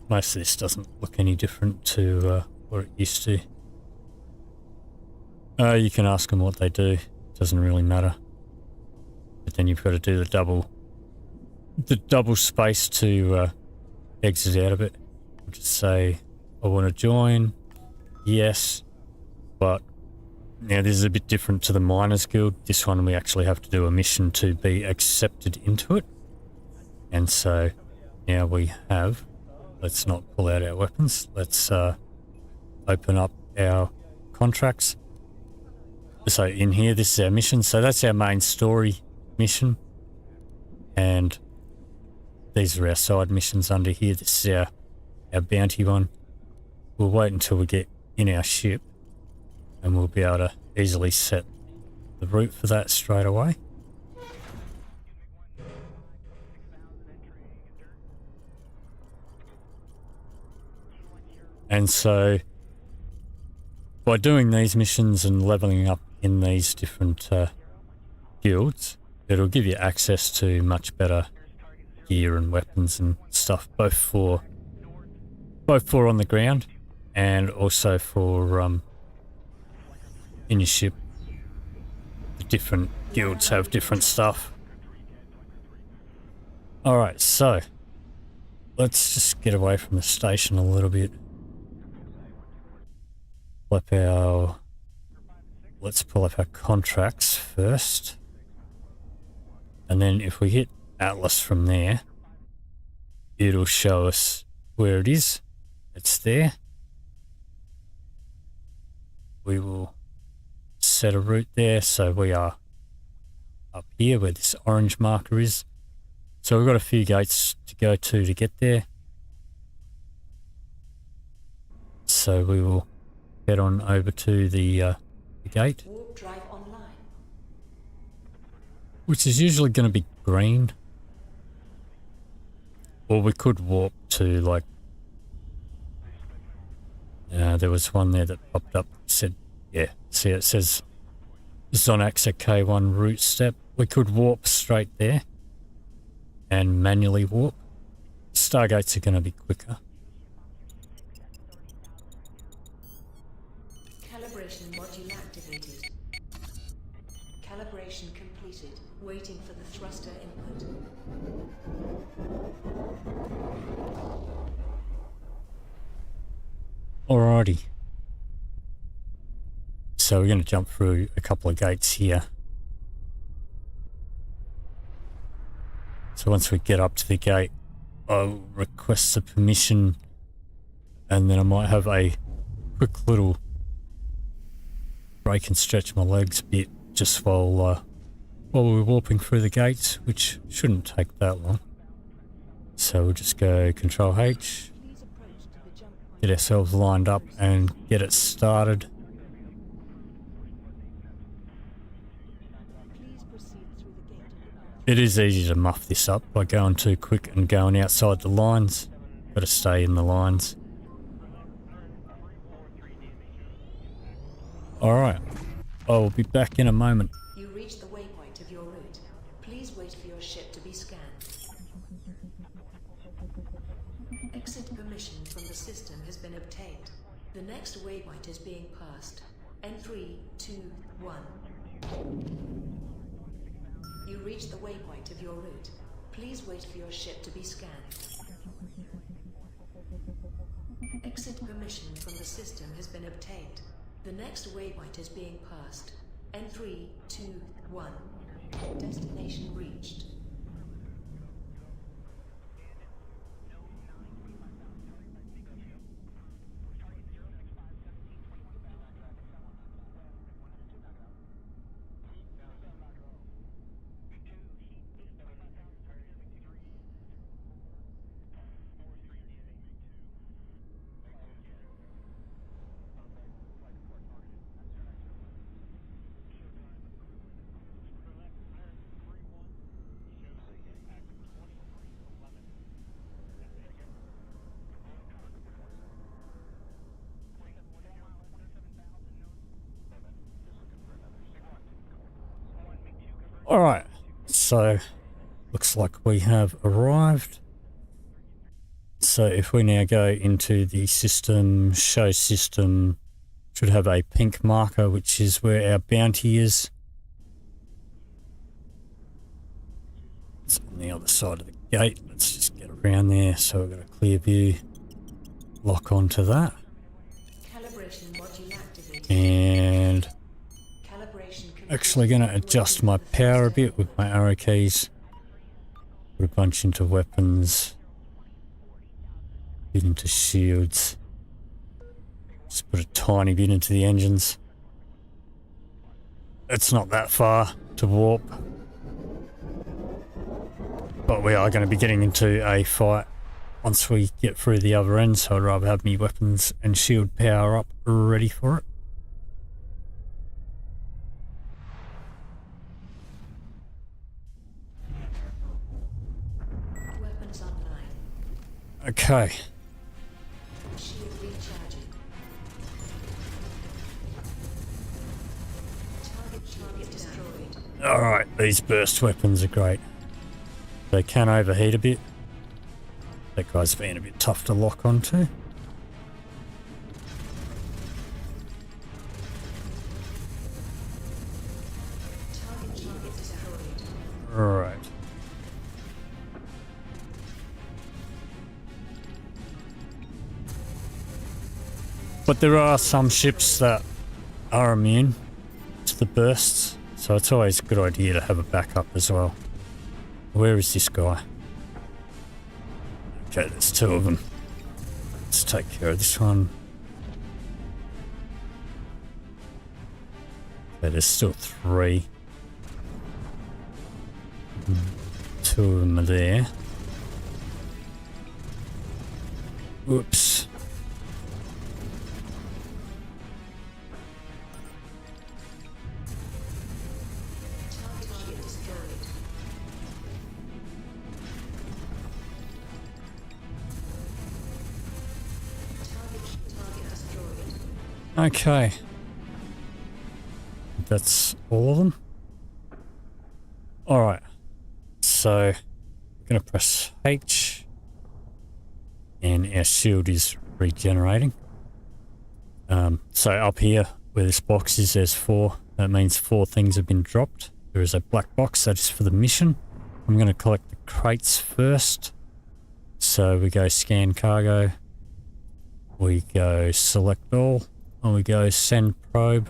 Most of this doesn't look any different to what it used to. You can ask them what they do, doesn't really matter. But then you've got to do the double space to exit out of it. Just say, I want to join, yes, but now this is a bit different to the Miners Guild. This one we actually have to do a mission to be accepted into it. And so now we have, let's not pull out our weapons, let's open up our contracts. So in here, this is our mission. So that's our main story mission. And these are our side missions under here. This is our bounty one. We'll wait until we get in our ship and we'll be able to easily set the route for that straight away. And so by doing these missions and leveling up in these different guilds, it'll give you access to much better gear and weapons and stuff, both for on the ground and also for in your ship. The different guilds have different stuff. Alright, so let's just get away from the station a little bit. Let's pull up our contracts first. And then if we hit Atlas from there, it'll show us where it is. It's there. We will set a route there, so we are up here where this orange marker is. So we've got a few gates to go to get there. So we will head on over to the gate, Warp drive online. which is usually going to be green. Or we could warp to, like, there was one there that popped up, said, yeah, see it says Zonax at K1 route step. We could warp straight there and manually warp. Stargates are going to be quicker. Calibration module activated. Calibration completed. Waiting for the thruster input. Alrighty. So we're going to jump through a couple of gates here. So once we get up to the gate, I'll request the permission and then I might have a quick little break and stretch my legs a bit just while we're warping through the gates, which shouldn't take that long. So we'll just go Control H, get ourselves lined up and get it started. It is easy to muff this up by going too quick and going outside the lines. Got to stay in the lines. Alright, I will be back in a moment. You reached the waypoint of your route. Please wait for your ship to be scanned. Exit permission from the system has been obtained. The next waypoint is being passed. N3, 2, 1. You reach the waypoint of your route. Please wait for your ship to be scanned. Exit permission from the system has been obtained. The next waypoint is being passed. N3, 2, 1. Destination reached. Alright, so looks like we have arrived. So if we now go into the system, show system, should have a pink marker, which is where our bounty is. It's on the other side of the gate. Let's just get around there. So we've got a clear view. Lock onto that. Calibration module activated. And actually going to adjust my power a bit with my arrow keys. Put a bunch into weapons. Bit into shields. Just put a tiny bit into the engines. It's not that far to warp. But we are going to be getting into a fight once we get through the other end, so I'd rather have me weapons and shield power up ready for it. Weapons online. Okay. Shield recharging. Target destroyed. Alright, these burst weapons are great. They can overheat a bit. That guy's been a bit tough to lock onto. Target destroyed. Right. But there are some ships that are immune to the bursts, so it's always a good idea to have a backup as well. Where is this guy? Okay, there's two of them. Let's take care of this one. Okay, there's still three. Two of them are there. Whoops. Okay. That's all of them. Alright. So, I'm going to press H. And our shield is regenerating. So up here, where this box is, there's 4. That means 4 things have been dropped. There is a black box that is for the mission. I'm going to collect the crates first. So we go scan cargo. We go select all. And we go send probe.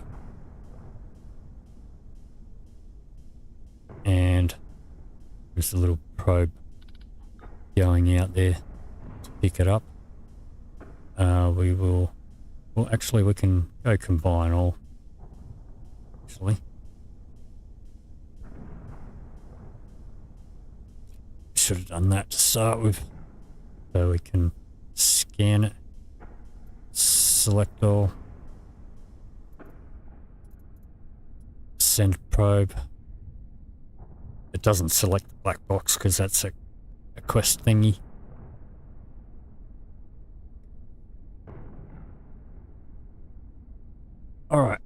And there's a little probe going out there to pick it up. Well, actually we can go combine all. Actually. Should have done that to start with. So we can scan it. Select all. Send probe. It doesn't select the black box because that's a quest thingy. Alright.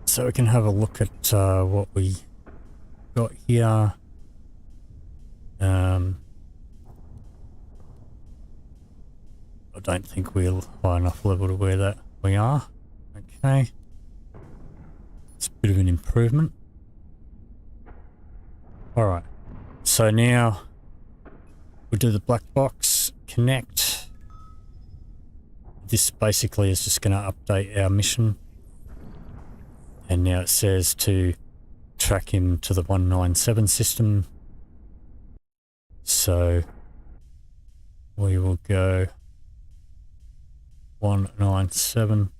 So we can have a look at what we got here. don't think we're high enough level to where that we are. Okay. It's a bit of an improvement. Alright. So now we do the black box, connect. This basically is just going to update our mission. And now it says to track him to the 197 system. So we will go 197.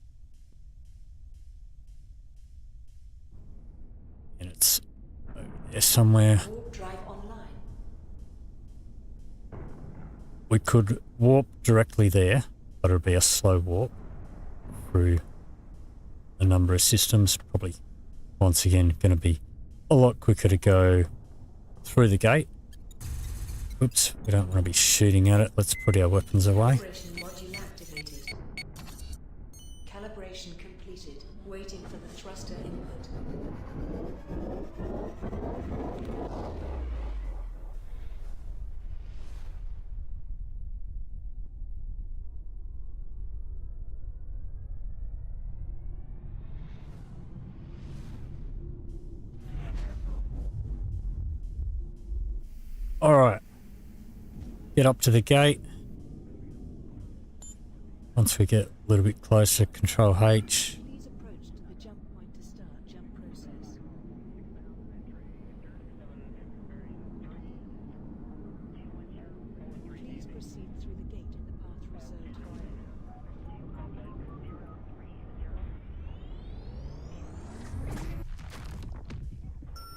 And it's over there somewhere. Warp drive online. We could warp directly there, but it'll be a slow warp through a number of systems. Probably, once again, going to be a lot quicker to go through the gate. Oops, we don't want to be shooting at it. Let's put our weapons away. Calibration module activated. Calibration completed. Waiting for the thruster input. Alright. Get up to the gate. Once we get a little bit closer, Control H. Please approach to the jump point to start jump process. Please proceed through the gate in the path reserved for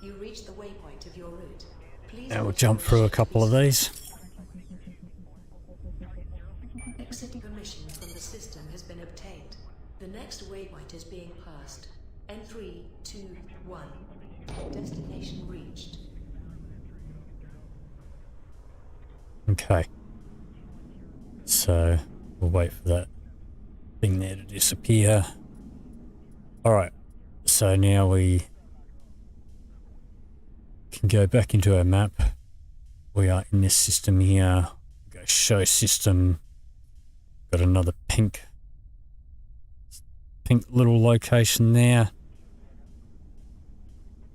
you. You reach the waypoint of your route. Please Now we'll jump through a couple of these. Exit permission from the system has been obtained. The next waypoint is being passed. N321. Destination reached. Okay. So we'll wait for that thing there to disappear. Alright. So now we can go back into our map. We are in this system here. Go show system. Got another pink little location there.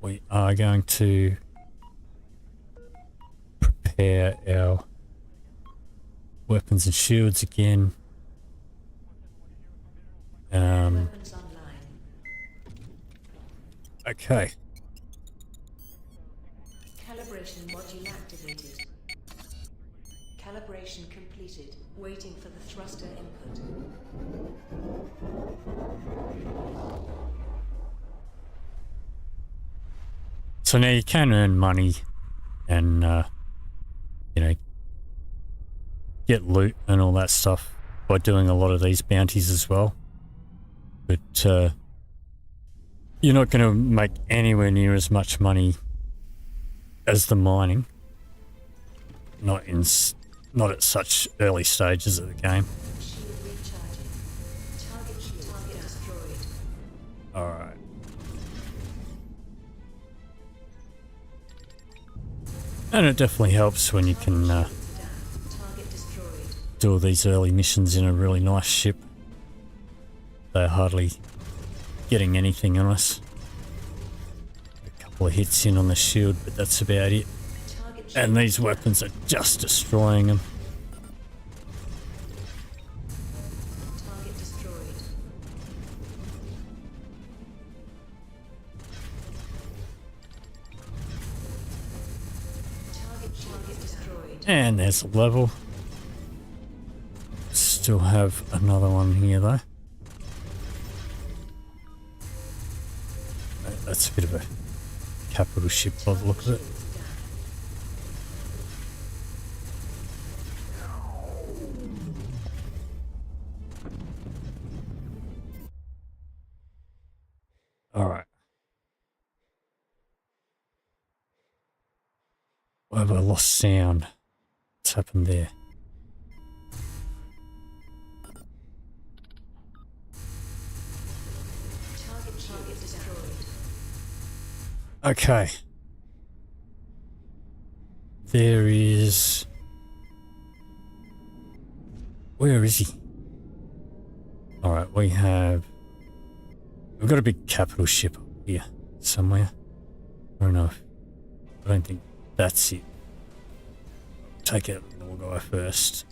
We are going to prepare our weapons and shields again. Weapons online. Okay. Calibration module activated. Calibration completed. Waiting for the thruster input. So now you can earn money and, you know, get loot and all that stuff by doing a lot of these bounties as well. But you're not going to make anywhere near as much money as the mining. Not at such early stages of the game. Shield recharging. Target destroyed. Alright. And it definitely helps when you can Target destroyed. do all these early missions in a really nice ship. They're hardly getting anything on us. A couple of hits in on the shield, but that's about it. And these weapons are just destroying them. Target destroyed. Target destroyed. And there's a level. Still have another one here though. That's a bit of a capital ship by the look of it. Alright. Why have I lost sound? What's happened there? Target destroyed. Okay. There is... Where is he? Alright, we've got a big capital ship up here somewhere. I don't know. I don't think that's it. Take out the little guy first.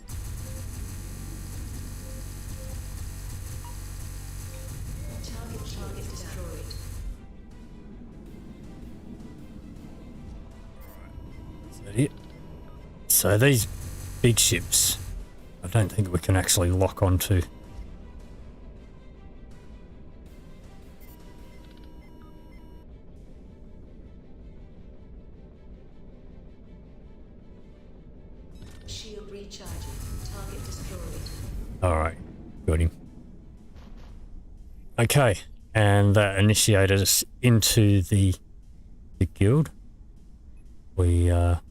Target destroyed. Is that it? So these big ships, I don't think we can actually lock onto. Shield recharging. Target destroyed. Alright, got him. Okay, and that initiated us into the guild. We have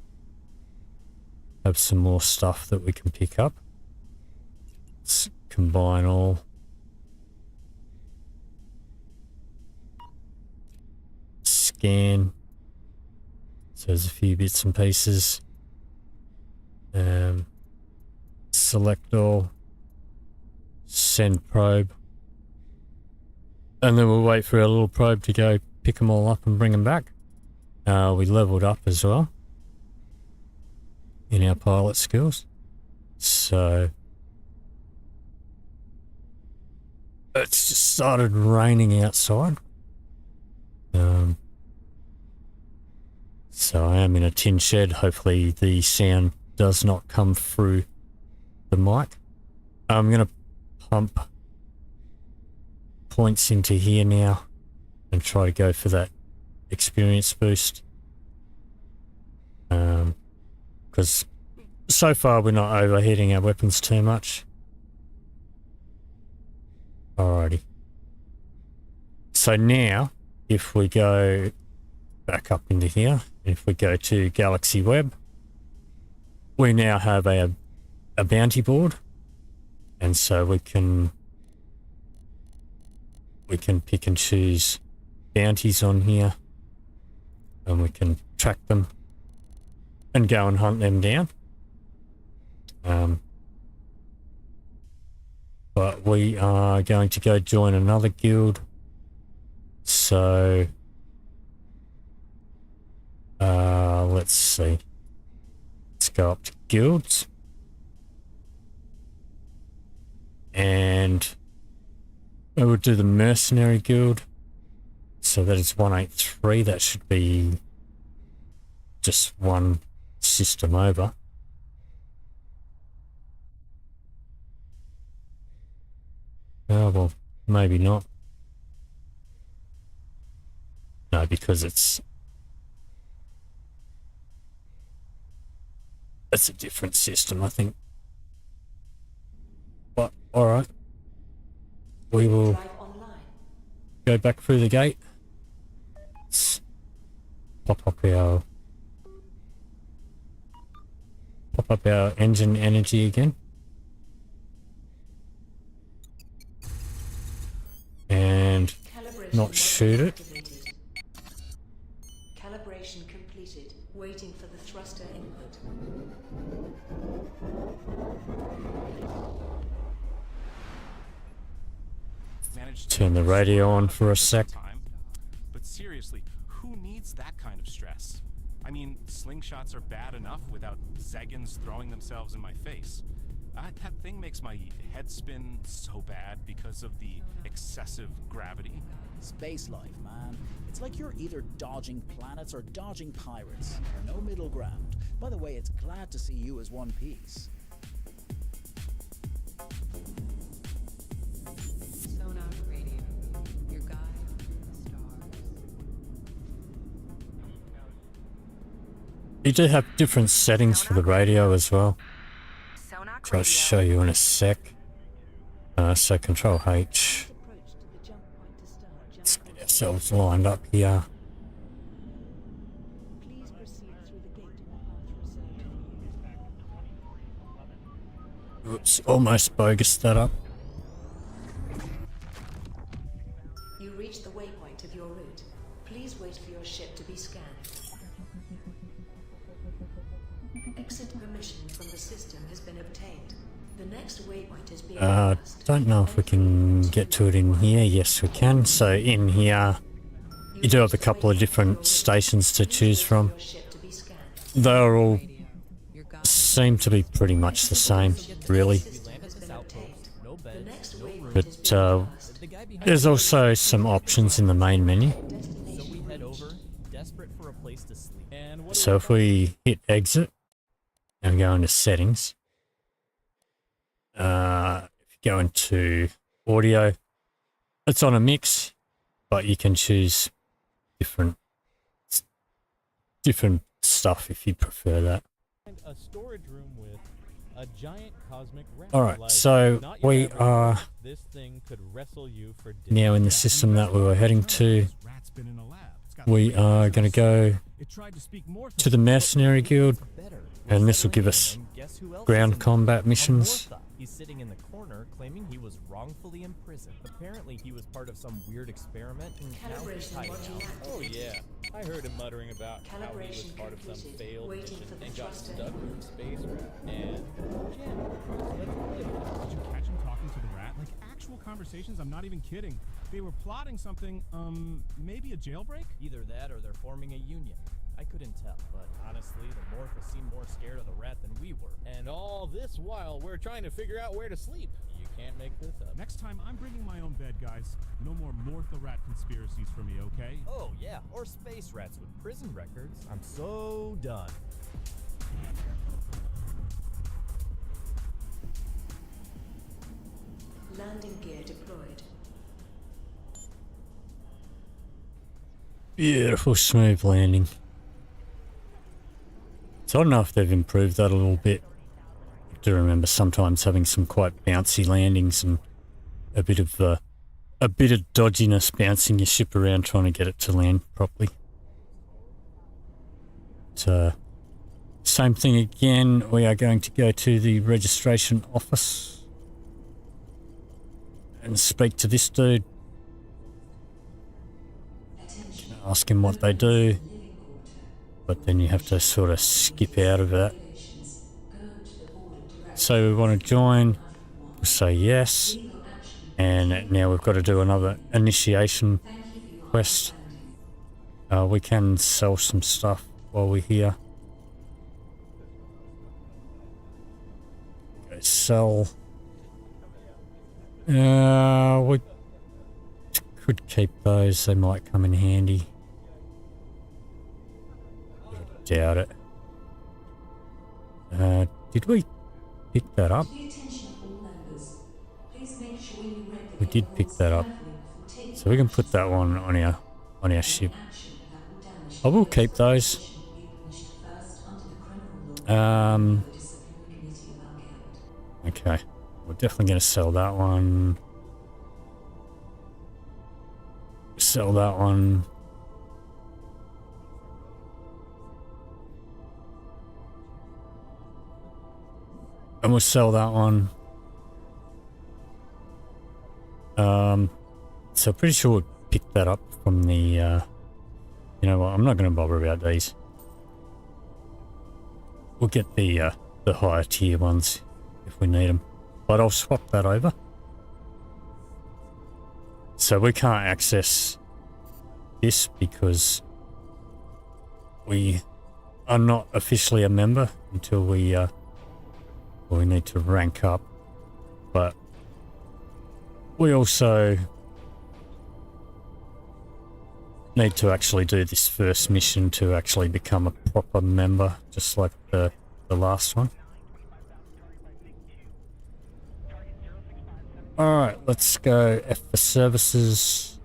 some more stuff that we can pick up. Let's combine all. Scan. So there's a few bits and pieces. Select all. Send probe. And then we'll wait for our little probe to go pick them all up and bring them back. We leveled up as well in our pilot skills. So it's just started raining outside. So I am in a tin shed. Hopefully the sound does not come through the mic. I'm going to pump points into here now and try to go for that experience boost. Because so far we're not overheating our weapons too much. Alrighty. So now, if we go back up into here, if we go to Galaxy Web, we now have a bounty board, and so we can pick and choose bounties on here, and we can track them and go and hunt them down. But we are going to go join another guild, so let's see. Let's go up to guilds, and we will do the Mercenary guild. So that is 183. That should be just one system over. Oh, well, maybe not. No, because it's a different system, I think. But, alright. We will go back through the gate. Let's pop up our engine energy again. And not shoot it. Calibration completed. Waiting for the thruster input. Turn the radio on for a sec. But seriously, who needs that kind of stress? I mean, slingshots are bad enough without Xeghans throwing themselves in my face. That thing makes my head spin so bad because of the excessive gravity. Space life, man. It's like you're either dodging planets or dodging pirates. No middle ground. By the way, it's glad to see you as one piece. Sonar radio. Your guide to the stars. You do have different settings for the radio as well, which I'll show you in a sec. So Control H. Let's get ourselves lined up here. Please proceed through the gate in the path reserved for you. Oops, almost bogus that up. You reach the waypoint of your route. Please wait for your ship to be scanned. Exit permission from the system has been obtained. The next waypoint is being passed. Don't know if we can get to it in here. Yes, we can. So in here, you do have a couple of different stations to choose from. They're all seem to be pretty much the same, really. But there's also some options in the main menu. So if we hit exit and go into settings, if you go into audio, it's on a mix, but you can choose different stuff if you prefer that. A storage room with a giant cosmic All right, so we are this thing could wrestle you for now in the system that we were heading to. We are going to go to the Mercenary Guild, and this will give us ground combat missions. He's sitting in the corner claiming he was wrongfully imprisoned. Apparently he was part of some weird experiment and now he's hiding out. Oh yeah, I heard him muttering about how he was part of some failed mission and got stuck with a space rat. And Did you catch him talking to the rat? Like actual conversations? I'm not even kidding. They were plotting something, maybe a jailbreak? either that or they're forming a union. I couldn't tell, but honestly, the Morpha seemed more scared of the rat than we were. And all this while, we're trying to figure out where to sleep. You can't make this up. Next time, I'm bringing my own bed, guys. No more Mortha rat conspiracies for me, okay? Oh yeah, or space rats with prison records. I'm so done. Landing gear deployed. Beautiful, smooth landing. So I don't know if they've improved that a little bit. I do remember sometimes having some quite bouncy landings and a bit of dodginess bouncing your ship around trying to get it to land properly. So same thing again. We are going to go to the registration office and speak to this dude. Ask him what they do. But then you have to sort of skip out of that. So we want to join, we'll say yes, and now we've got to do another initiation quest. We can sell some stuff while we're here. Okay, sell. We could keep those, they might come in handy. Doubt it. Did we pick that up? We did pick that up. So we can put that one on our ship. I will keep those. Okay. We're definitely going to sell that one. Sell that one. And we'll sell that one. So pretty sure we'll pick that up from the, you know what, I'm not going to bother about these. We'll get the higher tier ones if we need them. But I'll swap that over. So we can't access this because we are not officially a member until we need to rank up. But we also need to actually do this first mission to actually become a proper member, just like the last one. Alright, let's go F for services,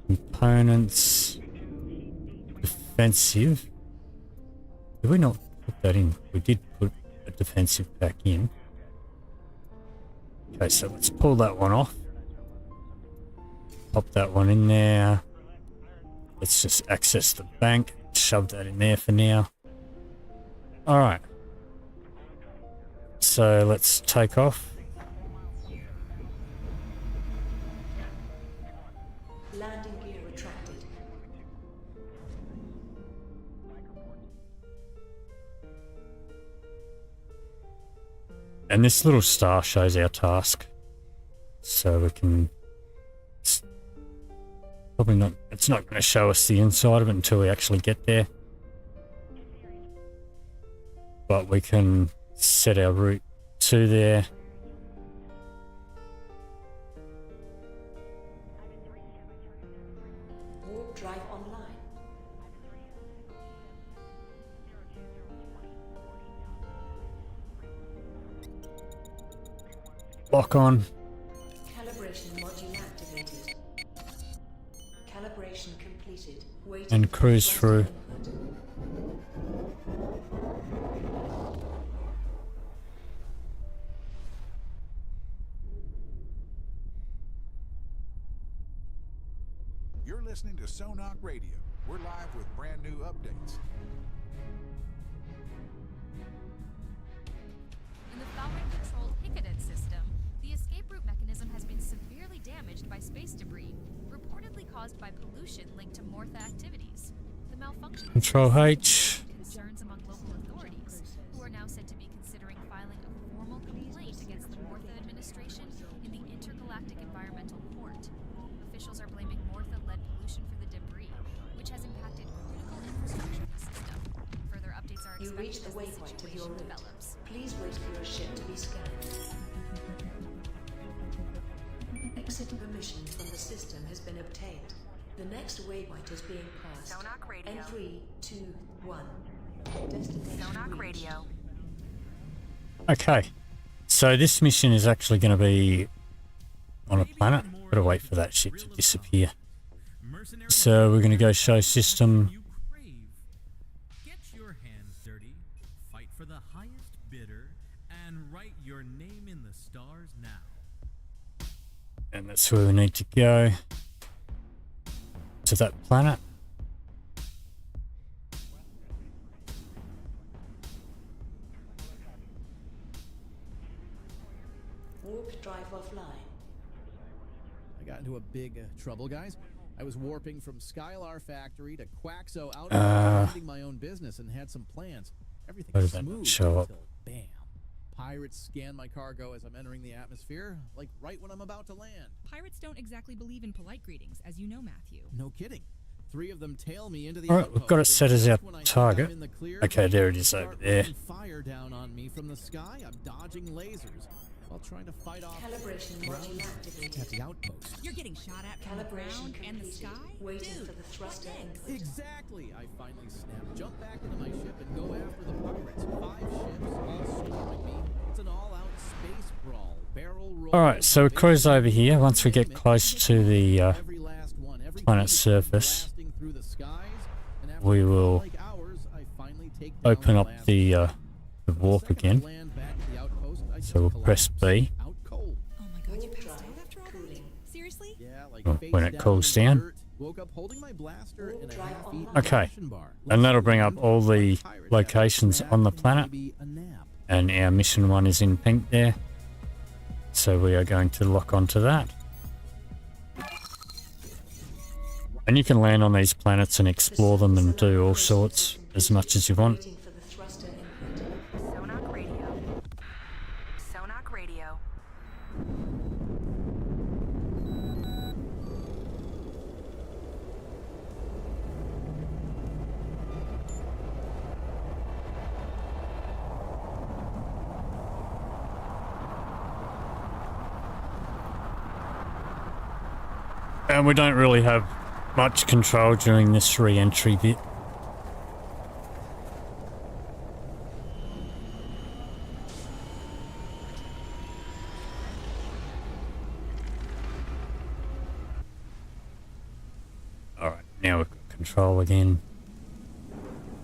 components, defensive. Did we not put that in? We did put a defensive back in. Okay, so let's pull that one off. Pop that one in there. Let's just access the bank. Shove that in there for now. Alright. So let's take off. Landing gear retracted. And this little star shows our task. So we can... Probably not... It's not going to show us the inside of it until we actually get there. But we can set our route to there. Warp drive online. Lock on. Calibration module activated. Calibration completed. Waiting And cruise through. You're listening to Sonak Radio. We're live with brand new updates. In the Falcon-controlled Hickaden system, the escape route mechanism has been severely damaged by space debris, reportedly caused by pollution linked to Mortha activities. The malfunction Control H. concerns among local authorities, who are now said to be considering filing a formal complaint against the Mortha administration in the Intergalactic Environmental Court. Officials are blaming Mortha-led pollution for the debris, which has impacted critical infrastructure of the system. Further updates are You expected reach the as the waypoint of your situation route. develops. Please wait for your ship to be scanned. Exit permission from the system has been obtained. The next waypoint is being passed. Sonak radio. And 3, 2, 1. Destination Sonak reached. radio. Okay. So this mission is actually going to be on a planet. Gotta wait for that ship to disappear. So we're going to go show system. You crave. Get your hands dirty, fight for the highest bidder, and write your name in the stars now. And that's where we need to go. To that planet. Warp drive offline. I got into a big trouble, guys. I was warping from Skylar Factory to Quaxo out minding my own business and had some plans. Everything Why was did that not smooth show up? until bam. Pirates scan my cargo as I'm entering the atmosphere, like right when I'm about to land. Pirates don't exactly believe in polite greetings, as you know, Matthew. No kidding. 3 of them tail me into the Alright, we've got it set as our target. Okay, there it is over there. Fire down on me from the sky. I'm dodging lasers while trying to fight off Calibration module activated. at the outpost. You're getting shot at from the Calibration ground and the completed. sky? Waiting Dude, for the thruster input. Exactly! I finally snap, jump back into my ship, and go after the pirates. 5 ships, all swarming me. It's an all-out space brawl. Barrel roll. Alright, so we cruise over here. Once we get close to the Every last one, every planet's piece surface, blasting through the skies, and after we will like hours, I finally take down open the up last the warp Second I again. land back at the outpost, I So we'll just press collapse. B. Out cold. Oh my god, you Warp passed drive out after all that? cooling. Seriously? Yeah, like Well, face when it down cools in the down. dirt. Woke up holding my blaster Warp and a drive half-eaten online. Okay, ration bar. and that'll bring up all the Pirate locations hat, on the and planet. maybe a nap. And our mission 1 is in pink there. So we are going to lock onto that. And you can land on these planets and explore them and do all sorts as much as you want. Waiting for the thruster input. Sonak radio. Sonak radio. And we don't really have much control during this re-entry bit. Alright, now we've got control again.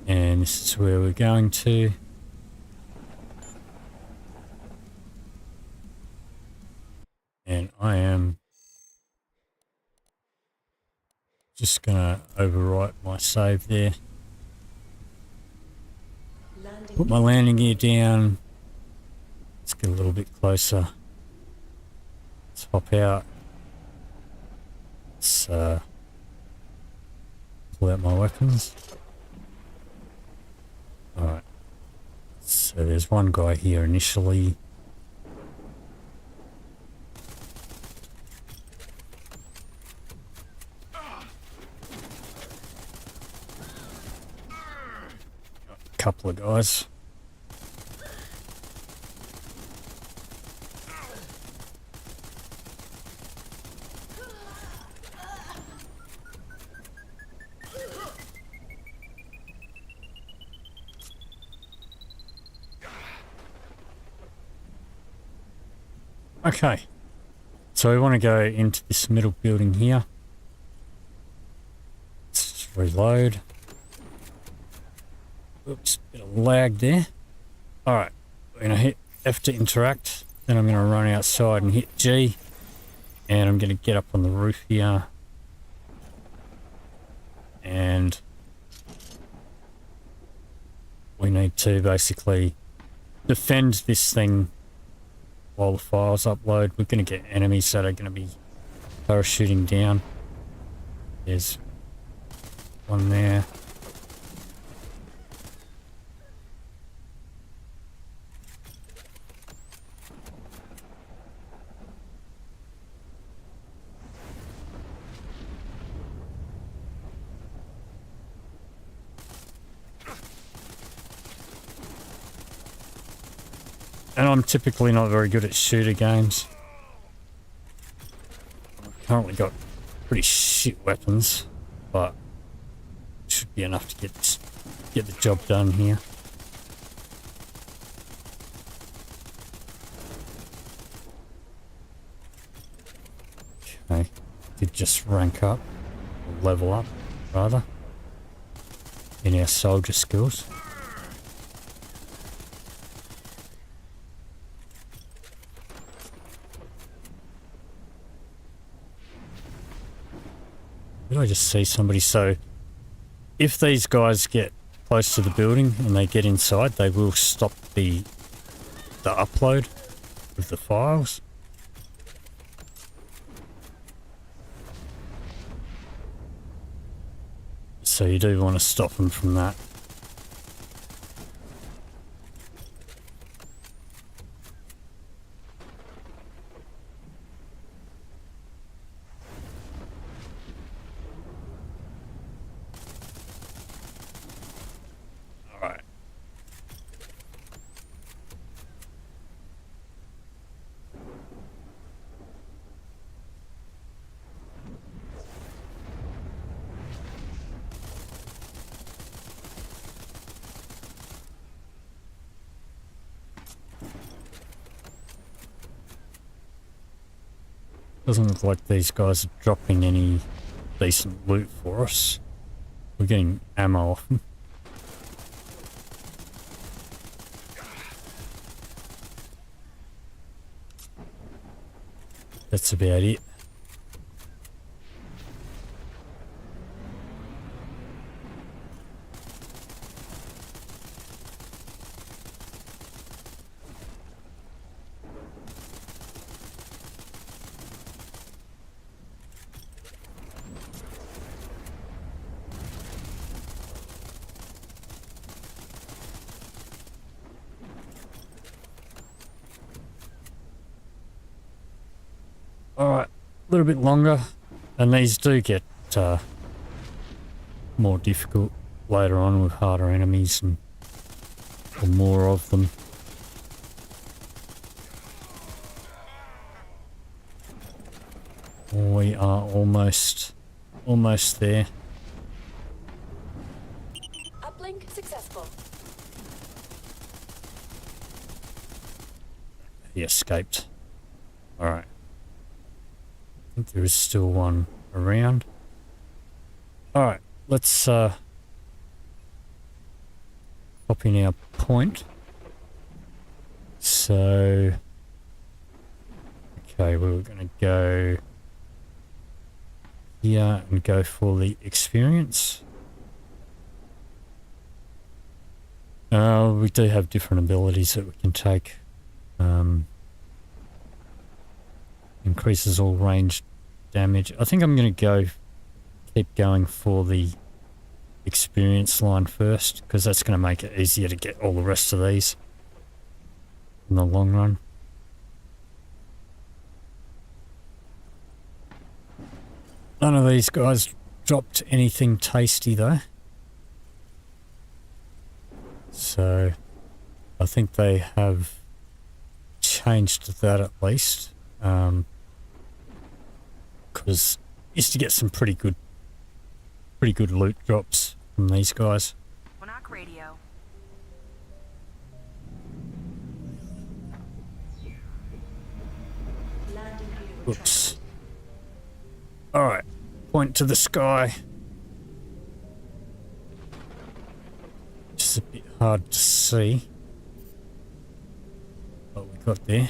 And this is where we're going to. And I am just gonna overwrite my save there. Landing. Put my landing gear down. Let's get a little bit closer. Let's hop out. Let's pull out my weapons. Alright. So there's one guy here initially. couple of guys. Okay, so we want to go into this middle building here. Let's just reload. Oops, bit of lag there. Alright, we're going to hit F to interact, then I'm going to run outside and hit G, and I'm going to get up on the roof here. And we need to basically defend this thing while the files upload. We're going to get enemies that are going to be parachuting down. There's one there. And I'm typically not very good at shooter games. I've currently got pretty shit weapons, but it should be enough to get the job done here. Okay, did just rank up, or level up rather, in our soldier skills. Did I just see somebody? So if these guys get close to the building and they get inside, they will stop the upload of the files. So you do want to stop them from that. Doesn't look like these guys are dropping any decent loot for us. We're getting ammo off them. That's about it. Alright, a little bit longer, and these do get more difficult later on with harder enemies and or more of them. We are almost there. Uplink successful. He escaped. Alright. I think there is still one around. Alright, let's pop in our point. So, okay, we were going to go here and go for the experience. We do have different abilities that we can take. Increases all range damage. I think I'm going to keep going for the experience line first, because that's going to make it easier to get all the rest of these in the long run. None of these guys dropped anything tasty though. So I think they have changed that at least. Because used to get some pretty good loot drops from these guys. Monarch radio. Oops. Alright, point to the sky. Just a bit hard to see what we got there.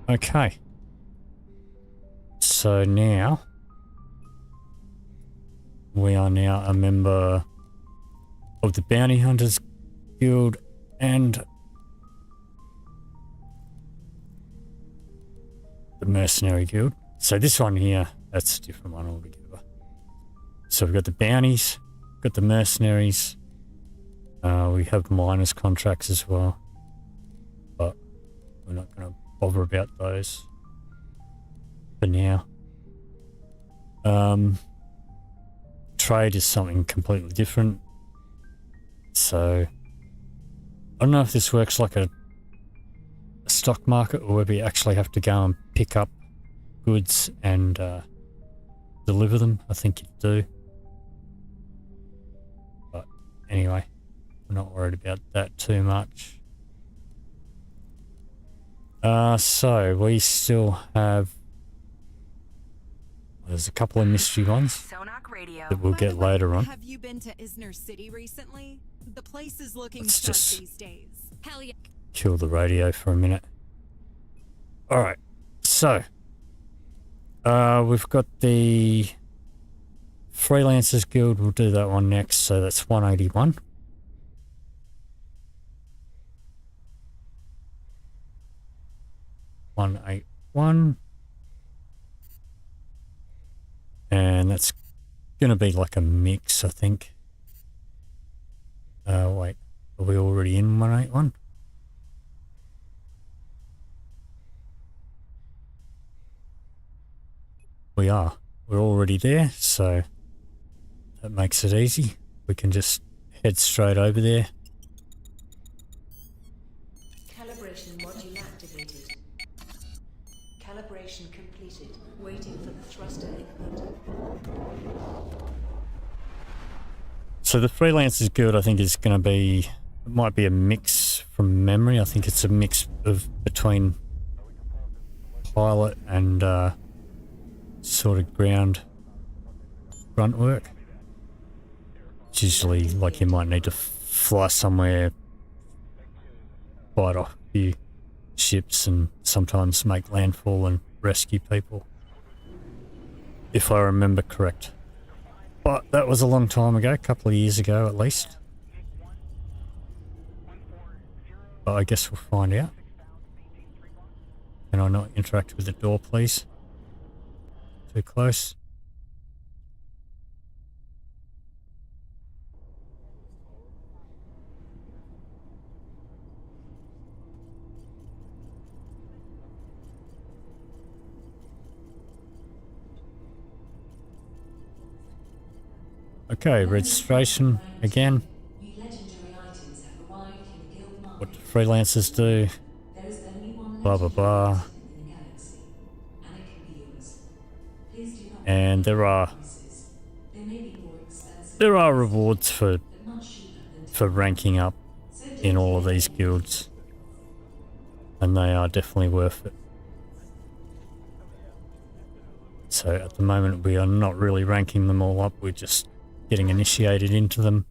Okay. So now we are now a member of the Bounty Hunters Guild and the Mercenary Guild. So this one here, that's a different one altogether. So we've got the bounties, got the mercenaries, we have miners contracts as well, but we're not going to bother about those for now. Trade is something completely different. So I don't know if this works like a stock market or whether you actually have to go and pick up goods and deliver them. I think you do. But anyway, we're not worried about that too much. So we still have, there's a couple of mystery ones that we'll get later on. Have you been to Inzer City recently? The place is looking Let's sharp just these days. Hell yeah. kill the radio for a minute. Alright, so we've got the Freelancers Guild. We'll do that one next. So that's 181. And that's gonna be like a mix, I think. Wait, are we already in 181? We are. We're already there, so that makes it easy. We can just head straight over there. Calibration module activated. Calibration completed. Waiting for the thruster input. So the Freelancers Guild, I think, is going to be, it might be a mix from memory. I think it's a mix of between pilot and sort of grunt work. It's usually like you might need to fly somewhere, fight off a few ships and sometimes make landfall and rescue people, if I remember correct. But that was a long time ago, a couple of years ago at least. But I guess we'll find out. Can I not interact with the door, please? Too close. Okay, registration again. What do freelancers do? Blah blah blah. And there are rewards for ranking up in all of these guilds, and they are definitely worth it. So at the moment we are not really ranking them all up, we're just getting initiated into them.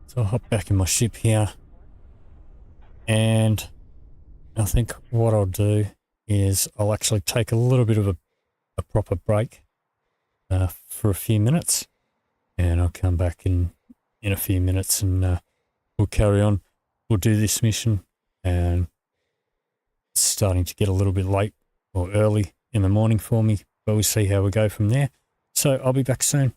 So I'll hop back in my ship here, and I think what I'll do is I'll actually take a little bit of a proper break for a few minutes, and I'll come back in a few minutes and we'll carry on. We'll do this mission, and it's starting to get a little bit late or early in the morning for me, but we'll see how we go from there. So I'll be back soon.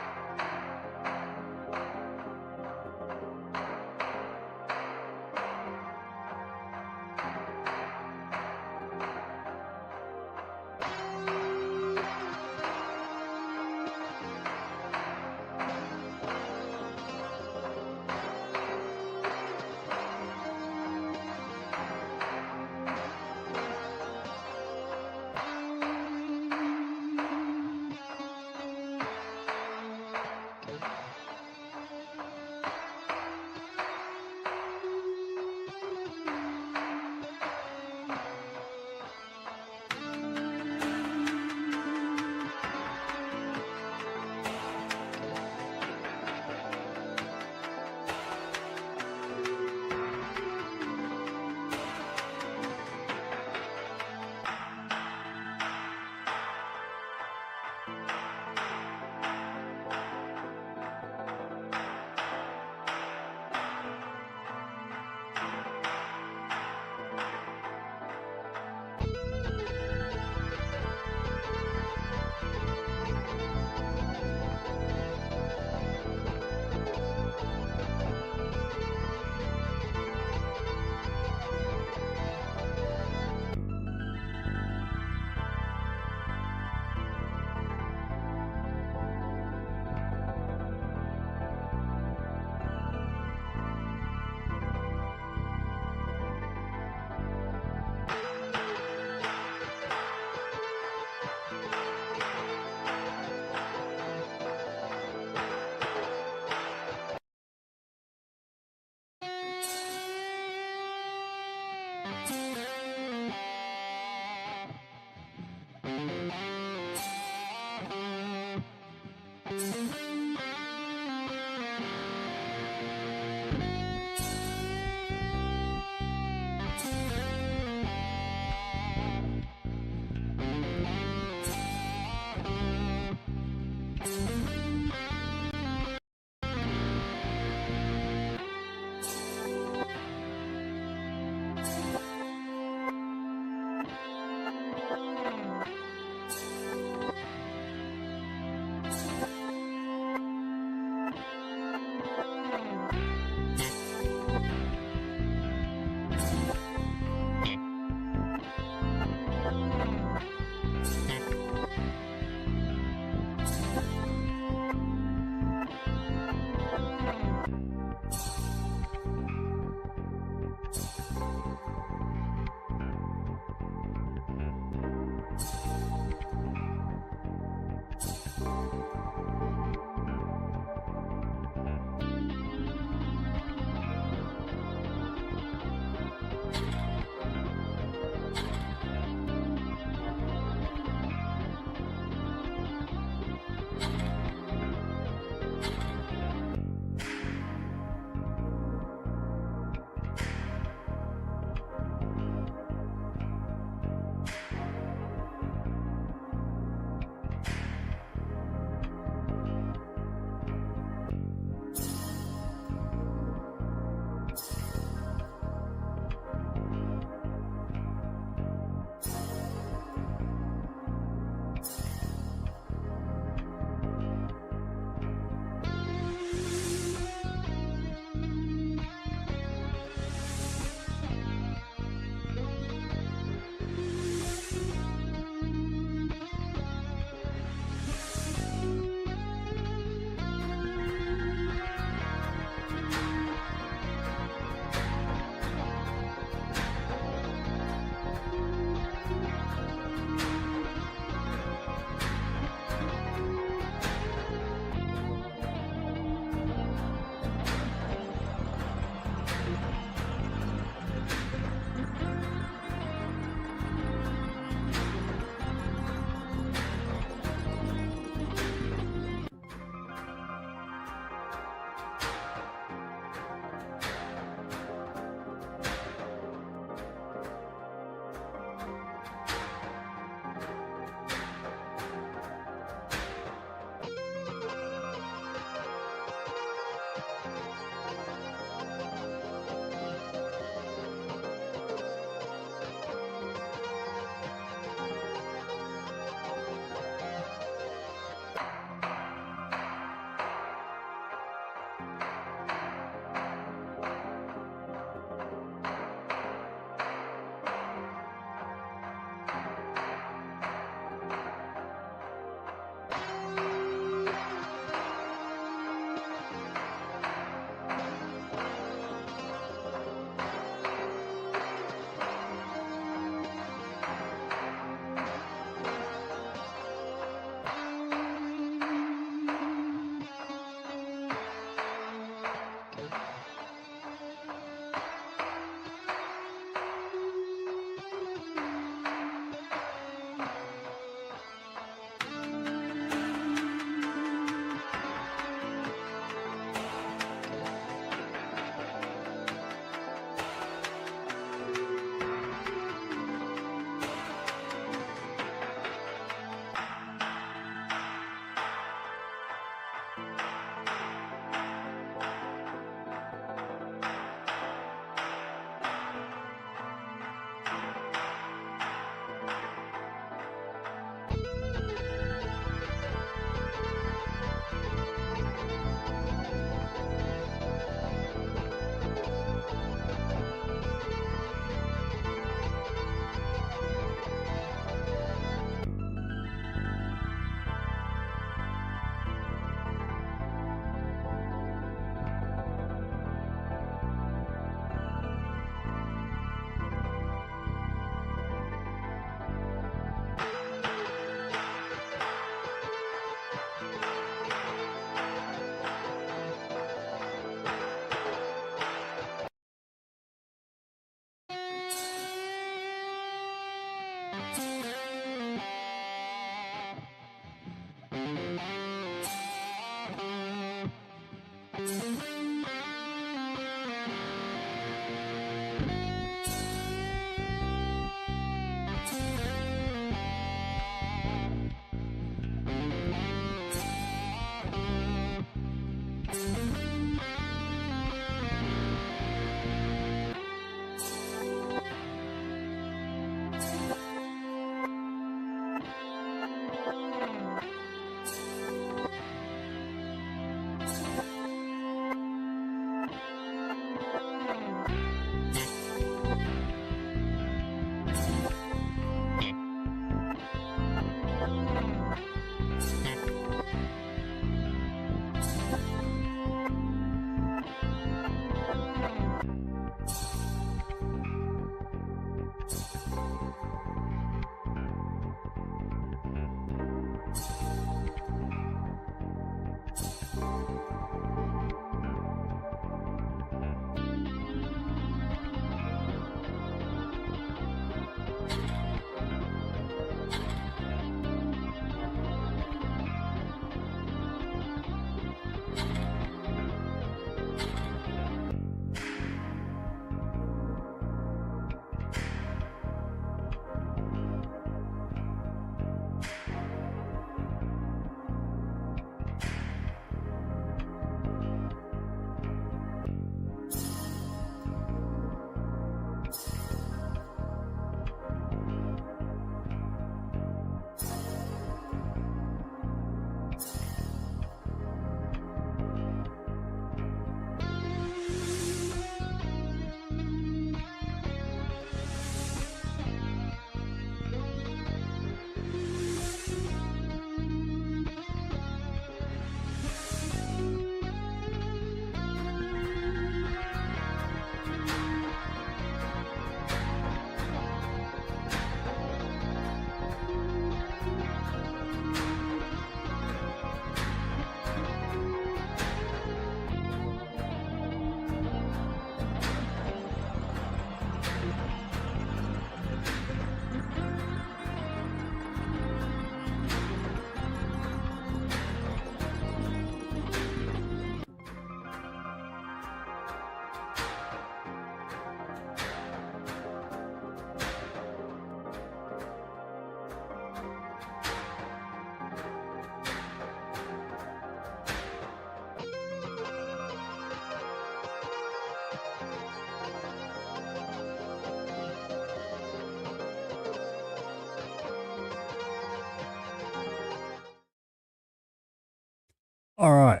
All right,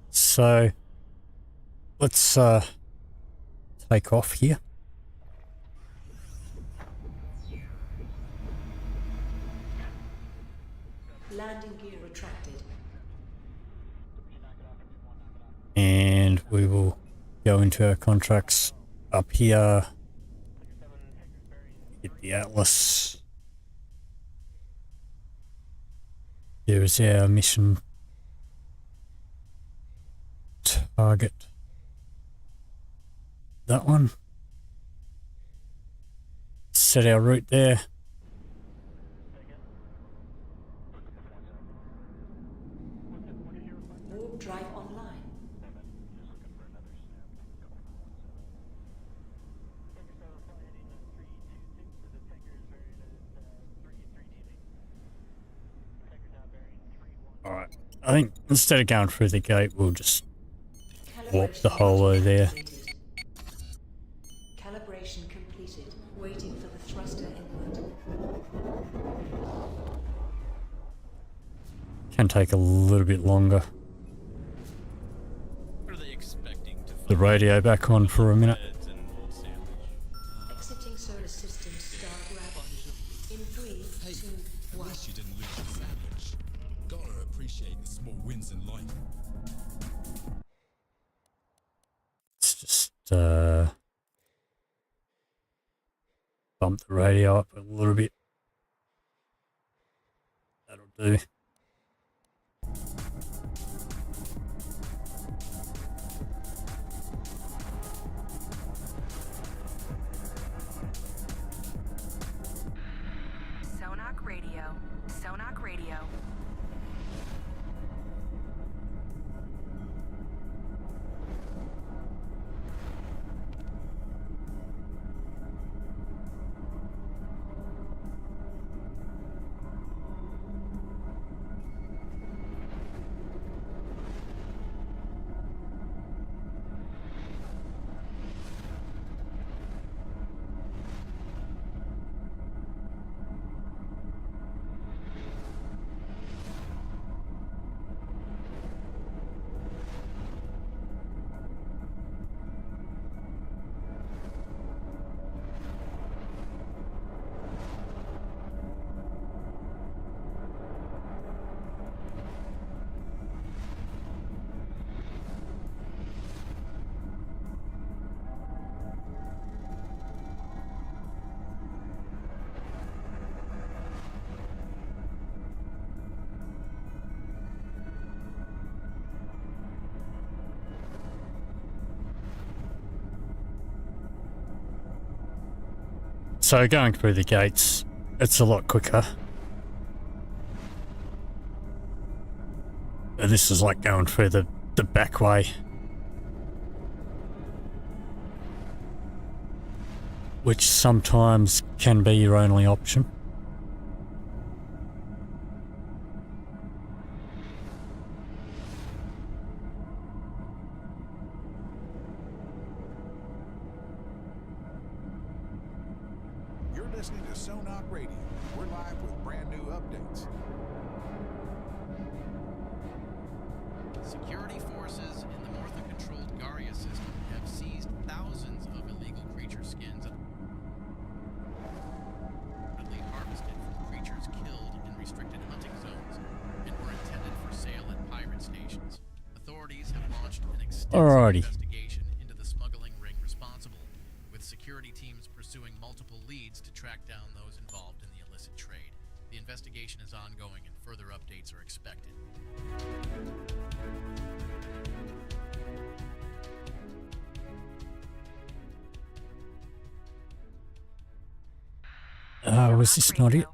so let's take off here. Landing gear retracted. And we will go into our contracts up here. Get the Atlas. There's our mission target. That one. Set our route there. Warp drive online. Alright, I think instead of going through the gate, we'll just warp the holo there. Calibration completed. Waiting for the thruster input. Can take a little bit longer. What are they expecting to The radio back on for a minute. Exiting solar system star gravity. In 3, 2, 1. You didn't lose your sandwich. Gotta appreciate the small wins in life. Let's just bump the radio up a little bit. That'll do. Sonak radio. Sonak radio. So going through the gates, it's a lot quicker. This is like going through the back way. Which sometimes can be your only option. You're listening to Sonak Radio. We're live with brand new updates. Security forces in the Mortha-controlled Garia system have seized thousands of illegal creature skins harvested from creatures killed in restricted hunting zones and were intended for sale at pirate stations. Authorities have launched an extensive investigation into the smuggling ring responsible, with security teams pursuing multiple leads to track down those involved in the illicit trade. The investigation is ongoing and further updates are expected. Was this not it?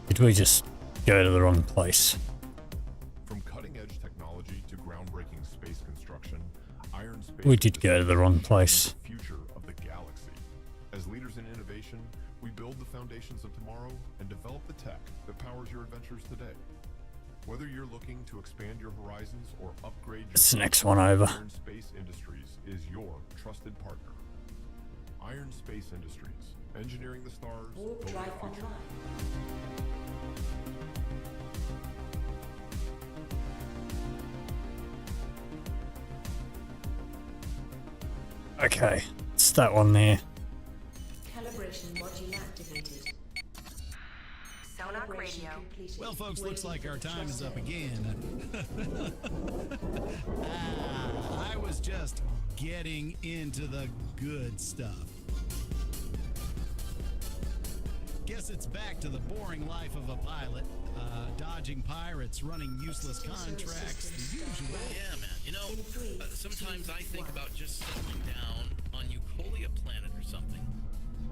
Did we just go to the wrong place? From cutting-edge technology to groundbreaking space construction, Iron Space We did go to the wrong place. is the future of the galaxy. As leaders in innovation, we build the foundations of tomorrow and develop the tech that powers your adventures today. Whether you're looking to expand your horizons or upgrade your It's the next one over. Iron Space Industries is your trusted partner. Iron Space Industries, engineering the stars, Warp building drive the future. online. Okay, it's that one there. Calibration module activated. Sonak Radio. Well, folks, looks like our time is up again. I was just getting into the good stuff. Guess it's back to the boring life of a pilot, dodging pirates, running useless contracts, the usual. Yeah, man. You know, sometimes I think about just settling down on Eucolia planet or something.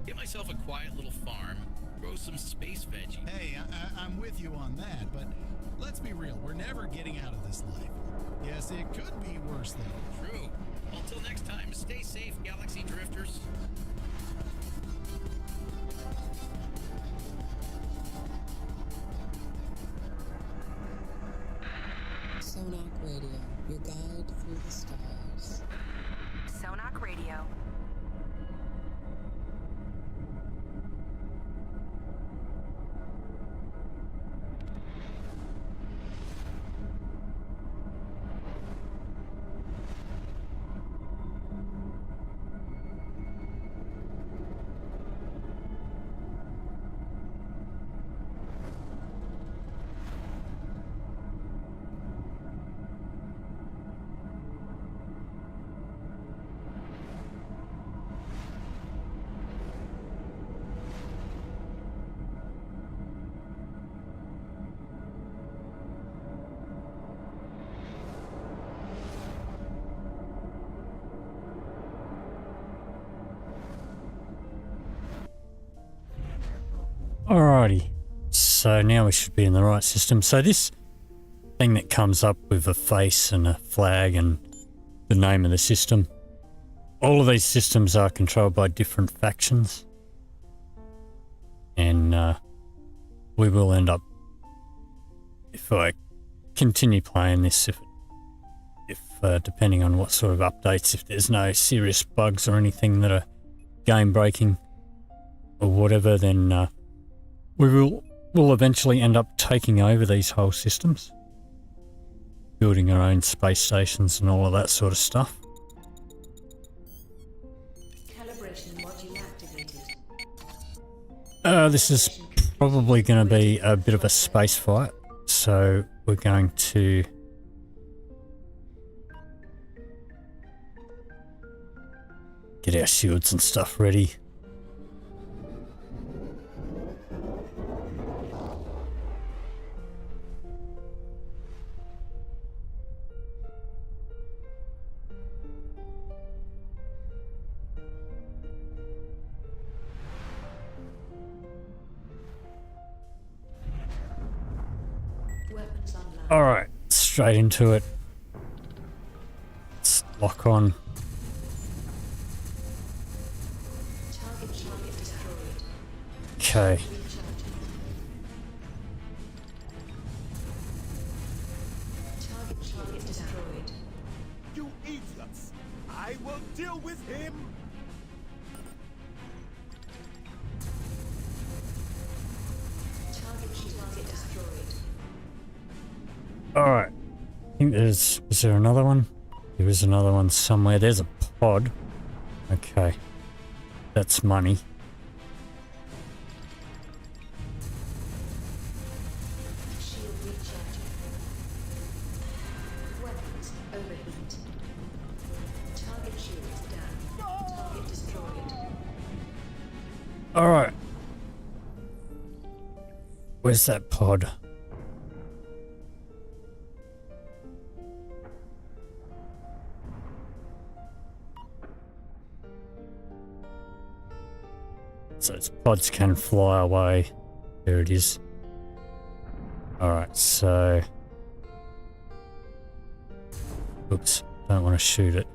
Get myself a quiet little farm, grow some space veggies. Hey, I'm with you on that, but let's be real. We're never getting out of this life. Yes, it could be worse though. True. Until next time, stay safe, galaxy drifters. Sonak Radio, your guide through the stars. Sonak Radio. Alrighty, so now we should be in the right system. So this thing that comes up with a face and a flag and the name of the system, all of these systems are controlled by different factions. And we will end up, if I continue playing this, if depending on what sort of updates, if there's no serious bugs or anything that are game breaking or whatever, then we'll eventually end up taking over these whole systems, building our own space stations and all of that sort of stuff. Calibration module activated. This is probably going to be a bit of a space fight, so we're going to get our shields and stuff ready. Alright, straight into it. Let's lock on. Okay. Target destroyed. You idiots! I will deal with him! Target destroyed. Alright. I think is there another one? There is another one somewhere. There's a pod. Okay. That's money. Shield recharging. Weapons overheat. Target shields down. Target destroyed. Alright. Where's that pod? So its pods can fly away. There it is. Alright, so... Oops, don't want to shoot it.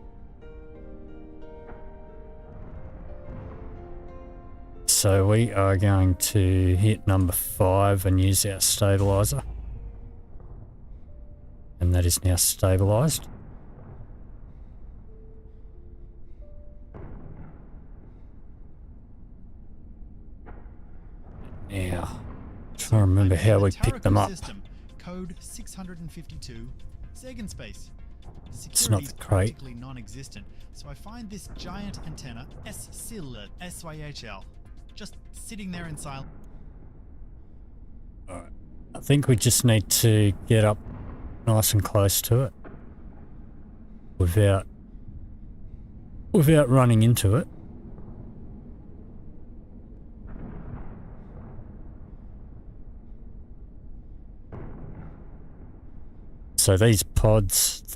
So we are going to hit number 5 and use our stabilizer. And that is now stabilized. Now, trying to remember how we picked them up. System, code 652, Xeghan space. It's not the crate. Practically non-existent, so I find this giant antenna, S-SYL, S-Y-H-L, just sitting there in silence. Alright, I think we just need to get up nice and close to it without running into it. So these pods, it's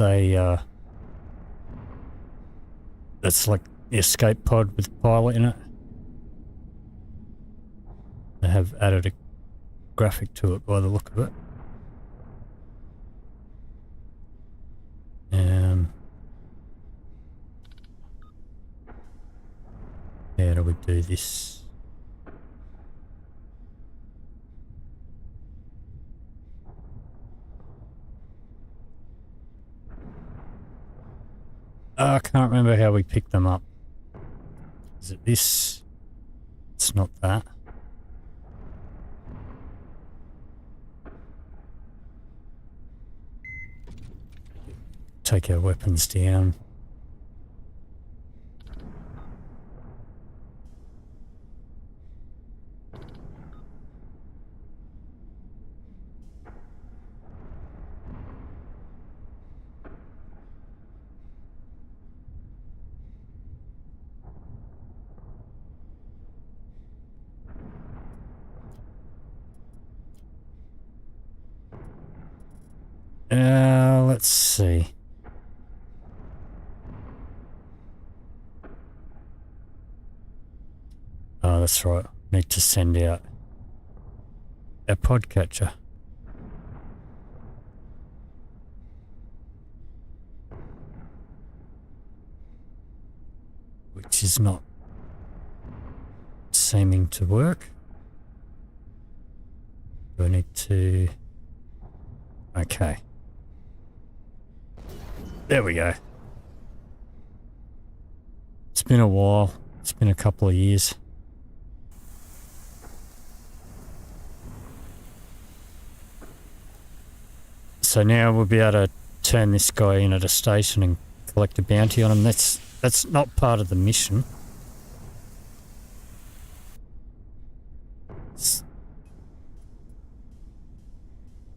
like the escape pod with the pilot in it. They have added a graphic to it by the look of it. How do we do this? I can't remember how we picked them up. Is it this? It's not that. Take our weapons down. Let's see. Oh, that's right. Need to send out a podcatcher. Which is not seeming to work. Do I need to... Okay. There we go. It's been a while. It's been a couple of years. So now we'll be able to turn this guy in at a station and collect a bounty on him. That's not part of the mission.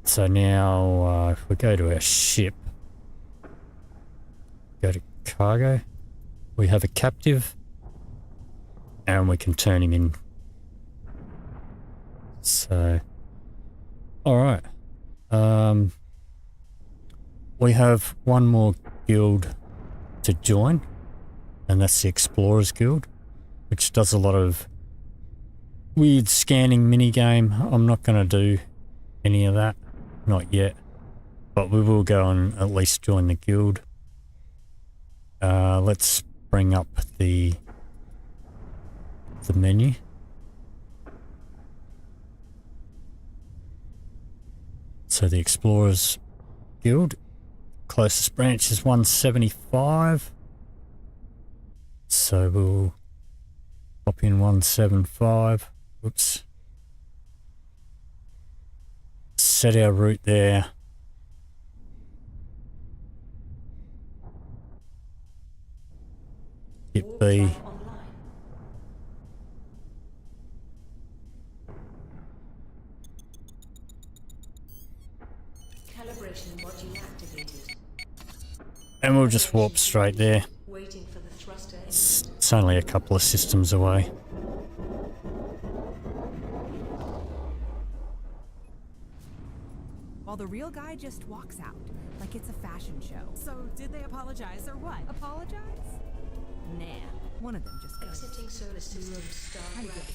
So now if we go to our ship, go to cargo, we have a captive and we can turn him in. So, alright. We have one more guild to join, and that's the Explorers Guild, which does a lot of weird scanning minigame. I'm not going to do any of that, not yet. But we will go and at least join the guild. Let's bring up the menu. So the Explorers Guild, closest branch is 175. So we'll pop in 175. Whoops. Set our route there. Hit B. Calibration module activated. And we'll just warp straight there. Waiting for the thruster. It's only a couple of systems away. While the real guy just walks out, like it's a fashion show. So, did they apologize or what? Apologize? Nah, one of them just goes. Exiting solar system star gravity.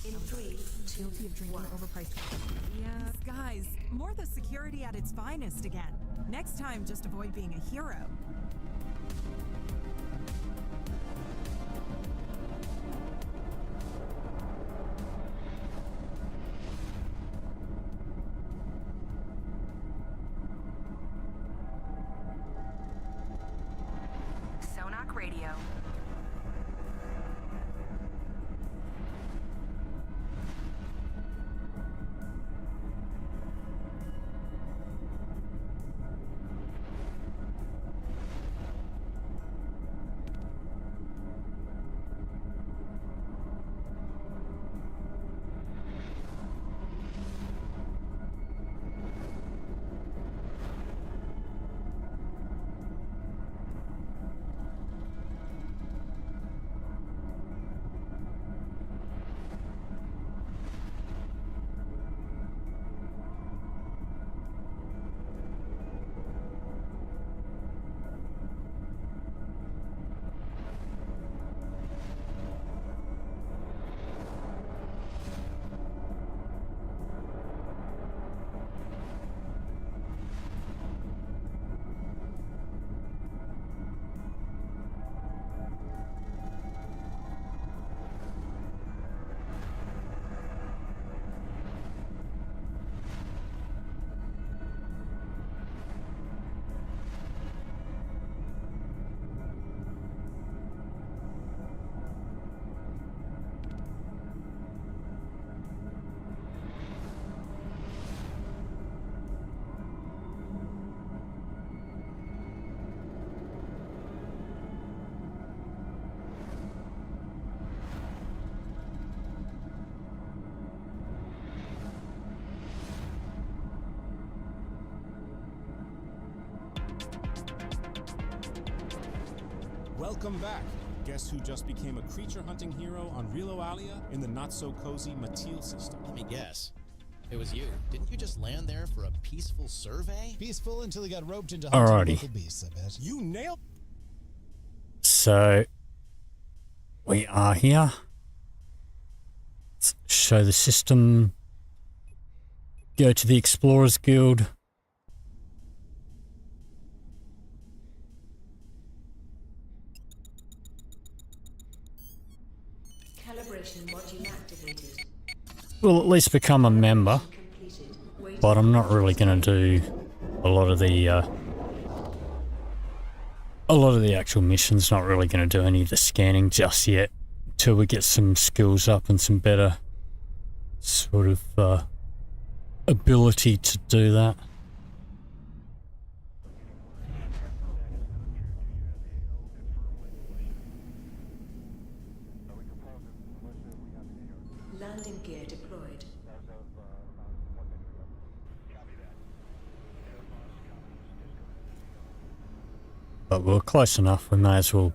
In 3, 2, Guilty of drinking 1. overpriced coffee. Yeah, guys, more the security at its finest again. Next time, just avoid being a hero. Sonak Radio. Welcome back. Guess who just became a creature hunting hero on Rilo Alia in the not-so-cozy Matil system? Let me guess. It was you. Didn't you just land there for a peaceful survey? Peaceful until he got roped into hunting Alrighty. local beasts, I bet. You nailed... So we are here. Let's show the system. Go to the Explorers Guild. Calibration module activated. We'll at least become a member, but I'm not really going to do a lot of the actual missions. Not really going to do any of the scanning just yet, till we get some skills up and some better sort of ability to do that. Landing gear deployed. But we're close enough, we may as well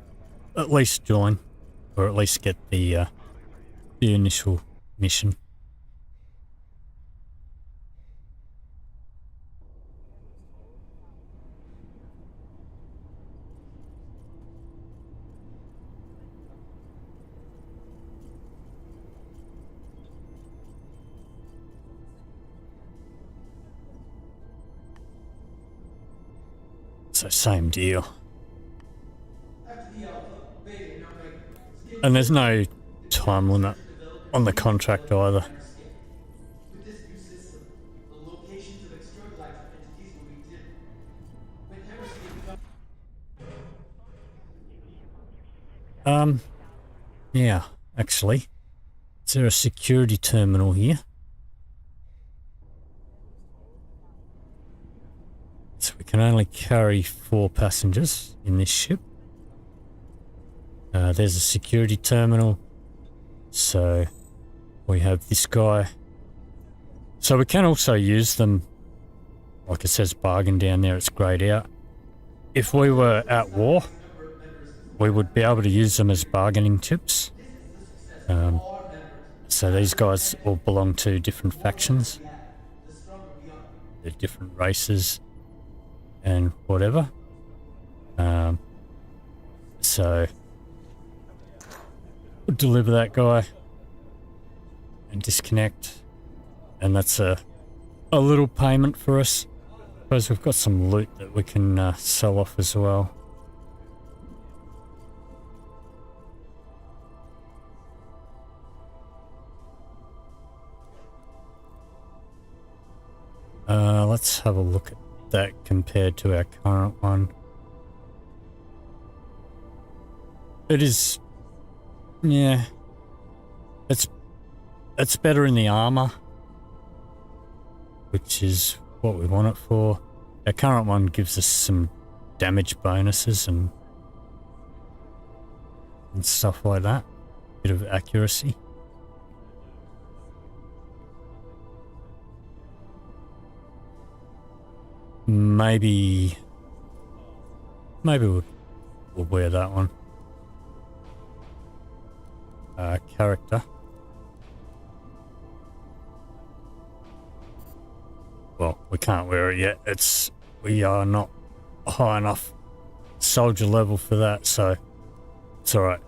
at least join, or at least get the initial mission. So same deal. And there's no time limit on the contract either. Yeah, actually. Is there a security terminal here? So we can only carry 4 passengers in this ship. There's a security terminal. So we have this guy. So we can also use them, like it says bargain down there, it's grayed out. If we were at war, we would be able to use them as bargaining chips. So these guys all belong to different factions. They're different races and whatever. So we'll deliver that guy and disconnect. And that's a little payment for us. I suppose we've got some loot that we can sell off as well. Let's have a look at that compared to our current one. It is, yeah, it's better in the armor, which is what we want it for. Our current one gives us some damage bonuses and stuff like that. Bit of accuracy. Maybe we'll wear that one. Character. Well, we can't wear it yet. We are not high enough soldier level for that, so it's alright.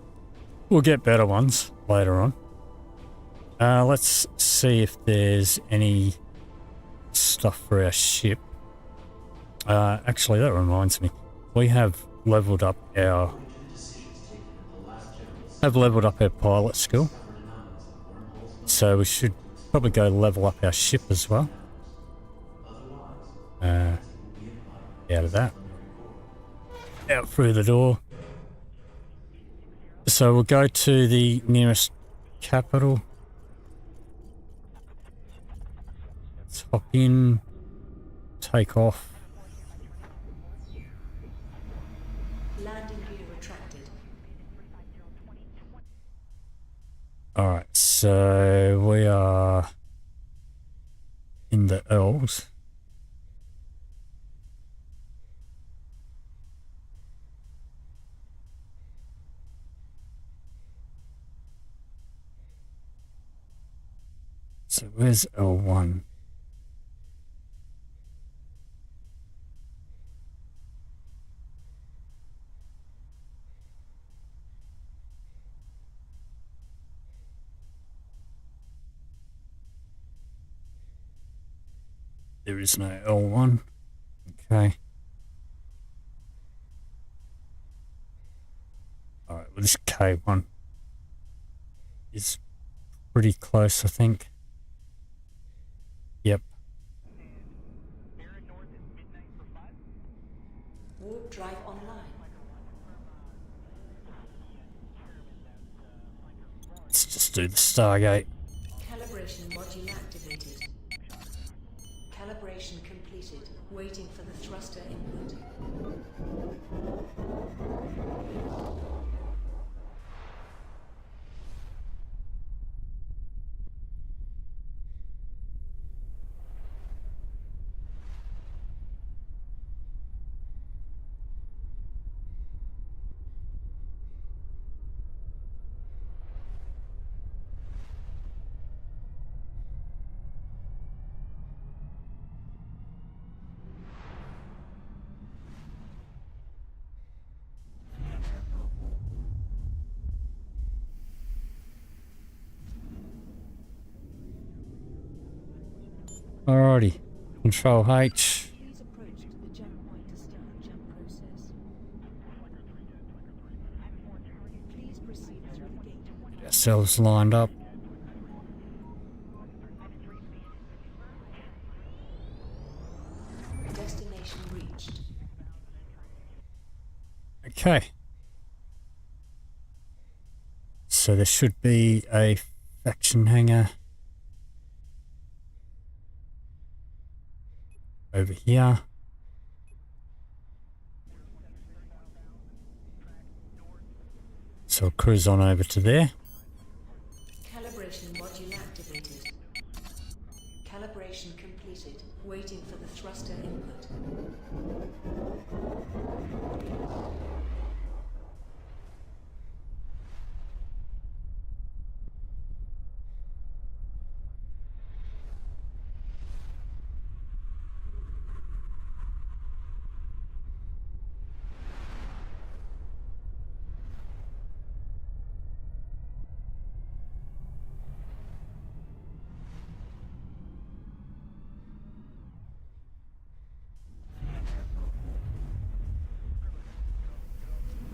We'll get better ones later on. Let's see if there's any stuff for our ship. Actually, that reminds me. We have leveled up our pilot skill. So we should probably go level up our ship as well. Out of that. Out through the door. So we'll go to the nearest capital. Let's hop in. Take off. Landing gear retracted. Alright, so we are in the L's. So where's L1? There is no L1. Okay. Alright, well this K1 is pretty close, I think. Yep. Warp drive online. Let's just do the Stargate. Calibration module activated. Calibration completed. Waiting for the thruster input. Alrighty, Control H. ourselves lined up. Destination reached. Okay. So there should be a faction hangar over here. So I'll cruise on over to there. Calibration module activated. Calibration completed. Waiting for the thruster input.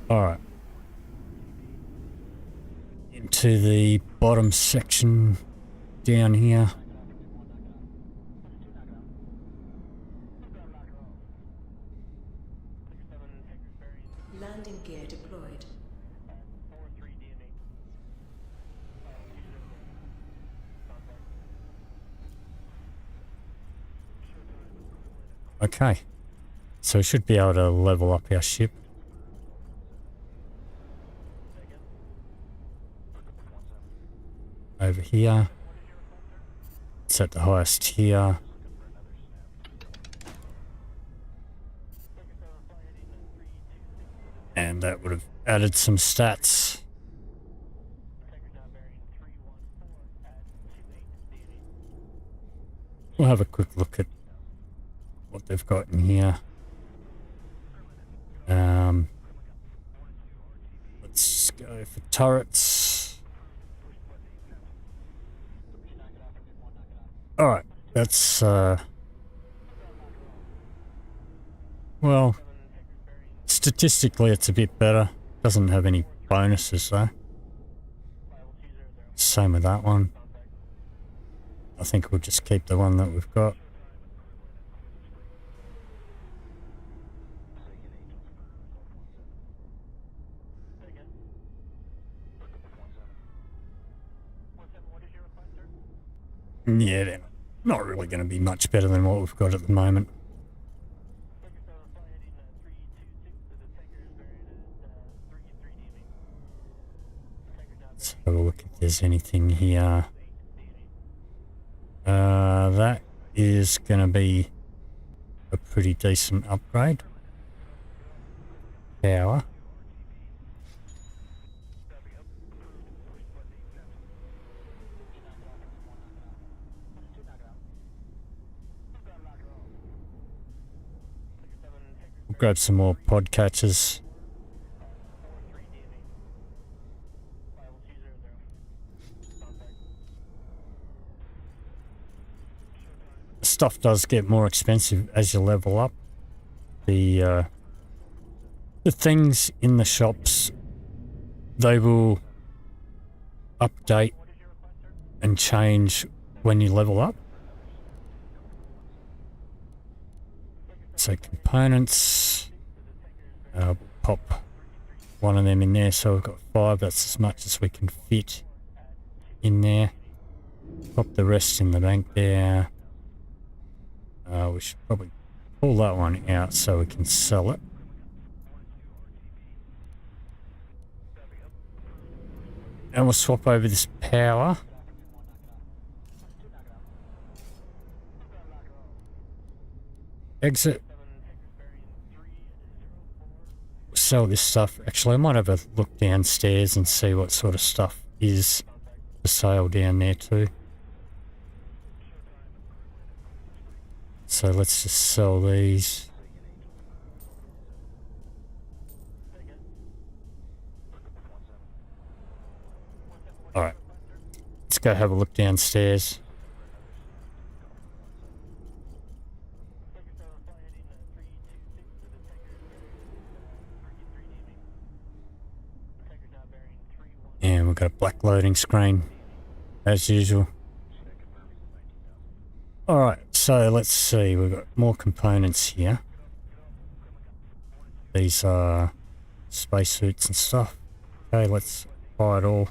Alright. Into the bottom section down here. Landing gear deployed. Okay. So we should be able to level up our ship. Over here. It's at the highest here. And that would have added some stats. We'll have a quick look at what they've got in here. Let's go for turrets. Alright, that's well, statistically it's a bit better. Doesn't have any bonuses though. Same with that one. I think we'll just keep the one that we've got. Yeah, they're not really going to be much better than what we've got at the moment. Let's have a look if there's anything here. That is going to be a pretty decent upgrade. Power. We'll grab some more pod catchers. Stuff does get more expensive as you level up. The things in the shops, they will update and change when you level up. So components, pop one of them in there, so we've got 5, that's as much as we can fit in there. Pop the rest in the bank there. We should probably pull that one out so we can sell it. And we'll swap over this power. Exit. Sell this stuff. Actually, I might have a look downstairs and see what sort of stuff is for sale down there too. So let's just sell these. Alright. Let's go have a look downstairs. And we'll got a black loading screen as usual. Alright, so let's see, we've got more components here. These are spacesuits and stuff. Okay, let's buy it all.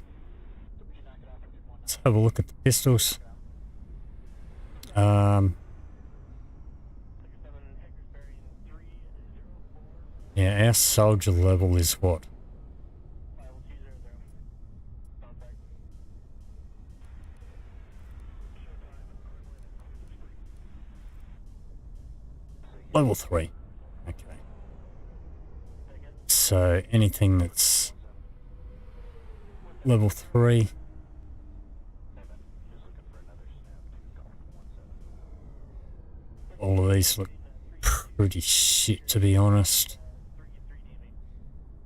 Let's have a look at the pistols. Yeah, our soldier level is what? Level 3. Okay. So anything that's level 3. All of these look pretty shit, to be honest.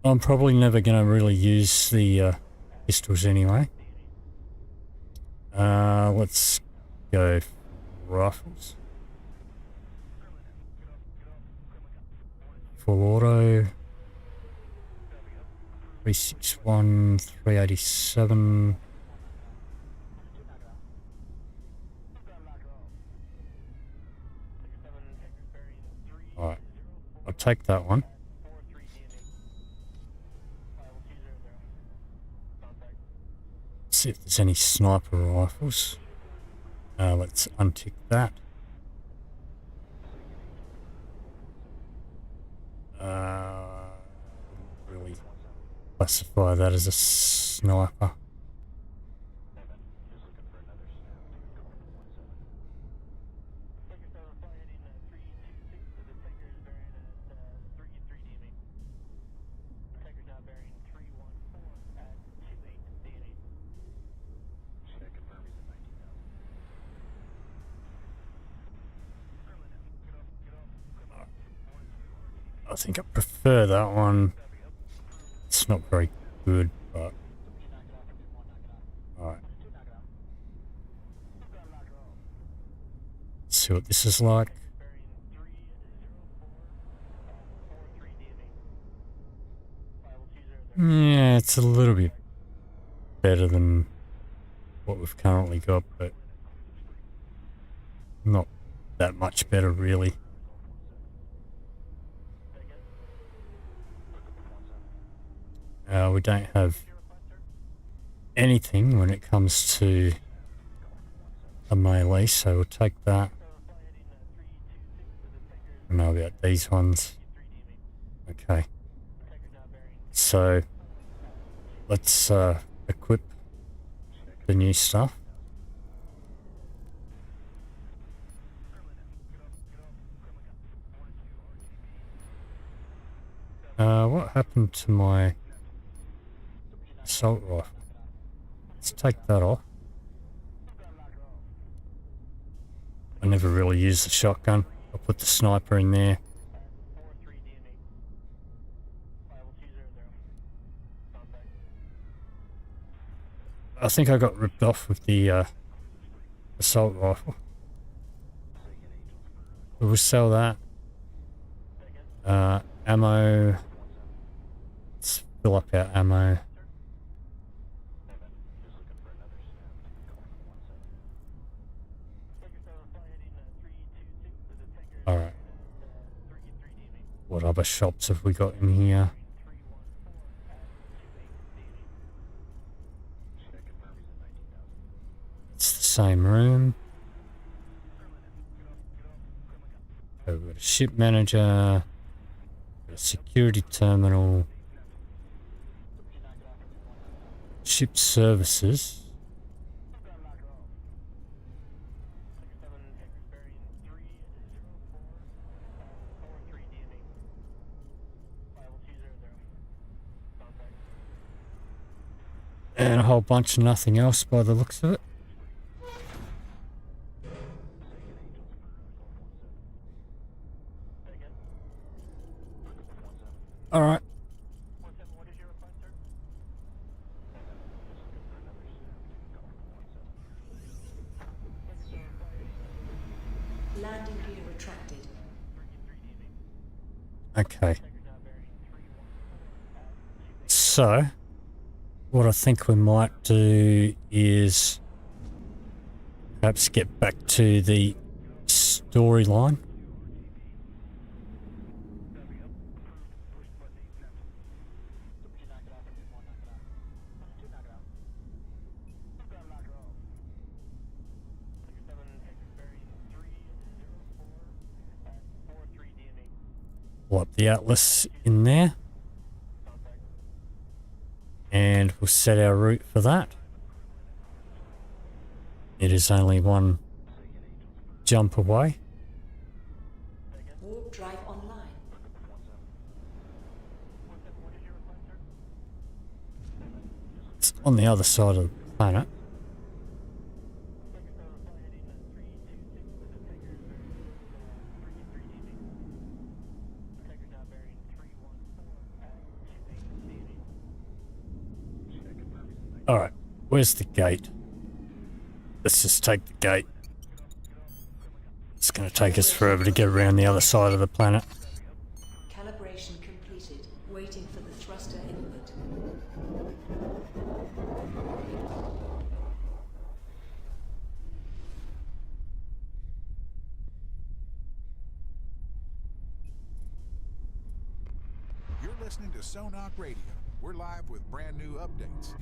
I'm probably never going to really use the pistols anyway. Let's go rifles. Full auto. 361, 387. Alright, I'll take that one. See if there's any sniper rifles. Let's untick that. Really classify that as a sniper. I think I prefer that one. It's not very good, but alright. Let's see what this is like. Yeah, it's a little bit better than what we've currently got, but not that much better really. We don't have anything when it comes to a melee, so we'll take that. I know about these ones. Okay. So let's equip the new stuff. What happened to my assault rifle? Let's take that off. I never really used the shotgun. I'll put the sniper in there. I think I got ripped off with the assault rifle. We'll sell that. Ammo. Let's fill up our ammo. Alright. What other shops have we got in here? It's the same room. So we've got a ship manager, a security terminal, ship services. And a whole bunch of nothing else by the looks of it. Alright. Landing gear retracted. Okay. So, what I think we might do is perhaps get back to the storyline. Pull up the atlas in there. And we'll set our route for that. It is only one jump away. Warp drive online. It's on the other side of the planet. Alright, where's the gate? Let's just take the gate. It's going to take us forever to get around the other side of the planet. Calibration completed. Waiting for the thruster input. You're listening to Sonak Radio. We're live with brand new updates.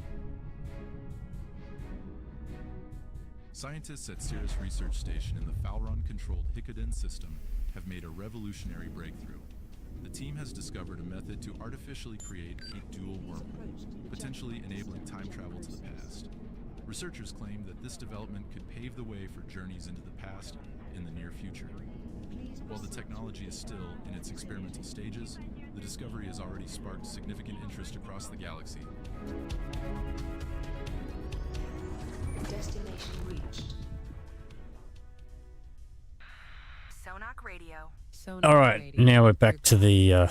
Scientists at Cirrus Research Station in the Falron-controlled Hickaden system have made a revolutionary breakthrough. The team has discovered a method to artificially create a dual wormhole, potentially enabling time travel to the past. Researchers claim that this development could pave the way for journeys into the past in the near future. While the technology is still in its experimental stages, the discovery has already sparked significant interest across the galaxy. Destination reached. Sonak Radio. All right, now we're back to the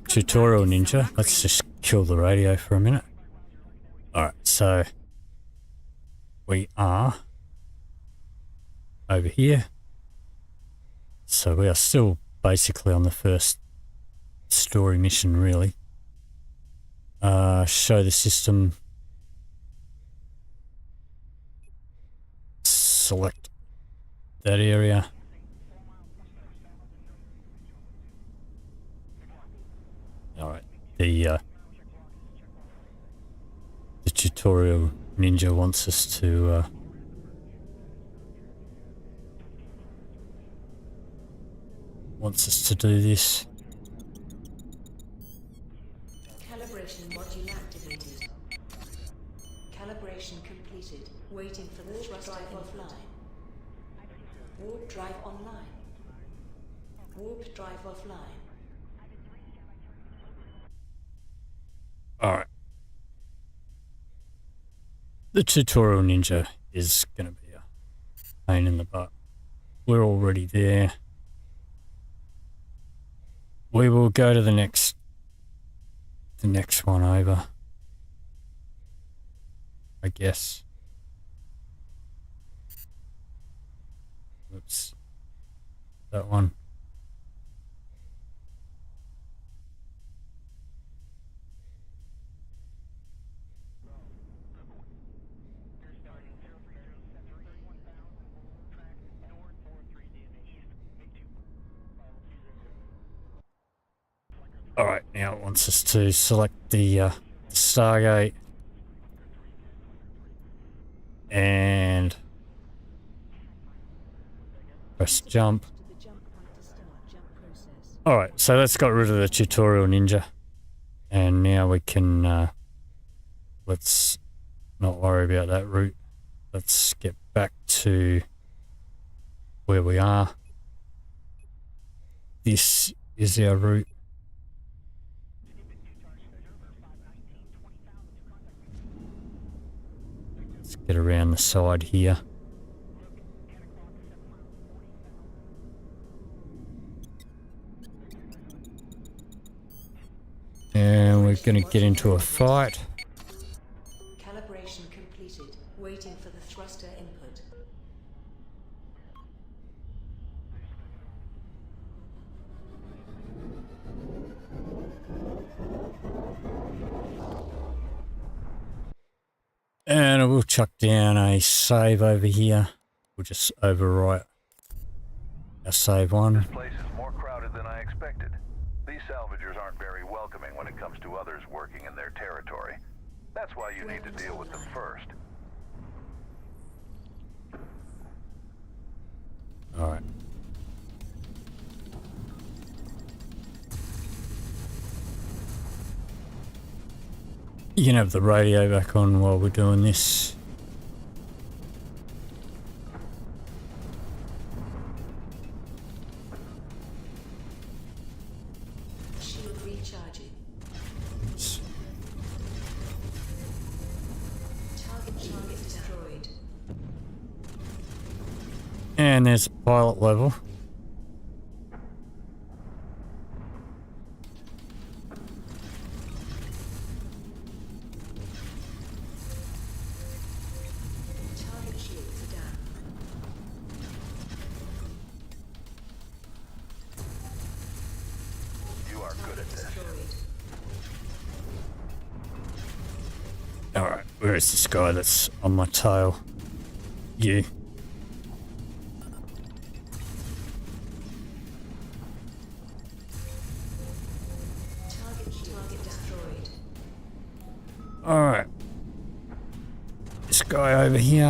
tutorial ninja. Let's just kill the radio for a minute. All right, so we are over here. So we are still basically on the first story mission, really. Show the system. Select that area. All right. The tutorial ninja wants us to do this. Calibration module activated. Calibration completed. Waiting for the thrust drive offline. Warp drive online. Warp drive offline. Alright. The tutorial ninja is going to be a pain in the butt. We're already there. We will go to the next one over, I guess. Oops. That one. Alright, now it wants us to select the Stargate and press jump. Alright, so that's got rid of the tutorial ninja. And now we can, let's not worry about that route. Let's get back to where we are. This is our route. Let's get around the side here. And we're going to get into a fight. Calibration completed. Waiting for the thruster input. we'll chuck down a save over here. We'll just overwrite our save one. This place is more crowded than I expected. These salvagers aren't very welcoming when it comes to others working in their territory. That's why you need to deal with them first. Alright. You can have the radio back on while we're doing this. Shield recharging. Target destroyed. And there's a pilot level. Target shields are down. You are good at this. Alright, where is this guy that's on my tail? You. Target destroyed. Alright. This guy over here.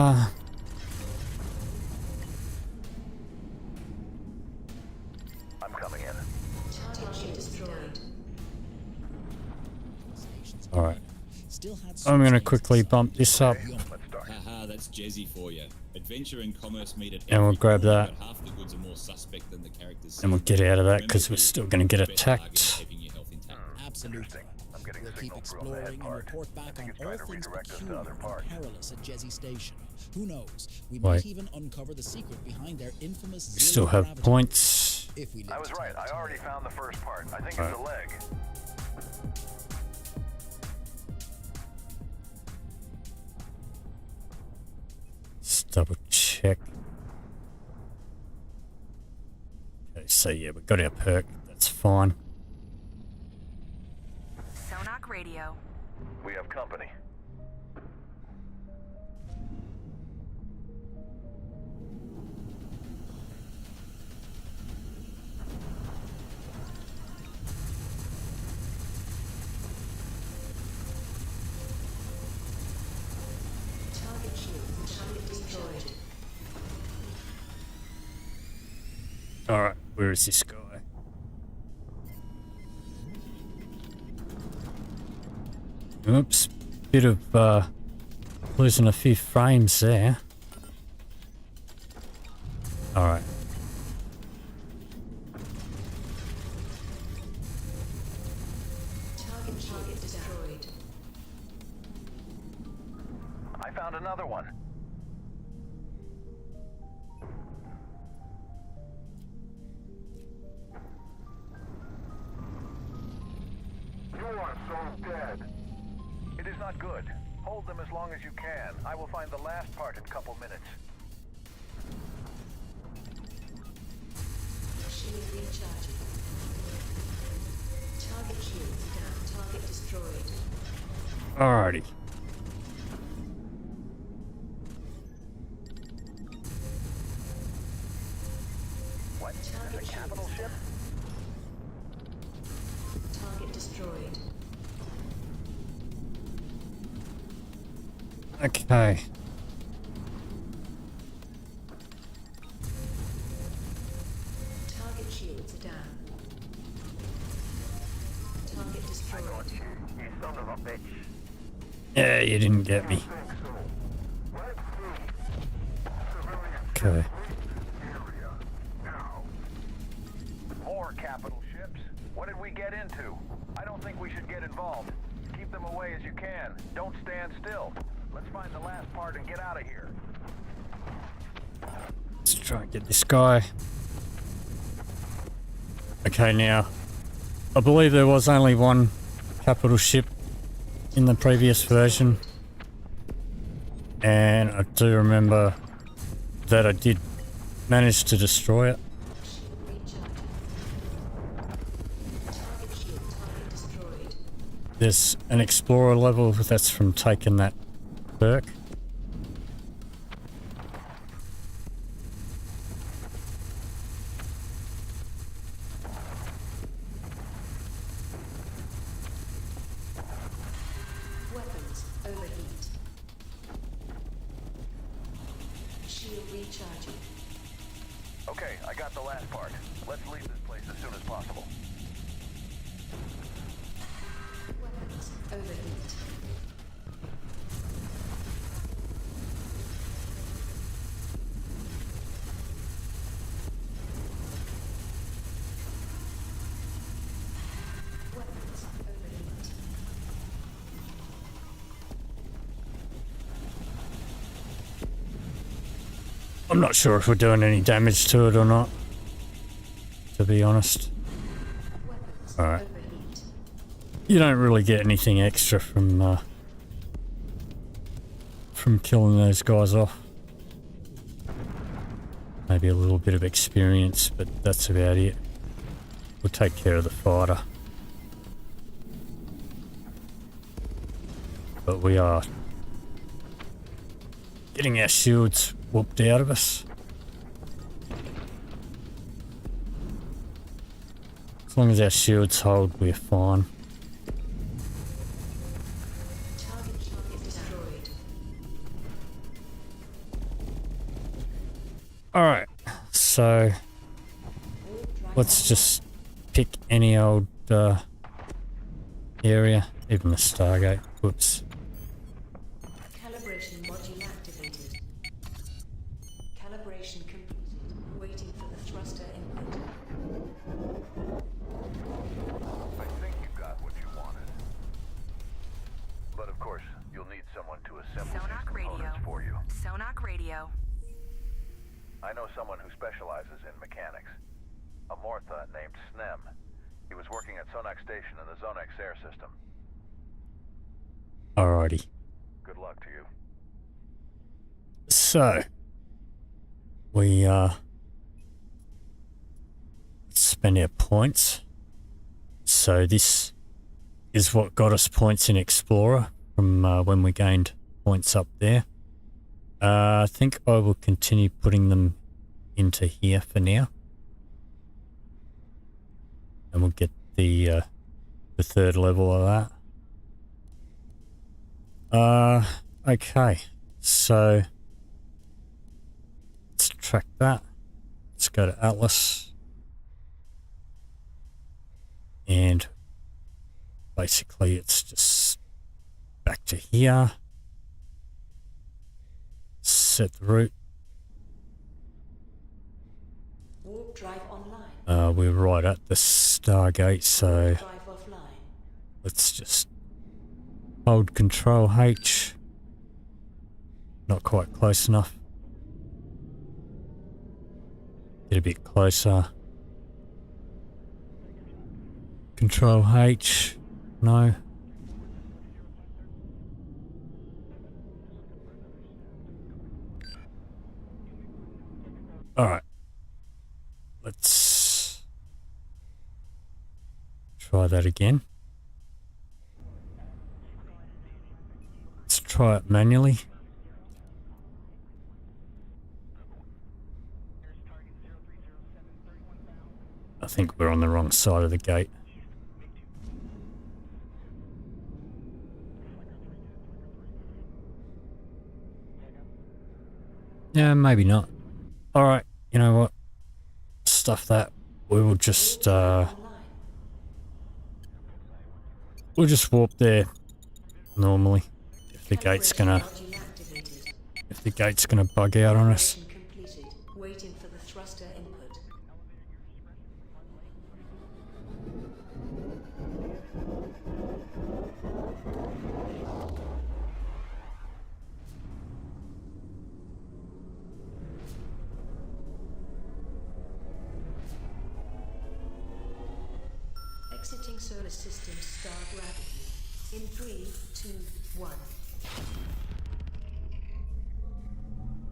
I'm coming in. Target destroyed. Alright. I'm going to quickly bump this up. Haha, that's Jezzy for you. Adventure and commerce meet at And we'll grab that. but half the goods are more suspect than the characters. And we'll get out of that because we're still going to get attacked. Absolutely. We'll keep exploring and report back on all things peculiar and perilous at Jezzy Station. Who knows? We might Wait. even uncover the secret behind their infamous We still have gravity. points. If we I was right. I already found the first part. I think it's a leg. Let's double check. Okay, so yeah, we got our perk. That's fine. Sonak Radio. We have company. Target shield destroyed. Alright, where is this guy? Oops, bit of losing a few frames there. Alright. Target destroyed. I found another one. You are so dead. It is not good. Hold them as long as you can. I will find the last part in a couple minutes. Shield recharging. Target shields down. Target destroyed. Alrighty. What? Target Is a capital ship? Target destroyed. Okay. Target shields are down. Target destroyed. You son of a bitch. Yeah, you didn't get me. Okay. More capital ships? What did we get into? I don't think we should get involved. Keep them away as you can. Don't stand still. Let's find the last part and get out of here. Let's try and get this guy. Okay, now, I believe there was only one capital ship in the previous version. And I do remember that I did manage to destroy it. There's an explorer level that's from taking that perk. Shield recharging. Okay, I got the last part. Let's leave this place as soon as possible. Weapons overheat. Weapons overheat. I'm not sure if we're doing any damage to it or not, to be honest. Alright. You don't really get anything extra from killing those guys off. Maybe a little bit of experience, but that's about it. We'll take care of the fighter. But we are getting our shields whooped out of us. As long as our shields hold, we're fine. Target destroyed. Alright, so let's just pick any old area, even the Stargate. Whoops. Calibration module activated. Calibration completed. Waiting for the thruster input. I think you got what you wanted. But of course, you'll need someone to assemble these components for you. Sonak Radio. I know someone who specializes in mechanics. A Mortha named Snem. He was working at Sonak Station in the Zonex air system. Alrighty. Good luck to you. So, we spend our points. So this is what got us points in Explorer from when we gained points up there. I think I will continue putting them into here for now. And we'll get the third level of that. Okay, so let's track that. Let's go to Atlas. And basically it's just back to here. Set the route. Warp drive online. We're right at the Stargate, so Drive offline. let's just hold Control H. Not quite close enough. Get a bit closer. Control H. No. Alright. Let's try that again. Let's try it manually. I think we're on the wrong side of the gate. Yeah, maybe not. Alright, you know what? Stuff that. We will just we'll just warp there normally. If the gate's gonna bug out on us. Completed. Waiting for the thruster input. Exiting solar system start rapidly. In 3, 2, 1.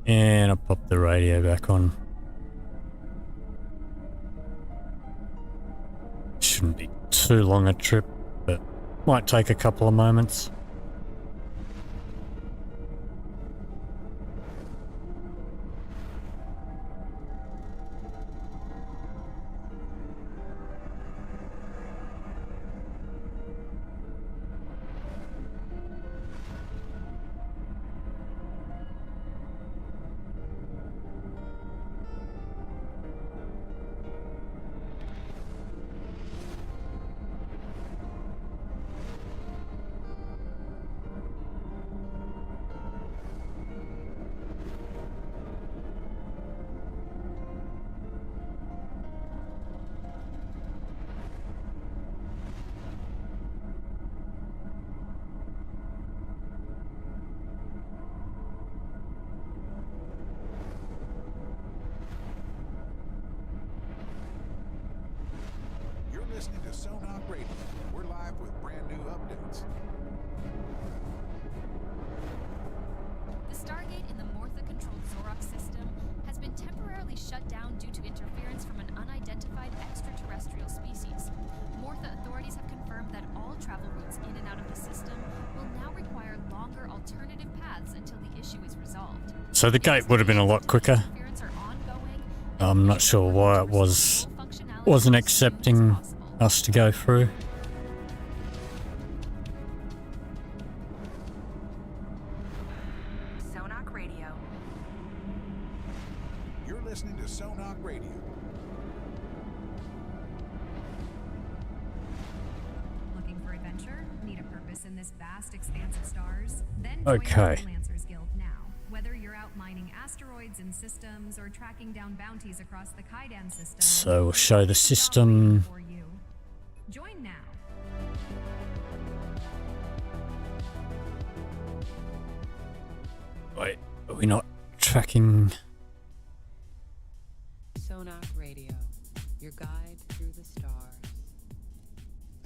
And I'll pop the radio back on. Shouldn't be too long a trip, but might take a couple of moments. Radio. We're live with brand new updates. The Stargate in the Mortha-controlled Zorak system has been temporarily shut down due to interference from an unidentified extraterrestrial species. Mortha authorities have confirmed that all travel routes in and out of the system will now require longer alternative paths until the issue is resolved. So the gate would have been a lot quicker. I'm not sure why it wasn't accepting us to go through. Sonak Radio. You're listening to Sonak Radio. Looking for adventure? Need a purpose in this vast expanse of stars? Then Okay. join the Freelancers Guild now. Whether you're out mining asteroids and systems or tracking down bounties across the Kaidan system. So we'll show the system. Join now. Wait, are we not tracking? Sonak Radio, your guide through the stars.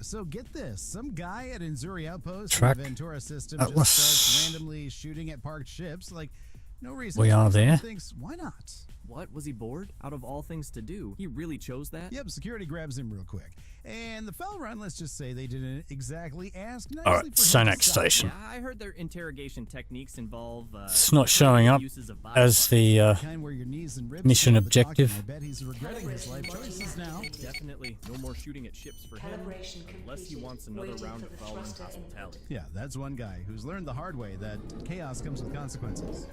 So get this, some guy at Inzer Outpost Track in the Ventura system Atlas. just starts randomly shooting at parked ships, like no reason. We are there. Thinks, why not? What? Was he bored? Out of all things to do, he really chose that? Yep, security grabs him real quick. And the fell run, let's just say they didn't exactly ask nicely Alright, for him Sonak to stop. Station. Yeah, I heard their interrogation techniques involve. It's not showing up uses of as the Kind where your knees and ribs mission feel the talking. objective. I bet he's regretting his life choices now. Definitely no more shooting at ships for him, Calibration unless he completed. wants another Waiting round for of the following thruster input. hospitality. Yeah, that's one guy who's learned the hard way that chaos comes with consequences.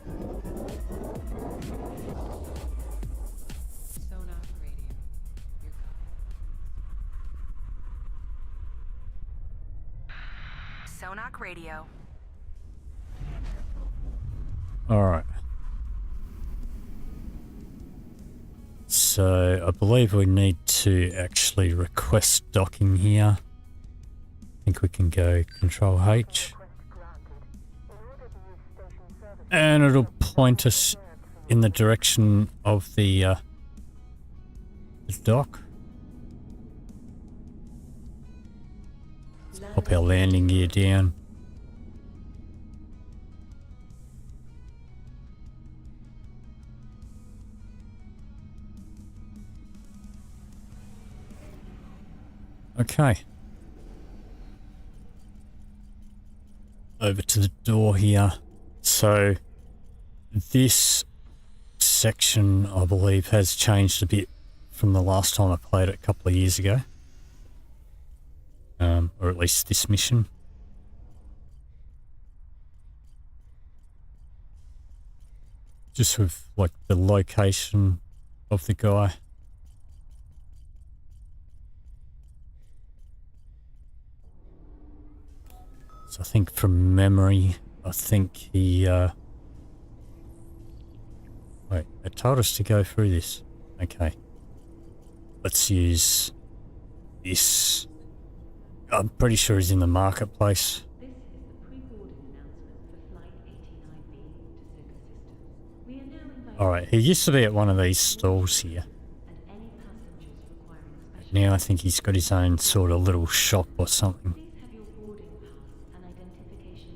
Sonak Radio, your Sonak Radio. Alright. So I believe we need to actually request docking here. I think we can go Control H. And it'll point us in the direction of the dock. Let's pop our landing gear down. Okay. Over to the door here. So this section, I believe, has changed a bit from the last time I played it a couple of years ago. Or at least this mission. Just with like the location of the guy. So I think from memory, I think he, wait, it told us to go through this. Okay. Let's use this. I'm pretty sure he's in the marketplace. This is the pre-boarding announcement for Flight 89B to Xeghan Systems. We are now inviting Alright, he used to be at one of these stalls here. and any passengers requiring special. Now I think he's got his own sort of little shop or something. Please have your boarding pass and identification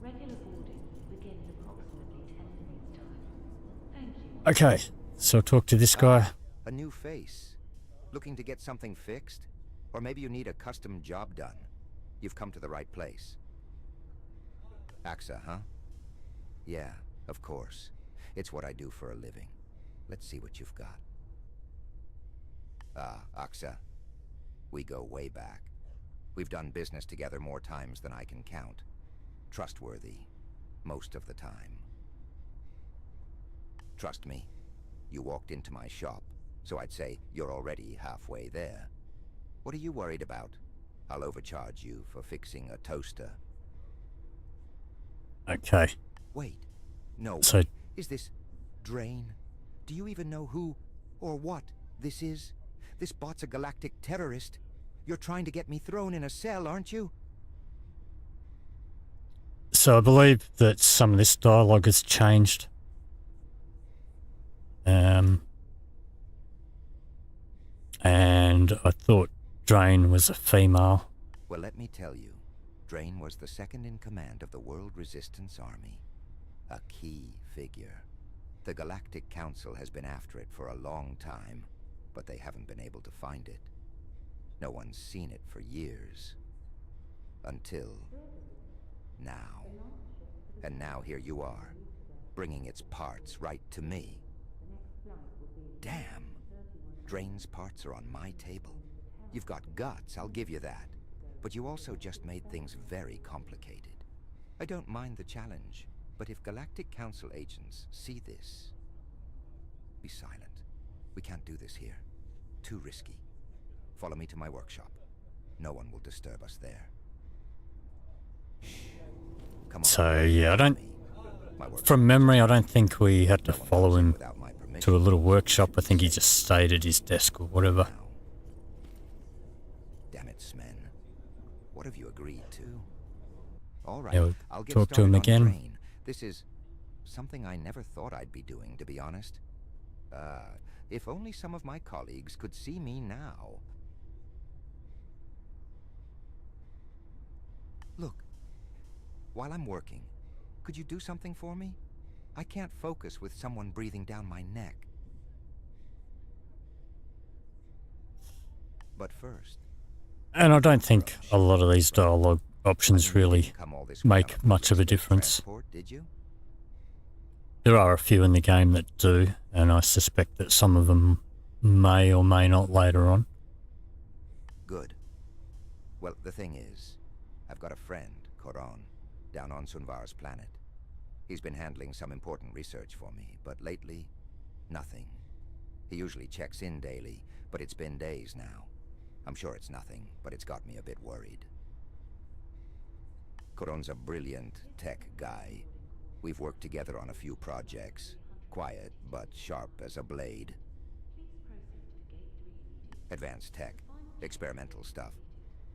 ready. Regular boarding will begin in approximately 10 minutes' time. Thank you. Okay, so I'll talk to this guy. A new face. Looking to get something fixed? Or maybe you need a custom job done. You've come to the right place. AXA, huh? Yeah, of course. It's what I do for a living. Let's see what you've got. Ah, AXA. We go way back. We've done business together more times than I can count. Trustworthy, most of the time. Trust me, you walked into my shop, so I'd say you're already halfway there. What are you worried about? I'll overcharge you for fixing a toaster. Okay. Wait. No. So- Is this Drain? Do you even know who or what this is? This bot's a galactic terrorist. You're trying to get me thrown in a cell, aren't you? So I believe that some of this dialogue has changed. And I thought Drain was a female. Well, let me tell you, Drain was the second in command of the World Resistance Army. A key figure. The Galactic Council has been after it for a long time, but they haven't been able to find it. No one's seen it for years. Until now. And now here you are, bringing its parts right to me. Damn. Drain's parts are on my table. You've got guts, I'll give you that. But you also just made things very complicated. I don't mind the challenge, but if Galactic Council agents see this... Be silent. We can't do this here. Too risky. Follow me to my workshop. No one will disturb us there. Come on. So yeah, I don't... From memory, I don't think we had to follow him to a little workshop. I think he just stayed at his desk or whatever. Damn it, Smen. What have you agreed to? All right, Yeah, we'll I'll get talk to him started on again. Drain. This is something I never thought I'd be doing, to be honest. If only some of my colleagues could see me now. Look, while I'm working, could you do something for me? I can't focus with someone breathing down my neck. But first... And I don't think a lot of these dialogue options really make much of a difference. Did you? There are a few in the game that do, and I suspect that some of them may or may not later on. Good. Well, the thing is, I've got a friend, Coron, down on Sunvar's planet. He's been handling some important research for me, but lately, nothing. He usually checks in daily, but it's been days now. I'm sure it's nothing, but it's got me a bit worried. Coron's a brilliant tech guy. We've worked together on a few projects. Quiet, but sharp as a blade. Advanced tech, experimental stuff.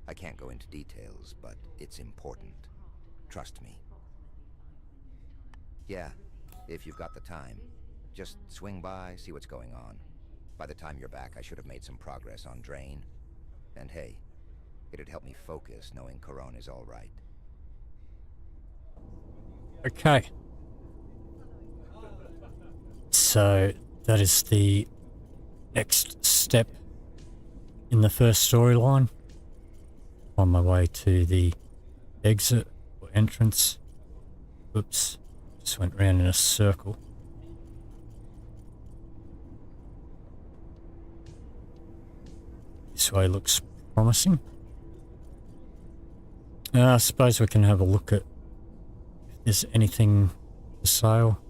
I can't go into details, but it's important. Trust me. Yeah, if you've got the time. Just swing by, see what's going on. By the time you're back, I should have made some progress on Drain. And hey, it'd help me focus knowing Coron is all right. Okay. So that is the next step in the first storyline. On my way to the exit or entrance. Oops, just went round in a circle. This way looks promising. I suppose we can have a look at if there's anything for sale.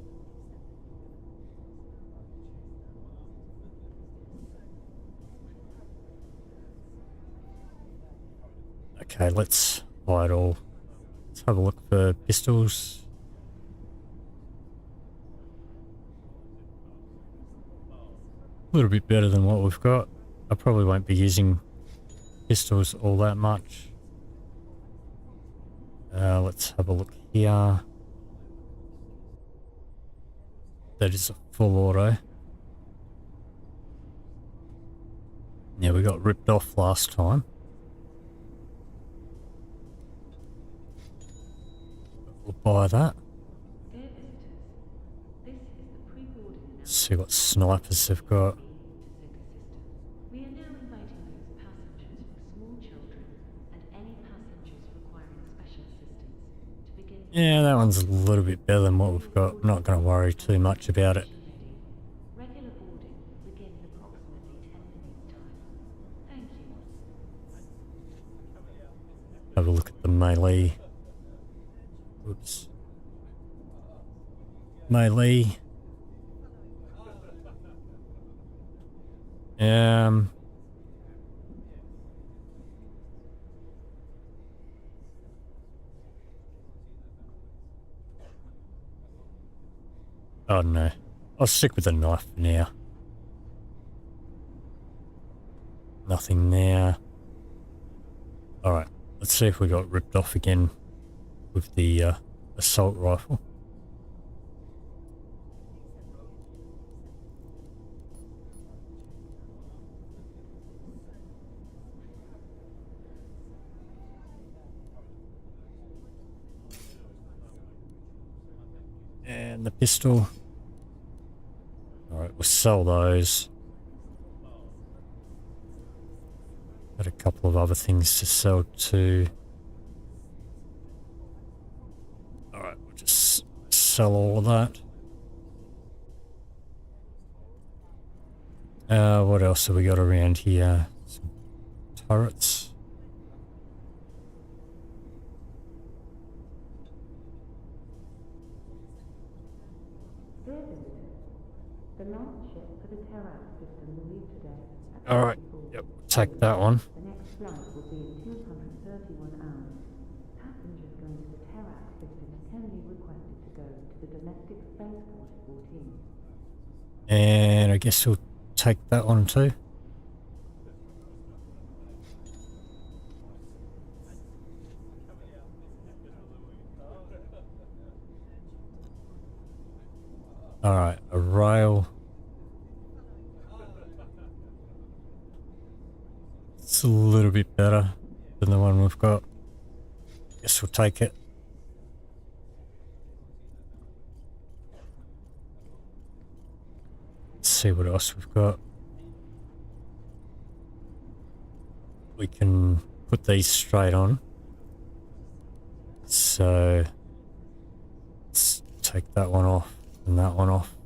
Okay, let's buy it all. Let's have a look for pistols. A little bit better than what we've got. I probably won't be using pistols all that much. Let's have a look here. That is a full auto. Yeah, we got ripped off last time. We'll buy that. Let's see what snipers they've got. We are now inviting those passengers with small children and any passengers requiring special assistance to begin. Yeah, that one's a little bit better than what we've got. I'm not going to worry too much about it. Regular boarding will begin in approximately 10 minutes' time. Thank you. Have a look at the melee. Oops. Melee. Oh no. I'll stick with the knife for now. Nothing there. Alright, let's see if we got ripped off again with the assault rifle. And the pistol. Alright, we'll sell those. Got a couple of other things to sell too. Alright, we'll just sell all of that. What else have we got around here? Some turrets. The launch ship for the Terrax system will leave today. Alright, yep, take that one. The next flight will be in 231 hours. Passengers going to the Terrax system can be requested to go to the domestic spaceport 14. And I guess we'll take that one too. Alright, a rail. It's a little bit better than the one we've got. Guess we'll take it. Let's see what else we've got. We can put these straight on. So let's take that one off and that one off.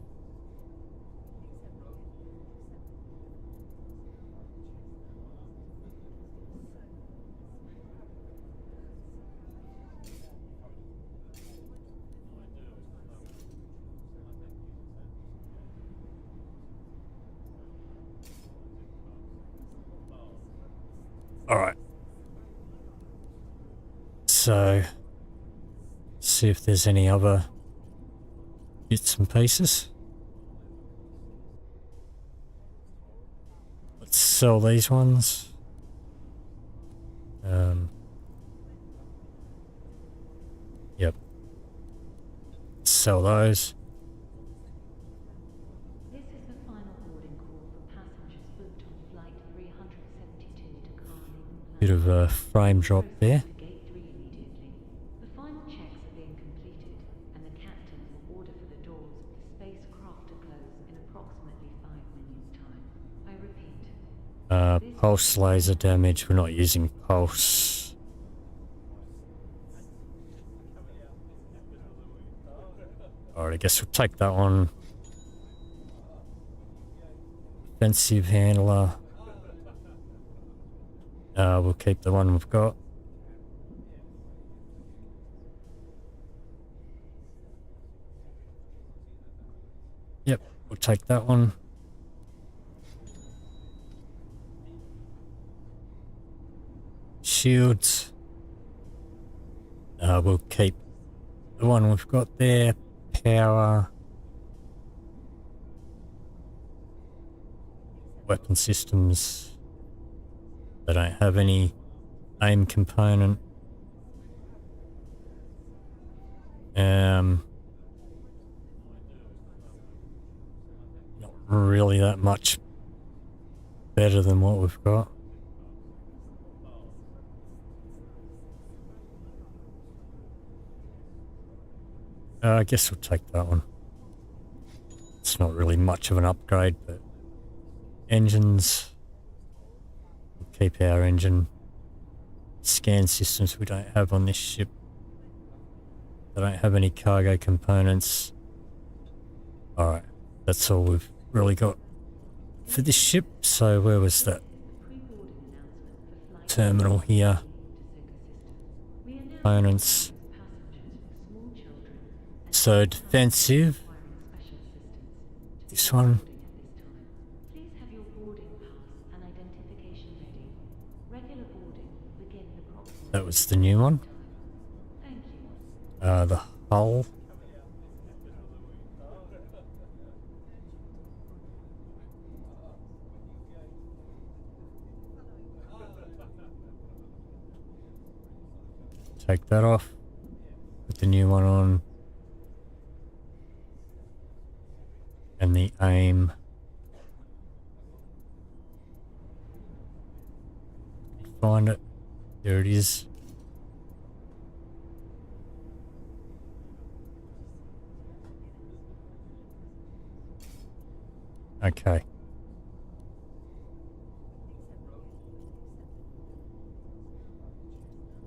Alright. So, see if there's any other bits and pieces. Let's sell these ones. Yep. Sell those. This is the final boarding call for passengers booked on flight 372 to Carly. Bit of a frame drop there. Gate 3 immediately. The final checks are being completed, and the captain will order for the doors of the spacecraft to close in approximately 5 minutes' time. I repeat. Pulse laser damage. We're not using pulse. Alright, I guess we'll take that one. Offensive handler. We'll keep the one we've got. Yep, we'll take that one. Shields. We'll keep the one we've got there. Power. Weapon systems. They don't have any aim component. Not really that much better than what we've got. I guess we'll take that one. It's not really much of an upgrade, but engines. We'll keep our engine. Scan systems we don't have on this ship. They don't have any cargo components. Alright, that's all we've really got for this ship. So where was that terminal here? Components. So defensive. This one. Please have your boarding pass and identification ready. Regular boarding will begin in approximately. That was the new one. Thank you. The hull. Take that off. Put the new one on. And the aim. Find it. There it is. Okay.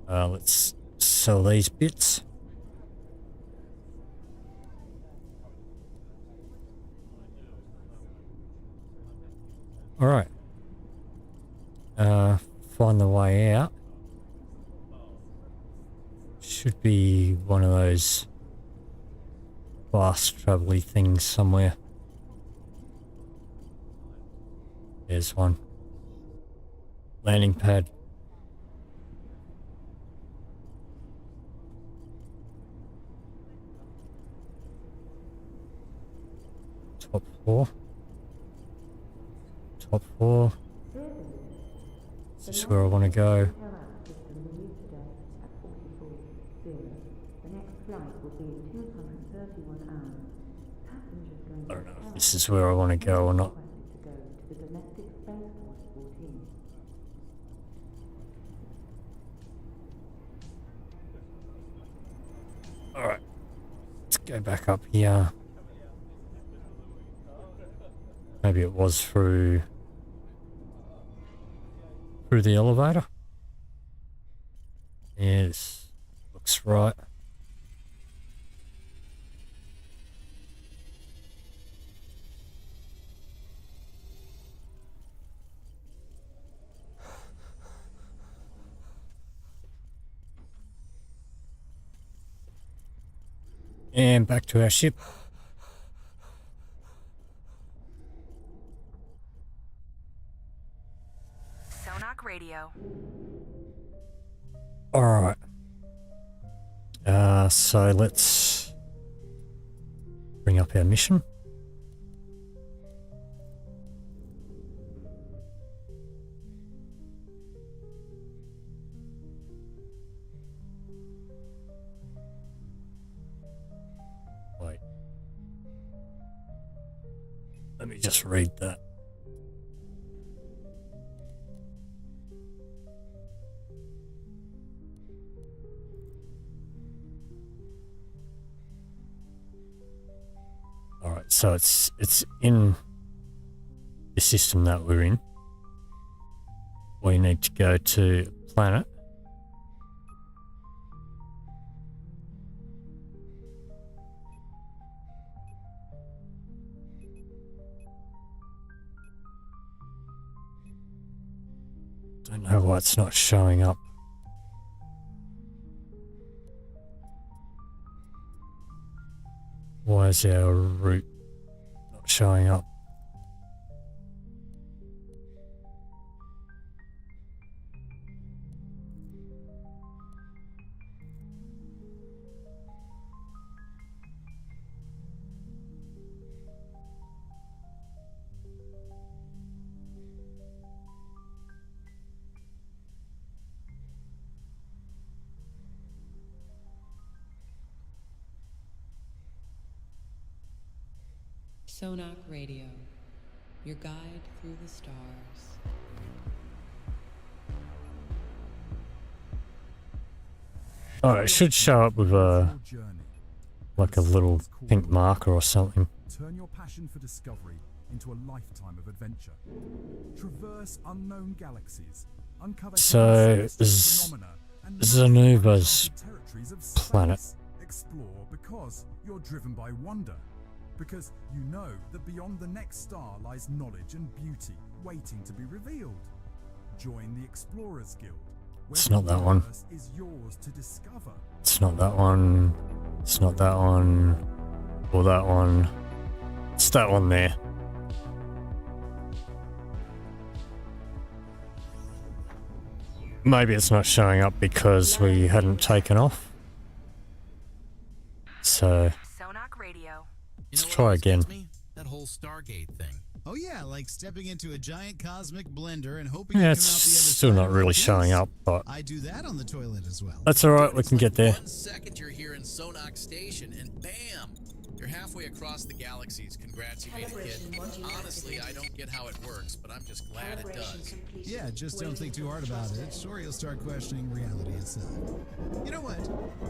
Let's sell these bits. All right. Find the way out. Should be one of those fast travel-y things somewhere. There's one. Landing pad. Top floor. Top floor. This is where I want to go. I don't know if this is where I want to go or not. Alright, let's go back up here. Maybe it was through the elevator. Yes, looks right. And back to our ship. Sonak Radio. Alright. So let's bring up our mission. Wait. Let me just read that. Alright, so it's in the system that we're in. We need to go to planet. Don't know why it's not showing up. Why is our route not showing up? Sonak Radio, your guide through the stars. Oh, it should show up with a like a little pink marker or something. Turn your passion for discovery into a lifetime of adventure. Traverse unknown galaxies, uncover So Zanuva's planet. Explore because you're driven by wonder. Because you know that beyond the next star lies knowledge and beauty waiting to be revealed. Join the Explorers Guild. It's not that one. Is yours to discover. It's not that one. It's not that one. Or that one. It's that one there. Maybe it's not showing up because we hadn't taken off. So Sonak Radio. let's try again. That whole Stargate thing. Oh yeah, like stepping into a giant cosmic blender and hoping Yeah, you it's come out the other still side not with really a showing piece. up, but I do that on the toilet as well. that's alright, we can get there. 1 second you're here in Sonak Station, and bam! You're halfway across the galaxies. Congrats, you made it, kid. Honestly, I don't get how it works, but I'm just glad it does. Yeah, just don't think too hard about it. Sure, you'll start questioning reality itself. You know what?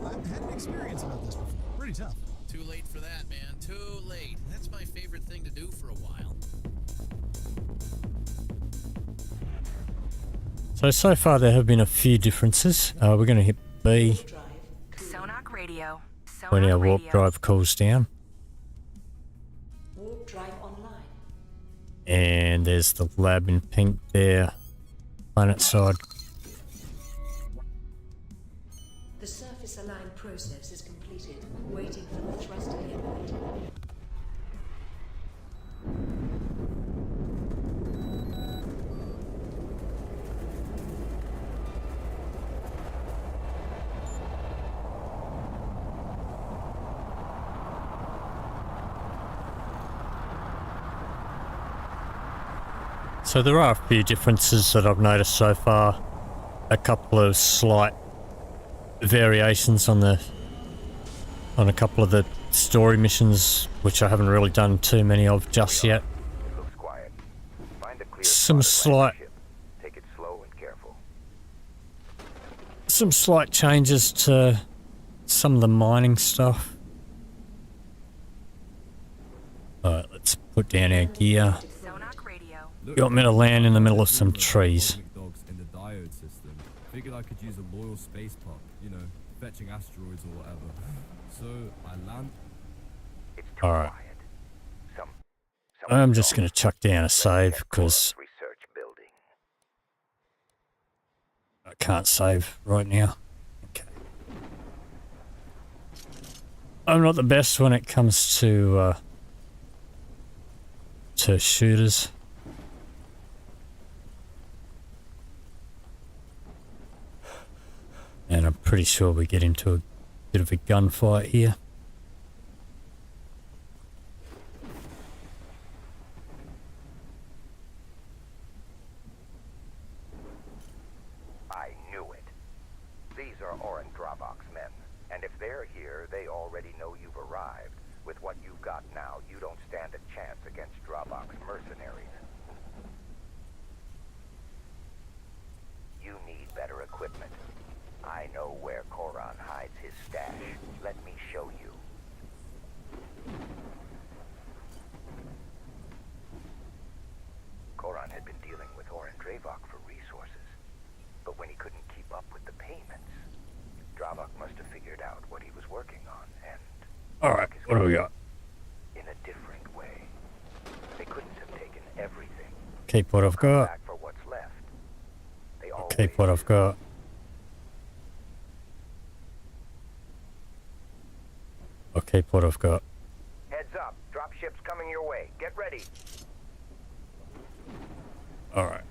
I've had an experience about this before. Pretty tough. Too late for that, man. Too late. That's my favorite thing to do for a while. So far there have been a few differences. We're going to hit B Sonoc Radio. when Sonoc our warp Radio. drive cools down. Warp drive online. And there's the lab in pink there, planet side. The surface align process is completed. Waiting for the thruster event. So there are a few differences that I've noticed so far. A couple of slight variations on a couple of the story missions, which I haven't really done too many of just yet. Looks quiet. Find a clear Some spot at slight, Take it slow and careful. some slight changes to some of the mining stuff. Alright, let's put down our gear. You want me to land in the middle of some trees? Dogs in the diode system. Figured I could use a loyal space pup, you know, fetching asteroids or whatever. So I land. Alright. I'm just going to chuck down a save because I can't save right now. Okay. I'm not the best when it comes to shooters. And I'm pretty sure we get into a bit of a gunfight here. I knew it. These are Oren Dravok's men. And if they're here, they already know you've arrived. With what you've got now, you don't stand a chance against Dravok's mercenaries. You need better equipment. I know where Koran hides his stash. Let me show you. Koran had been dealing with Oren Dravok for resources. But when he couldn't keep up with the payments, Dravok must have figured out what he was working on and... Alright, what do we got? In a different way. They couldn't have taken everything. Keep what I've got. Back for what's left. They all Keep what I've got. I'll keep what I've got. Heads up. Drop ships coming your way. Get ready. Alright.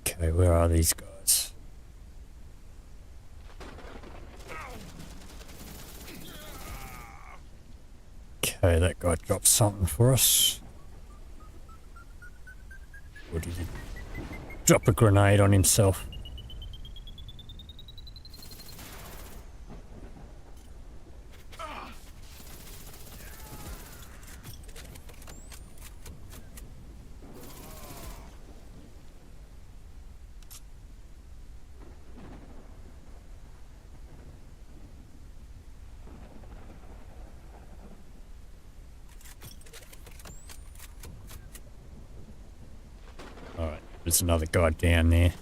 Okay, where are these guys? Okay, that guy dropped something for us. Or did he drop a grenade on himself? There's another guy down there.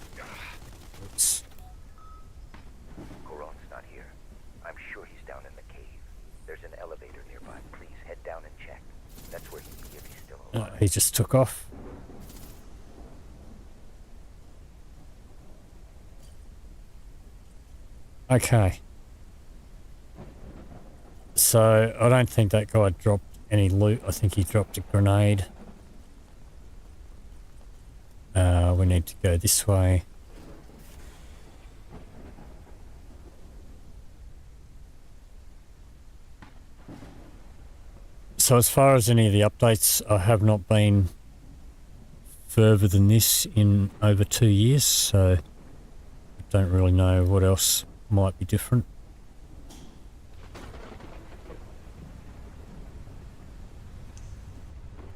Oops. Koran's not here. I'm sure he's down in the cave. There's an elevator nearby. Please head down and check. That's where he'd be if he's still alive. He just took off. Okay. So, I don't think that guy dropped any loot. I think he dropped a grenade. We need to go this way. So as far as any of the updates, I have not been further than this in over 2 years, so I don't really know what else might be different.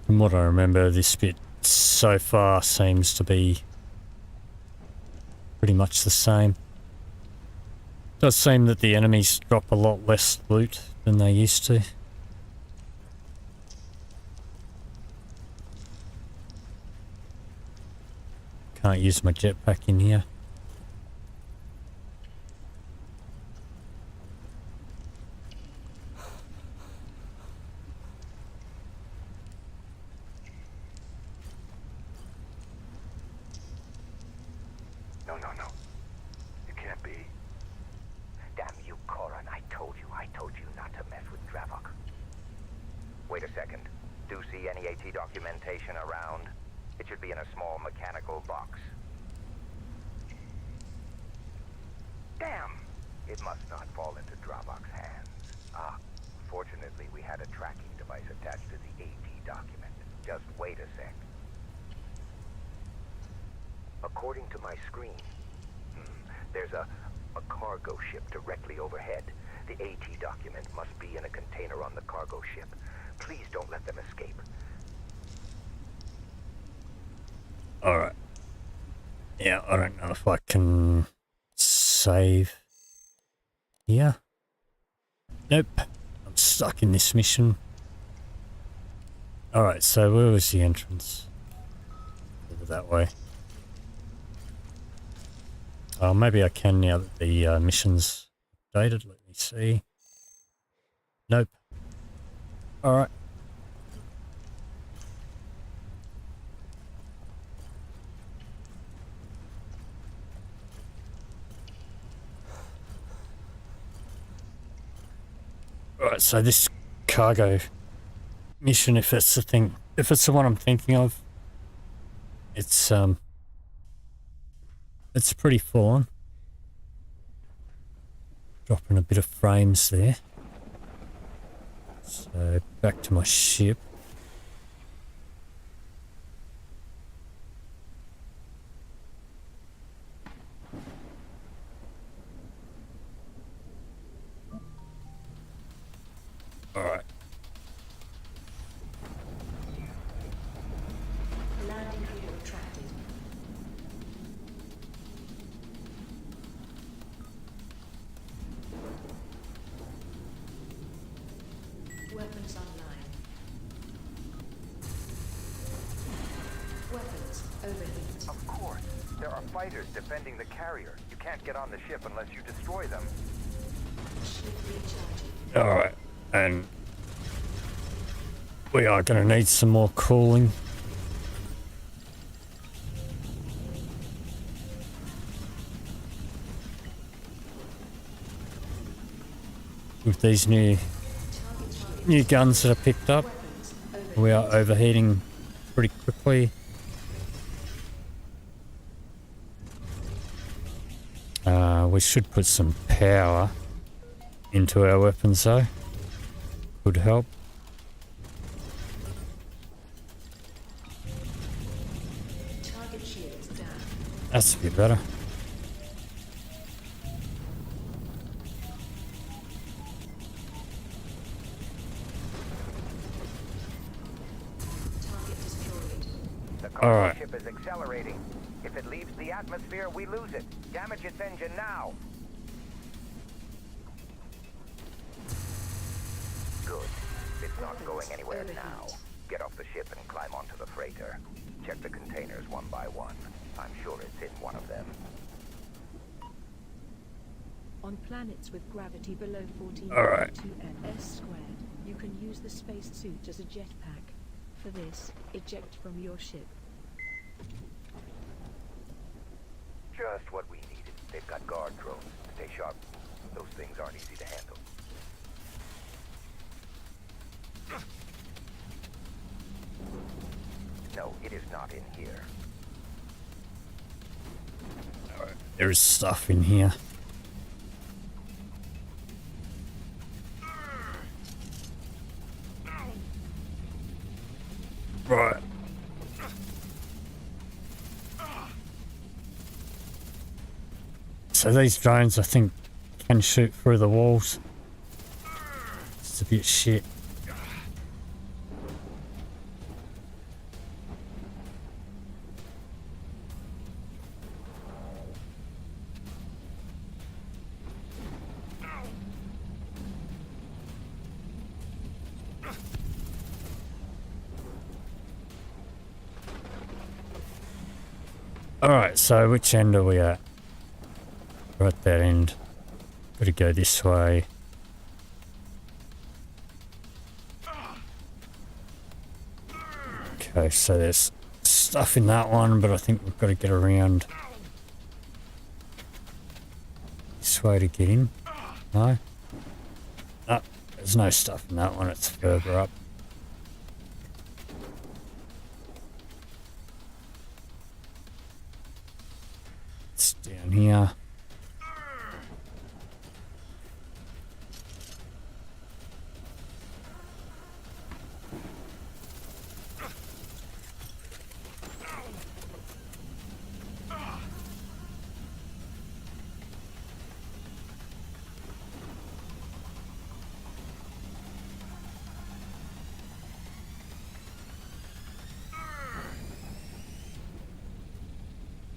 From what I remember, this bit so far seems to be pretty much the same. Does seem that the enemies drop a lot less loot than they used to. Can't use my jetpack in here. No. You can't be. Damn you, Koran. I told you not to mess with Dravok. Wait a second. Do see any AT documentation around? It should be in a small mechanical box. Damn! It must not fall into Dravok's hands. Fortunately, we had a tracking device attached to the AT document. Just wait a sec. According to my screen, there's a cargo ship directly overhead. The AT document must be in a container on the cargo ship. Please don't let them escape. Alright. Yeah, I don't know if I can save here. Nope. I'm stuck in this mission. Alright, so where was the entrance? Over that way. Oh, maybe I can now that the mission's updated. Let me see. Nope. Alright. Alright, so this cargo mission, if it's the thing, if it's the one I'm thinking of, it's pretty full on. Dropping a bit of frames there. So back to my ship. Alright. Landing gear retracted. Weapons online. Weapons overheat. Of course. There are fighters defending the carrier. You can't get on the ship unless you destroy them. Ship recharging. Alright, and we are going to need some more cooling. With these new guns that are picked up, we are overheating pretty quickly. We should put some power into our weapons though. Could help. Target shields down. That's a bit better. Target destroyed. The cargo Alright. ship is accelerating. If it leaves the atmosphere, we lose it. Damage its engine now. Good. It's not going anywhere now. Get off the ship and climb onto the freighter. Check the containers one by one. I'm sure it's in one of them. On planets with gravity below 14.2 Alright. ms squared, you can use the spacesuit as a jetpack. For this, eject from your ship. Just what we needed. They've got guard drones. Stay sharp. Those things aren't easy to handle. No, it is not in here. Alright, there is stuff in here. Right. So these drones, I think, can shoot through the walls. It's a bit shit. Alright, so which end are we at? We're at that end. Gotta go this way. Okay, so there's stuff in that one, but I think we've got to get around this way to get in. No? No, there's no stuff in that one, it's further up. It's down here.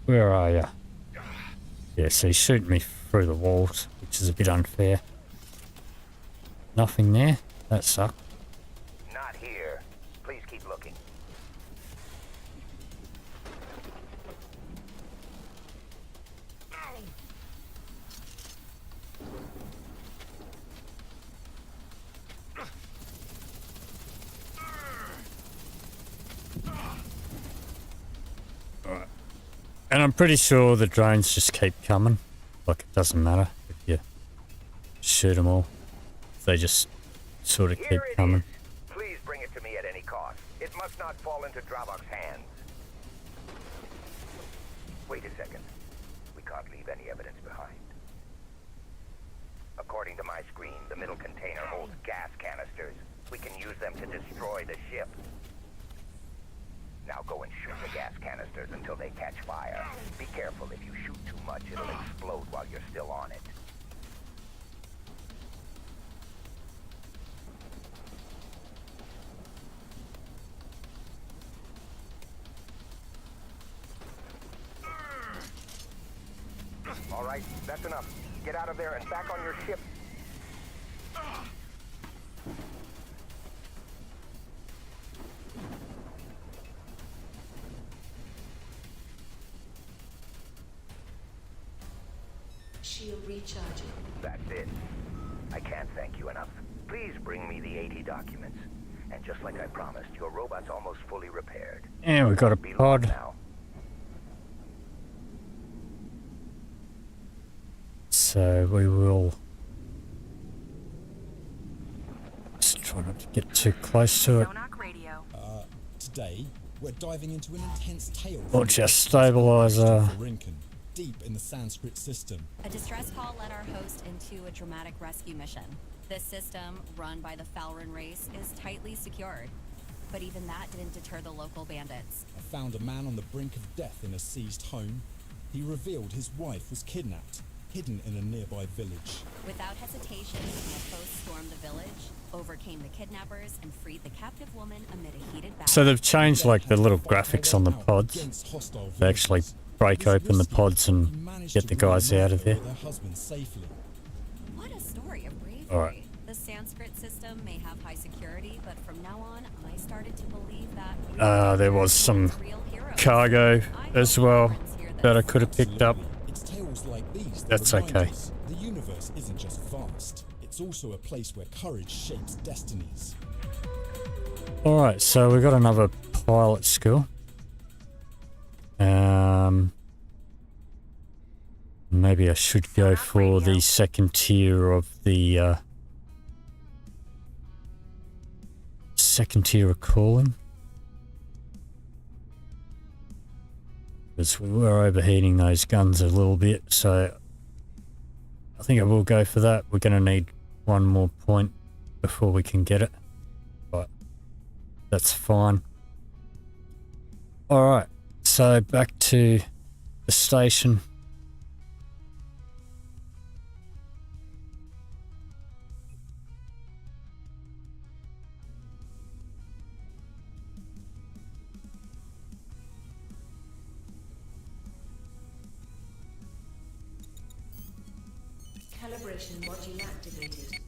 Where are you? Yeah, so he's shooting me through the walls, which is a bit unfair. Nothing there? That sucked. Not here. Please keep looking. And I'm pretty sure the drones just keep coming. Like, it doesn't matter if you shoot them all. They just sort of keep coming. Please bring it to me at any cost. It must not fall into Dravok's hands. Wait a second. We can't leave any evidence behind. According to my screen, the middle container holds gas canisters. We can use them to destroy the ship. Now go and shoot the gas canisters until they catch fire. Be careful, if you shoot too much, it'll explode while you're still on it. All right, that's enough. Get out of there and back on your ship. Shield recharging. That's it. I can't thank you enough. Please bring me the 80 documents. And just like I promised, your robot's almost fully repaired. And we've got a pod. Now. So we will just try not to get too close to it. Today, we're diving into an intense tale. Watch our stabilizer. Deep in the Sanskrit system. A distress call led our host into a dramatic rescue mission. This system, run by the Falran race, is tightly secured. But even that didn't deter the local bandits. I found a man on the brink of death in a seized home. He revealed his wife was kidnapped, hidden in a nearby village. Without hesitation, my host stormed the village, overcame the kidnappers, and freed the captive woman amid a heated battle. So they've changed like the little graphics on the pods. They actually break open the pods and get the guys out of there. What a story of bravery. All right. The Sanskrit system may have high security, but from now on, I started to believe that there was some cargo as well that I could have picked up. That's okay. The universe isn't just vast, it's also a place where courage shapes destinies. Alright, so we got another pilot school. Maybe I should go for the second tier of the second tier of calling. Because we were overheating those guns a little bit, so I think I will go for that. We're going to need one more point before we can get it, but that's fine. Alright, so back to the station. Calibration module activated.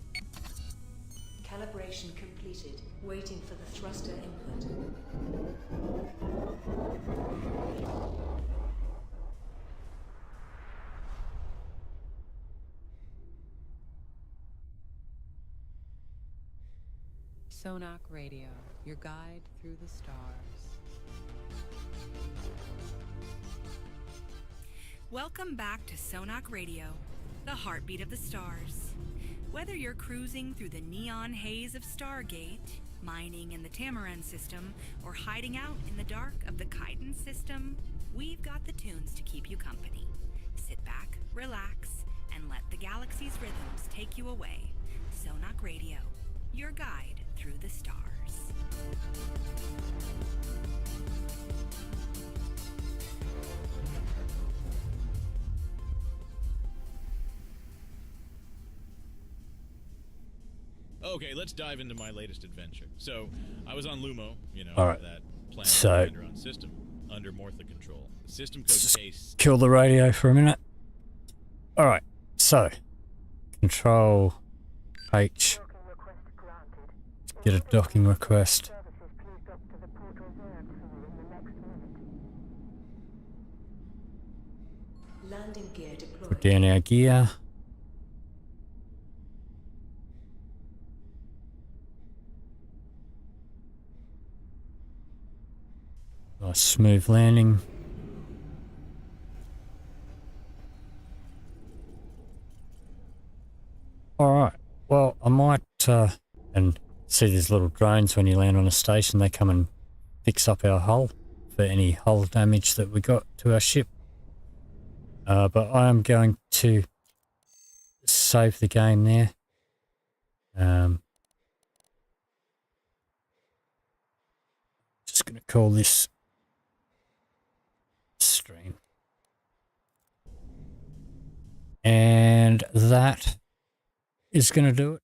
Calibration completed. Waiting for the thruster input. Sonak Radio, your guide through the stars. Welcome back to Sonak Radio, the heartbeat of the stars. Whether you're cruising through the neon haze of Stargate, mining in the Tamaran system, or hiding out in the dark of the Chitin system, we've got the tunes to keep you company. Sit back, relax, and let the galaxy's rhythms take you away. Sonak Radio, your guide through the stars. Okay, let's dive into my latest adventure. So, I was on Lumo, you know, Alright. that planet So- commander on system, under Mortha control. The system code Just case... kill the radio for a minute. Alright, so Control H. Get a docking request. Landing gear deployed. Put down our gear. Nice smooth landing. Alright, well I might and see these little drones when you land on a station, they come and fix up our hull for any hull damage that we got to our ship. But I am going to save the game there. Just going to call this stream. And that is going to do it.